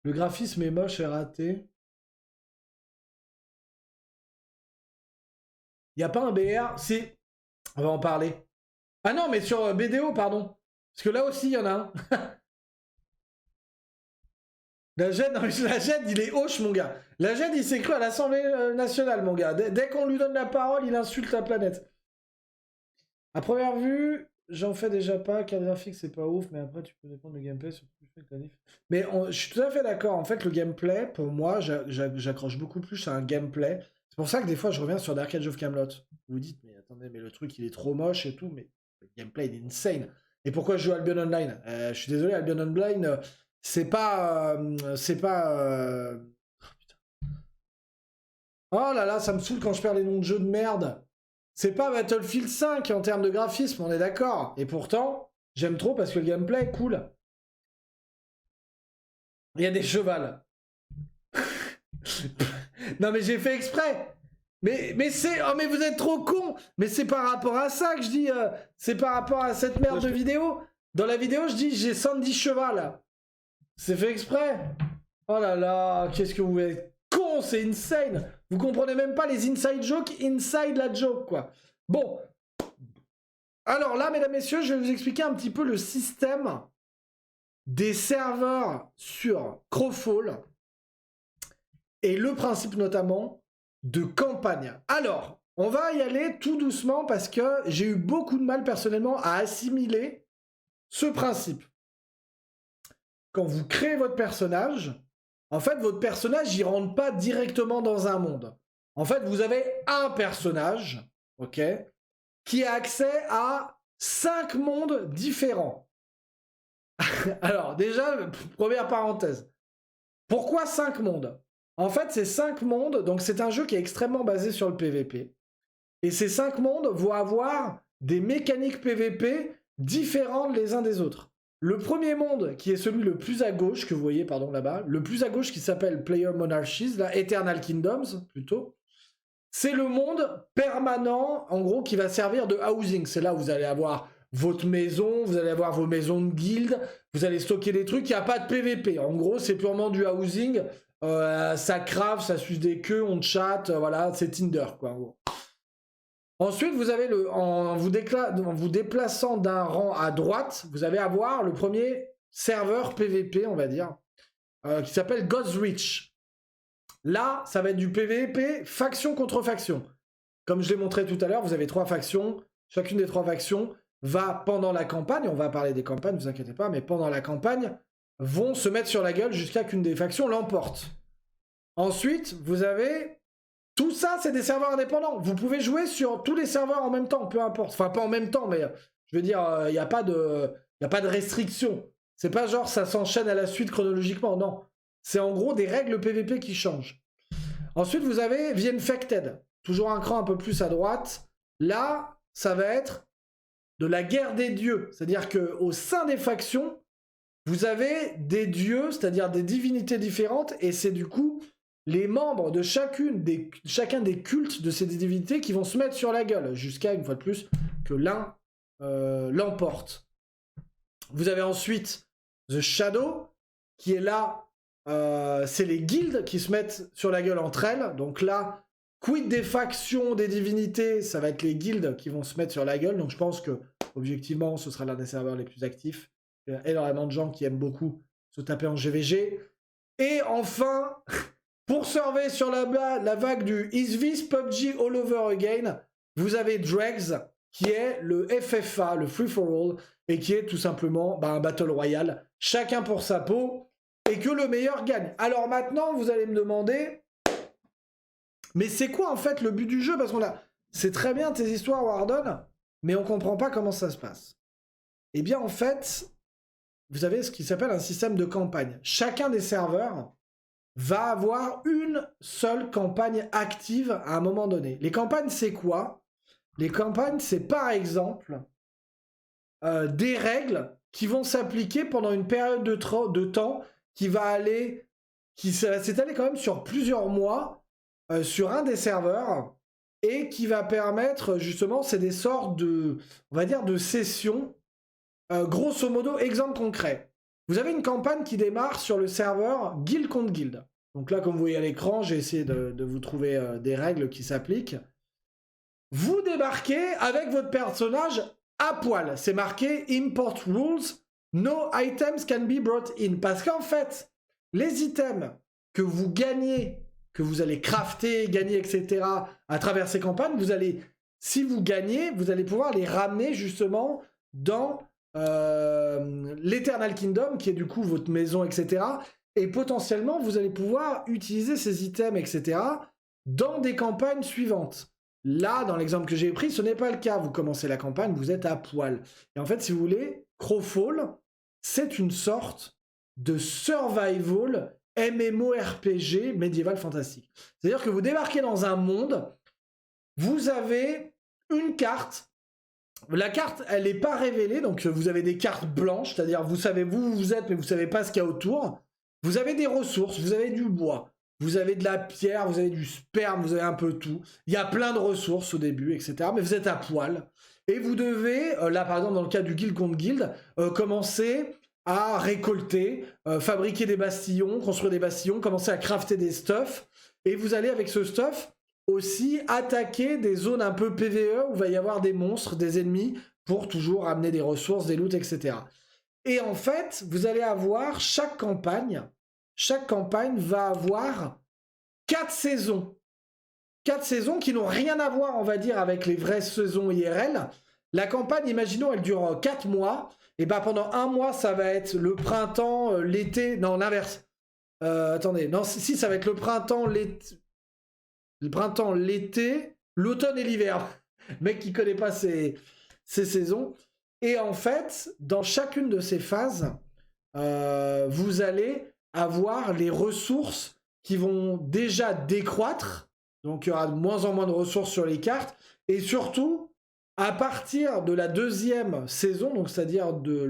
Le graphisme est moche et raté. Y a pas un BR? Si. On va en parler. Ah non, mais sur BDO, pardon. Parce que là aussi, il y en a un. La GED, non, la GED, il est hoche, mon gars. La GED, il s'est cru à l'Assemblée nationale, mon gars. Dès qu'on lui donne la parole, il insulte la planète. À première vue, j'en fais déjà pas. Cadre graphique, c'est pas ouf, mais après, tu peux dépendre du gameplay sur plus que la diff. Mais je suis tout à fait d'accord. En fait, le gameplay, pour moi, j'accroche beaucoup plus à un gameplay. C'est pour ça que des fois, je reviens sur Dark Age of Camelot. Vous vous dites, mais attendez, mais le truc, il est trop moche et tout, mais le gameplay, il est insane. Et pourquoi je joue Albion Online? Je suis désolé, Albion Online, c'est pas... Oh, putain. Oh là là, ça me saoule quand je perds les noms de jeux de merde. C'est pas Battlefield 5 en termes de graphisme, on est d'accord. Et pourtant, j'aime trop parce que le gameplay est cool. Il y a des chevals. Non mais j'ai fait exprès. Mais c'est... Oh mais vous êtes trop cons. Mais c'est par rapport à ça que je dis... c'est par rapport à cette merde de vidéo. Dans la vidéo, je dis j'ai 110 chevals. C'est fait exprès. Oh là là, qu'est-ce que vous êtes con, c'est insane. Vous comprenez même pas les inside jokes inside la joke, quoi. Bon. Alors là, mesdames, messieurs, je vais vous expliquer un petit peu le système des serveurs sur Crowfall et le principe notamment de campagne. Alors, on va y aller tout doucement parce que j'ai eu beaucoup de mal personnellement à assimiler ce principe. Quand vous créez votre personnage, en fait, votre personnage, il rentre pas directement dans un monde. En fait, vous avez un personnage, ok, qui a accès à 5 mondes différents. Alors, déjà, première parenthèse. Pourquoi 5 mondes? En fait, ces 5 mondes, donc c'est un jeu qui est extrêmement basé sur le PVP. Et ces 5 mondes vont avoir des mécaniques PVP différentes les uns des autres. Le premier monde, qui est celui le plus à gauche, que vous voyez, pardon, là-bas, le plus à gauche qui s'appelle Player Monarchies, là, Eternal Kingdoms, plutôt, c'est le monde permanent, en gros, qui va servir de housing. C'est là où vous allez avoir votre maison, vous allez avoir vos maisons de guilde, vous allez stocker des trucs, il n'y a pas de PVP. En gros, c'est purement du housing, ça crave, ça suce des queues, on chatte, voilà, c'est Tinder, quoi, en gros. Ensuite, vous avez en vous déplaçant d'un rang à droite, vous allez avoir le premier serveur PVP, on va dire, qui s'appelle God's Reach. Là, ça va être du PVP faction contre faction. Comme je l'ai montré tout à l'heure, vous avez 3 factions. Chacune des 3 factions va, pendant la campagne, on va parler des campagnes, ne vous inquiétez pas, mais pendant la campagne, vont se mettre sur la gueule jusqu'à qu'une des factions l'emporte. Ensuite, vous avez... Tout ça, c'est des serveurs indépendants. Vous pouvez jouer sur tous les serveurs en même temps, peu importe. Enfin, pas en même temps, mais je veux dire, il n'y a pas de restriction. C'est pas genre ça s'enchaîne à la suite chronologiquement, non. C'est en gros des règles PVP qui changent. Ensuite, vous avez The Infected. Toujours un cran un peu plus à droite. Là, ça va être de la guerre des dieux. C'est-à-dire qu'au sein des factions, vous avez des dieux, c'est-à-dire des divinités différentes, et c'est du coup... les membres de chacun des cultes de ces divinités qui vont se mettre sur la gueule, jusqu'à, une fois de plus, que l'un l'emporte. Vous avez ensuite The Shadow, qui est là, c'est les guildes qui se mettent sur la gueule entre elles. Donc là, quid des factions, des divinités, ça va être les guildes qui vont se mettre sur la gueule. Donc je pense que, objectivement, ce sera l'un des serveurs les plus actifs. Il y a énormément de gens qui aiment beaucoup se taper en GVG. Et enfin... Pour surfer sur la vague du Is this PUBG all over again, vous avez Dregs, qui est le FFA, le Free for All, et qui est tout simplement un Battle Royale, chacun pour sa peau, et que le meilleur gagne. Alors maintenant, vous allez me demander, mais c'est quoi en fait le but du jeu? Parce qu'on a... C'est très bien tes histoires, Warden, mais on comprend pas comment ça se passe. Eh bien en fait, vous avez ce qui s'appelle un système de campagne. Chacun des serveurs va avoir une seule campagne active à un moment donné. Les campagnes, c'est quoi? Les campagnes, c'est par exemple des règles qui vont s'appliquer pendant une période de temps qui va aller, qui s'étaler quand même sur plusieurs mois sur un des serveurs et qui va permettre justement, c'est des sortes de, on va dire, de sessions. Grosso modo, exemple concret. Vous avez une campagne qui démarre sur le serveur guild contre guild. Donc là, comme vous voyez à l'écran, j'ai essayé de vous trouver des règles qui s'appliquent. Vous débarquez avec votre personnage à poil. C'est marqué Import Rules, no items can be brought in. Parce qu'en fait, les items que vous gagnez, que vous allez crafter, gagner, etc., à travers ces campagnes, vous allez, si vous gagnez, vous allez pouvoir les ramener justement dans l'Eternal Kingdom, qui est du coup votre maison, etc. Et potentiellement, vous allez pouvoir utiliser ces items, etc., dans des campagnes suivantes. Là, dans l'exemple que j'ai pris, ce n'est pas le cas. Vous commencez la campagne, vous êtes à poil. Et en fait, si vous voulez, Crowfall, c'est une sorte de survival MMORPG médiéval fantastique. C'est-à-dire que vous débarquez dans un monde, vous avez une carte. La carte, elle n'est pas révélée, donc vous avez des cartes blanches, c'est-à-dire vous savez où vous êtes, mais vous ne savez pas ce qu'il y a autour. Vous avez des ressources, vous avez du bois, vous avez de la pierre, vous avez du sperme, vous avez un peu tout. Il y a plein de ressources au début, etc. Mais vous êtes à poil. Et vous devez, là par exemple dans le cas du guild contre guild, commencer à récolter, fabriquer des bastillons, construire des bastillons, commencer à crafter des stuffs. Et vous allez avec ce stuff aussi attaquer des zones un peu PvE où il va y avoir des monstres, des ennemis, pour toujours amener des ressources, des loots, etc. Et en fait, vous allez avoir chaque campagne va avoir 4 saisons. 4 saisons qui n'ont rien à voir, on va dire, avec les vraies saisons IRL. La campagne, imaginons, elle dure 4 mois. Et ben pendant un mois, ça va être le printemps, l'été... Non, l'inverse. Attendez. Non, si, ça va être le printemps, l'été... l'automne et l'hiver. Mec qui connaît pas ces saisons. Et en fait, dans chacune de ces phases, vous allez avoir les ressources qui vont déjà décroître. Donc, il y aura de moins en moins de ressources sur les cartes. Et surtout, à partir de la deuxième saison, donc c'est-à-dire de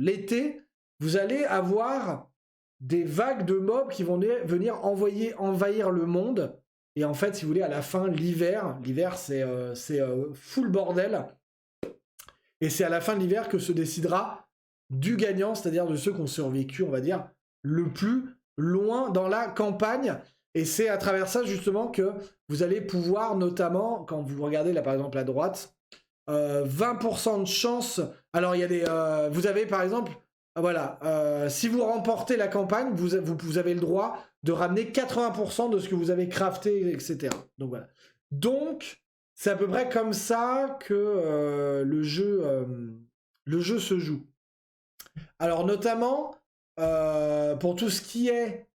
l'été, vous allez avoir des vagues de mobs qui vont venir envahir le monde. Et en fait, si vous voulez, à la fin, l'hiver, c'est full bordel. Et c'est à la fin de l'hiver que se décidera du gagnant, c'est-à-dire de ceux qui ont survécu, on va dire, le plus loin dans la campagne. Et c'est à travers ça, justement, que vous allez pouvoir, notamment, quand vous regardez, là, par exemple, à droite, 20% de chance... Alors, il y a des... vous avez, par exemple... Voilà, si vous remportez la campagne, vous avez le droit de ramener 80% de ce que vous avez crafté, etc. Donc voilà. Donc, c'est à peu près comme ça que le jeu se joue. Alors notamment, pour tout ce qui est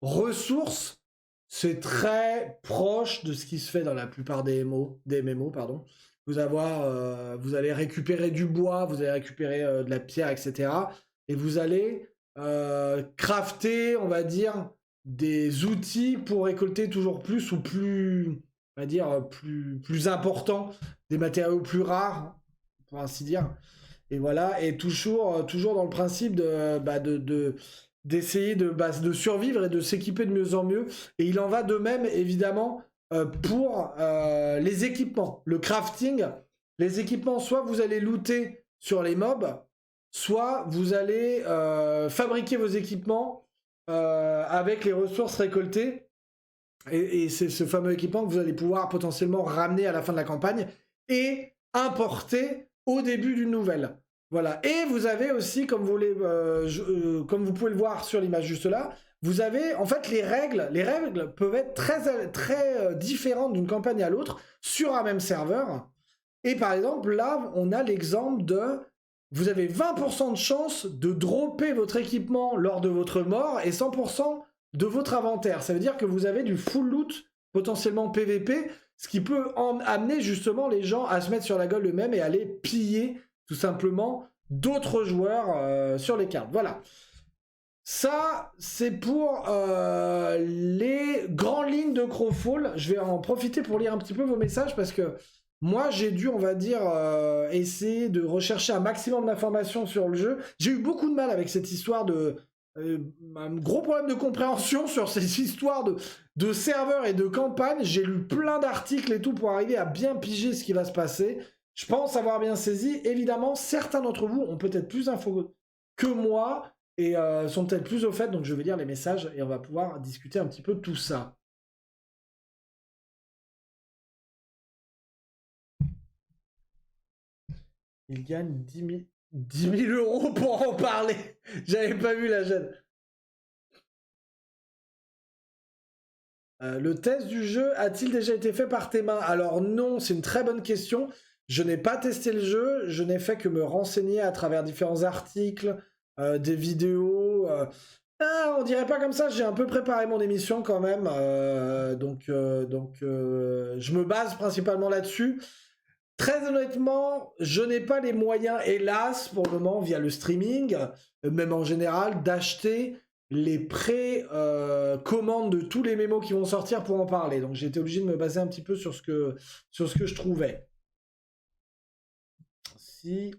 ressources, c'est très proche de ce qui se fait dans la plupart des MMO, pardon. Vous allez récupérer du bois, vous allez récupérer de la pierre, etc. Et vous allez crafter, on va dire, des outils pour récolter toujours plus ou plus, on va dire, plus important, des matériaux plus rares, pour ainsi dire. Et voilà, et toujours dans le principe d'essayer de survivre et de s'équiper de mieux en mieux. Et il en va de même, évidemment, pour les équipements. Le crafting, les équipements, soit vous allez looter sur les mobs, soit vous allez fabriquer vos équipements avec les ressources récoltées. Et c'est ce fameux équipement que vous allez pouvoir potentiellement ramener à la fin de la campagne et importer au début d'une nouvelle. Voilà. Et vous avez aussi, comme vous pouvez le voir sur l'image juste là, vous avez, en fait, les règles peuvent être très différentes d'une campagne à l'autre sur un même serveur. Et par exemple, là, on a l'exemple de... Vous avez 20% de chance de dropper votre équipement lors de votre mort et 100% de votre inventaire. Ça veut dire que vous avez du full loot, potentiellement PVP, ce qui peut amener justement les gens à se mettre sur la gueule eux-mêmes et aller piller tout simplement d'autres joueurs sur les cartes. Voilà. Ça, c'est pour les grandes lignes de Crowfall. Je vais en profiter pour lire un petit peu vos messages parce que moi, j'ai dû, on va dire, essayer de rechercher un maximum d'informations sur le jeu. J'ai eu beaucoup de mal avec cette histoire de un gros problème de compréhension sur ces histoires de serveurs et de campagne. J'ai lu plein d'articles et tout pour arriver à bien piger ce qui va se passer. Je pense avoir bien saisi. Évidemment, certains d'entre vous ont peut-être plus d'infos que moi et sont peut-être plus au fait, donc je vais lire les messages et on va pouvoir discuter un petit peu de tout ça. Il gagne 10 000 euros pour en parler. J'avais pas vu la chaîne. Le test du jeu a-t-il déjà été fait par tes mains? Alors non, c'est une très bonne question. Je n'ai pas testé le jeu, je n'ai fait que me renseigner à travers différents articles, des vidéos. On dirait pas comme ça, j'ai un peu préparé mon émission quand même. Donc, je me base principalement là-dessus. Très honnêtement, je n'ai pas les moyens, hélas, pour le moment, via le streaming, même en général, d'acheter les pré-commandes de tous les mémos qui vont sortir pour en parler. Donc j'ai été obligé de me baser un petit peu sur ce que je trouvais. Si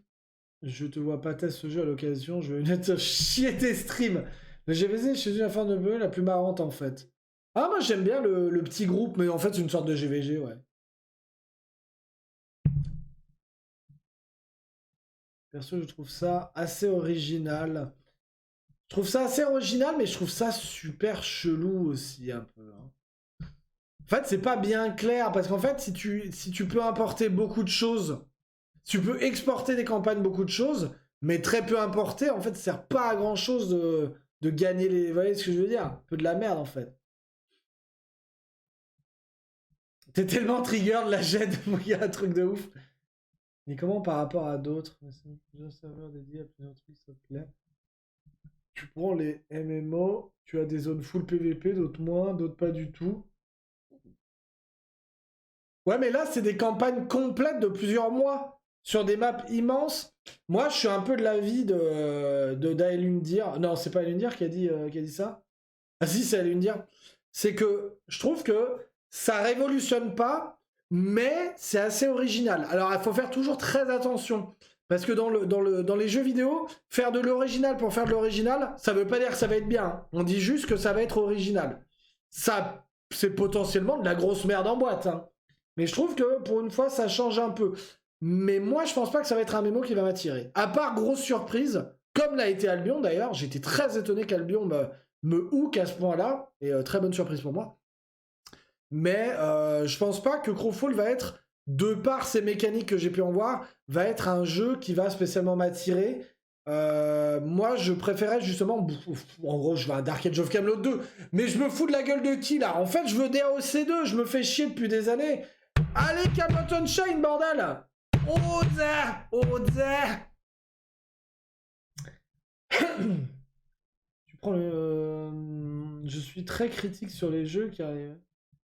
je te vois pas tester ce jeu à l'occasion, je vais te chier tes streams. Le GVG, je suis la fin de BE la plus marrante en fait. Ah, moi j'aime bien le petit groupe, mais en fait c'est une sorte de GVG, ouais. Perso, je trouve ça assez original. Je trouve ça assez original, mais je trouve ça super chelou aussi, un peu. Hein. En fait, c'est pas bien clair, parce qu'en fait, si tu peux importer beaucoup de choses, tu peux exporter des campagnes, beaucoup de choses, mais très peu importer, en fait, ça sert pas à grand-chose de gagner les... Vous voyez ce que je veux dire? Un peu de la merde, en fait. T'es tellement trigger de la gêne, il y a un truc de ouf. Mais comment par rapport à d'autres? Plusieurs serveurs dédiés à plusieurs trucs, ça te plaît? Tu prends les MMO, tu as des zones full PVP, d'autres moins, d'autres pas du tout. Ouais, mais là, c'est des campagnes complètes de plusieurs mois, sur des maps immenses. Moi, je suis un peu de l'avis de Daelundir. Non, c'est pas Daelundir qui a dit ça. Ah si, c'est Daelundir. C'est que je trouve que ça révolutionne pas, mais c'est assez original. Alors, il faut faire toujours très attention. Parce que dans les jeux vidéo, faire de l'original pour faire de l'original, ça veut pas dire que ça va être bien. Hein. On dit juste que ça va être original. Ça, c'est potentiellement de la grosse merde en boîte. Hein. Mais je trouve que, pour une fois, ça change un peu. Mais moi, je pense pas que ça va être un mémo qui va m'attirer. À part grosse surprise, comme l'a été Albion d'ailleurs. J'étais très étonné qu'Albion me hook à ce point-là. Et très bonne surprise pour moi. Mais je pense pas que Crowfall va être... de par ces mécaniques que j'ai pu en voir, va être un jeu qui va spécialement m'attirer. Moi, je préférais justement... En gros, je veux un Dark Age of Camelot 2. Mais je me fous de la gueule de qui, là? En fait, je veux DAOC 2. Je me fais chier depuis des années. Allez, Camelot Unchained, bordel! Oza! Tu prends le... Je suis très critique sur les jeux car...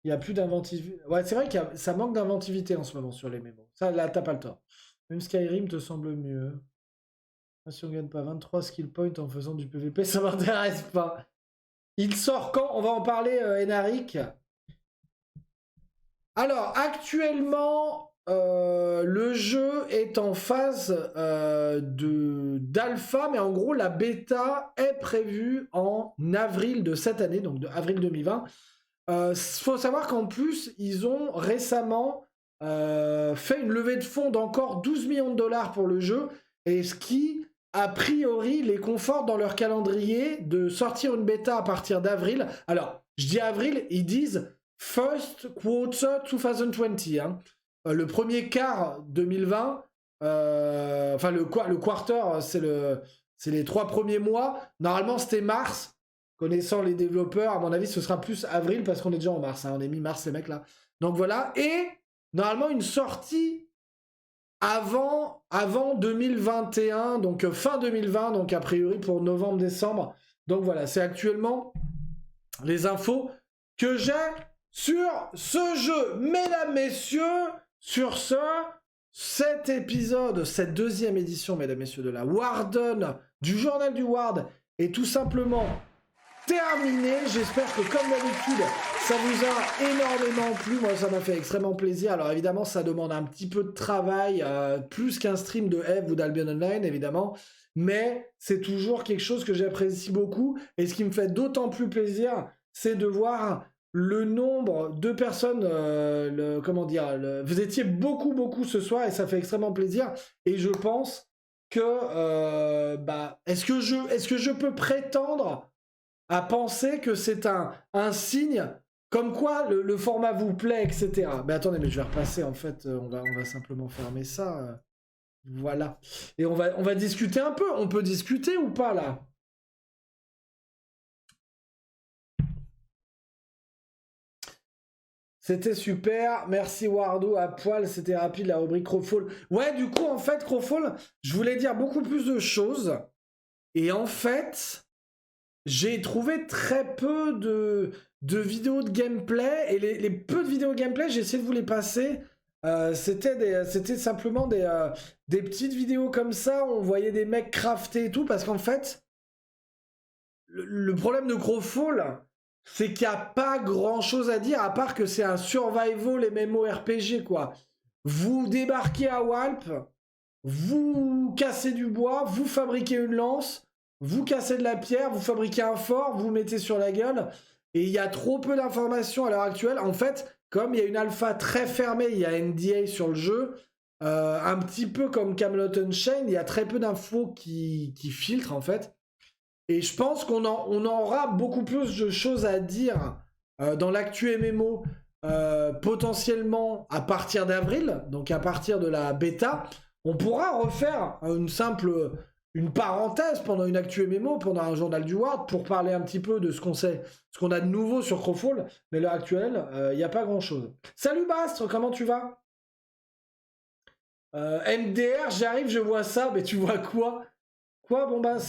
Il n'y a plus d'inventivité. Ouais, c'est vrai que ça manque d'inventivité en ce moment sur les mémos. Ça, là, t'as pas le tort. Même Skyrim te semble mieux. Si on gagne pas 23 skill points en faisant du PVP, ça m'intéresse pas. Il sort quand? On va en parler, Enaric. Alors, actuellement, le jeu est en phase d'alpha, mais en gros, la bêta est prévue en avril de cette année, donc de avril 2020. Faut savoir qu'en plus, ils ont récemment fait une levée de fonds d'encore 12 millions de dollars pour le jeu, et ce qui, a priori, les conforte dans leur calendrier de sortir une bêta à partir d'avril. Alors, je dis avril, ils disent First Quarter 2020. Hein. Le premier quart 2020, enfin le quarter, c'est les 3 premiers mois. Normalement, c'était mars. Connaissant les développeurs, à mon avis, ce sera plus avril parce qu'on est déjà en mars. Hein. On est mi-mars, les mecs, là. Donc voilà. Et normalement, une sortie avant 2021, donc fin 2020, donc a priori pour novembre-décembre. Donc voilà, c'est actuellement les infos que j'ai sur ce jeu. Mesdames, messieurs, sur cet épisode, cette deuxième édition, mesdames, messieurs, de la Warden, du Journal du Ward, est tout simplement... terminé. J'espère que comme d'habitude ça vous a énormément plu. Moi ça m'a fait extrêmement plaisir. Alors évidemment ça demande un petit peu de travail, plus qu'un stream de Eve ou d'Albion Online évidemment, mais c'est toujours quelque chose que j'apprécie beaucoup. Et ce qui me fait d'autant plus plaisir, c'est de voir le nombre de personnes, vous étiez beaucoup ce soir et ça fait extrêmement plaisir. Et je pense que, est-ce que je peux prétendre à penser que c'est un signe comme quoi le format vous plaît, etc. Mais attendez, mais je vais repasser, en fait, on va simplement fermer ça. Voilà. Et on va discuter un peu. On peut discuter ou pas, là? C'était super, merci Wardo, à poil, c'était rapide la rubrique Crowfall. Ouais, du coup, en fait, Crowfall, je voulais dire beaucoup plus de choses. Et en fait, j'ai trouvé très peu de vidéos de gameplay. Et les peu de vidéos de gameplay, j'ai essayé de vous les passer. C'était simplement des petites vidéos comme ça, où on voyait des mecs crafter et tout. Parce qu'en fait, le problème de Crowfall, c'est qu'il n'y a pas grand chose à dire à part que c'est un survival MMORPG, quoi. Vous débarquez à Walp, vous cassez du bois, vous fabriquez une lance, vous cassez de la pierre, vous fabriquez un fort, vous mettez sur la gueule, et il y a trop peu d'informations à l'heure actuelle. En fait, comme il y a une alpha très fermée, il y a NDA sur le jeu, un petit peu comme Camelot Unchained, il y a très peu d'infos qui filtrent, en fait. Et je pense qu'on aura beaucoup plus de choses à dire dans l'actu MMO potentiellement à partir d'avril, donc à partir de la bêta. On pourra refaire une parenthèse pendant une actu MMO, pendant un journal du Ward, pour parler un petit peu de ce qu'on a de nouveau sur Crowfall. Mais à l'heure actuelle, il n'y a pas grand-chose. Salut Bastre, comment tu vas? MDR, j'arrive, je vois ça, mais tu vois quoi? Quoi? Bon bah,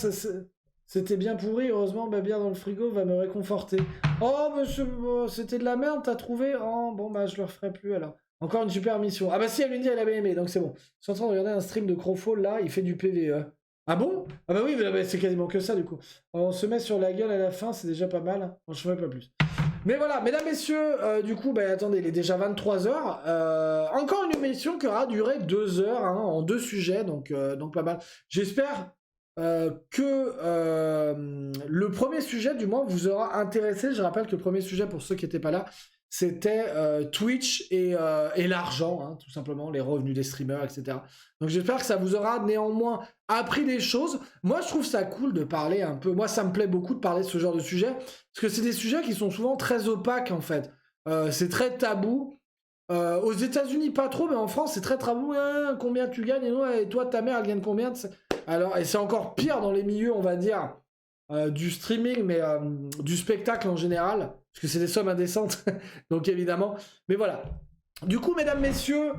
c'était bien pourri, heureusement, ma bière dans le frigo va me réconforter. Oh, monsieur, c'était de la merde, t'as trouvé? Oh, bon, bah, je le referai plus, alors. Encore une super mission. Ah bah si, elle lui dit, elle avait aimé, donc c'est bon. Je suis en train de regarder un stream de Crowfall, là, il fait du PVE. Ah bon? Ah bah oui, mais c'est quasiment que ça, du coup. On se met sur la gueule à la fin, c'est déjà pas mal. Je ne ferai pas plus. Mais voilà, mesdames, messieurs, du coup, bah attendez, il est déjà 23h. Encore une émission qui aura duré 2 heures, hein, en 2 sujets, donc pas mal. J'espère que le premier sujet, du moins, vous aura intéressé. Je rappelle que le premier sujet, pour ceux qui n'étaient pas là, c'était Twitch et l'argent, hein, tout simplement, les revenus des streamers, etc. Donc j'espère que ça vous aura néanmoins appris des choses. Moi, je trouve ça cool de parler un peu. Moi, ça me plaît beaucoup de parler de ce genre de sujet, parce que c'est des sujets qui sont souvent très opaques, en fait. C'est très tabou. Aux États-Unis pas trop, mais en France c'est très tabou. Hein, combien tu gagnes? Et toi, ta mère, elle gagne combien? Alors, et c'est encore pire dans les milieux, on va dire, du streaming, mais du spectacle en général, parce que c'est des sommes indécentes, donc évidemment. Mais voilà. Du coup, mesdames, messieurs,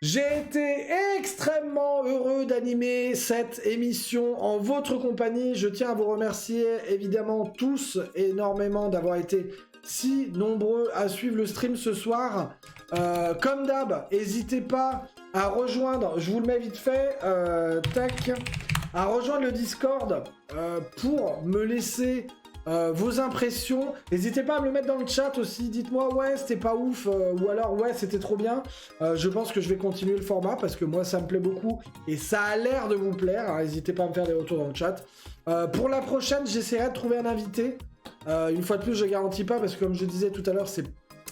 j'ai été extrêmement heureux d'animer cette émission en votre compagnie. Je tiens à vous remercier évidemment tous énormément d'avoir été si nombreux à suivre le stream ce soir. Comme d'hab, n'hésitez pas à rejoindre, je vous le mets vite fait, à rejoindre le Discord pour me laisser vos impressions. N'hésitez pas à me le mettre dans le chat aussi. Dites-moi, ouais, c'était pas ouf, ou alors, ouais, c'était trop bien. Je pense que je vais continuer le format parce que moi, ça me plaît beaucoup et ça a l'air de vous plaire. N'hésitez pas à me faire des retours dans le chat. Pour la prochaine, j'essaierai de trouver un invité. Une fois de plus, je garantis pas parce que, comme je disais tout à l'heure, c'est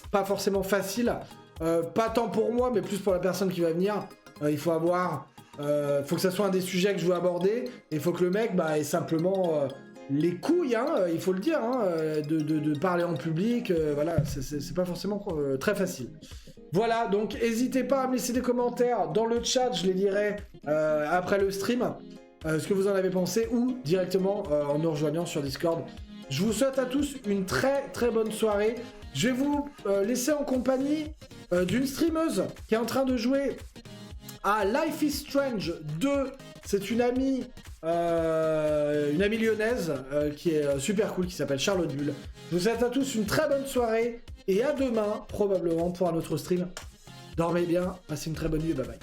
pas forcément facile. Pas tant pour moi, mais plus pour la personne qui va venir. Il faut avoir... faut que ça soit un des sujets que je veux aborder. Et il faut que le mec ait simplement les couilles, hein, il faut le dire, hein, de parler en public. Voilà, c'est pas forcément très facile. Voilà, donc n'hésitez pas à me laisser des commentaires dans le chat. Je les lirai après le stream. Ce que vous en avez pensé, ou directement en nous rejoignant sur Discord. Je vous souhaite à tous une très très bonne soirée. Je vais vous laisser en compagnie d'une streameuse qui est en train de jouer à Life is Strange 2. C'est une amie lyonnaise qui est super cool, qui s'appelle Charlotte Bulle. Je vous souhaite à tous une très bonne soirée et à demain probablement pour un autre stream. Dormez bien, passez une très bonne nuit, bye bye.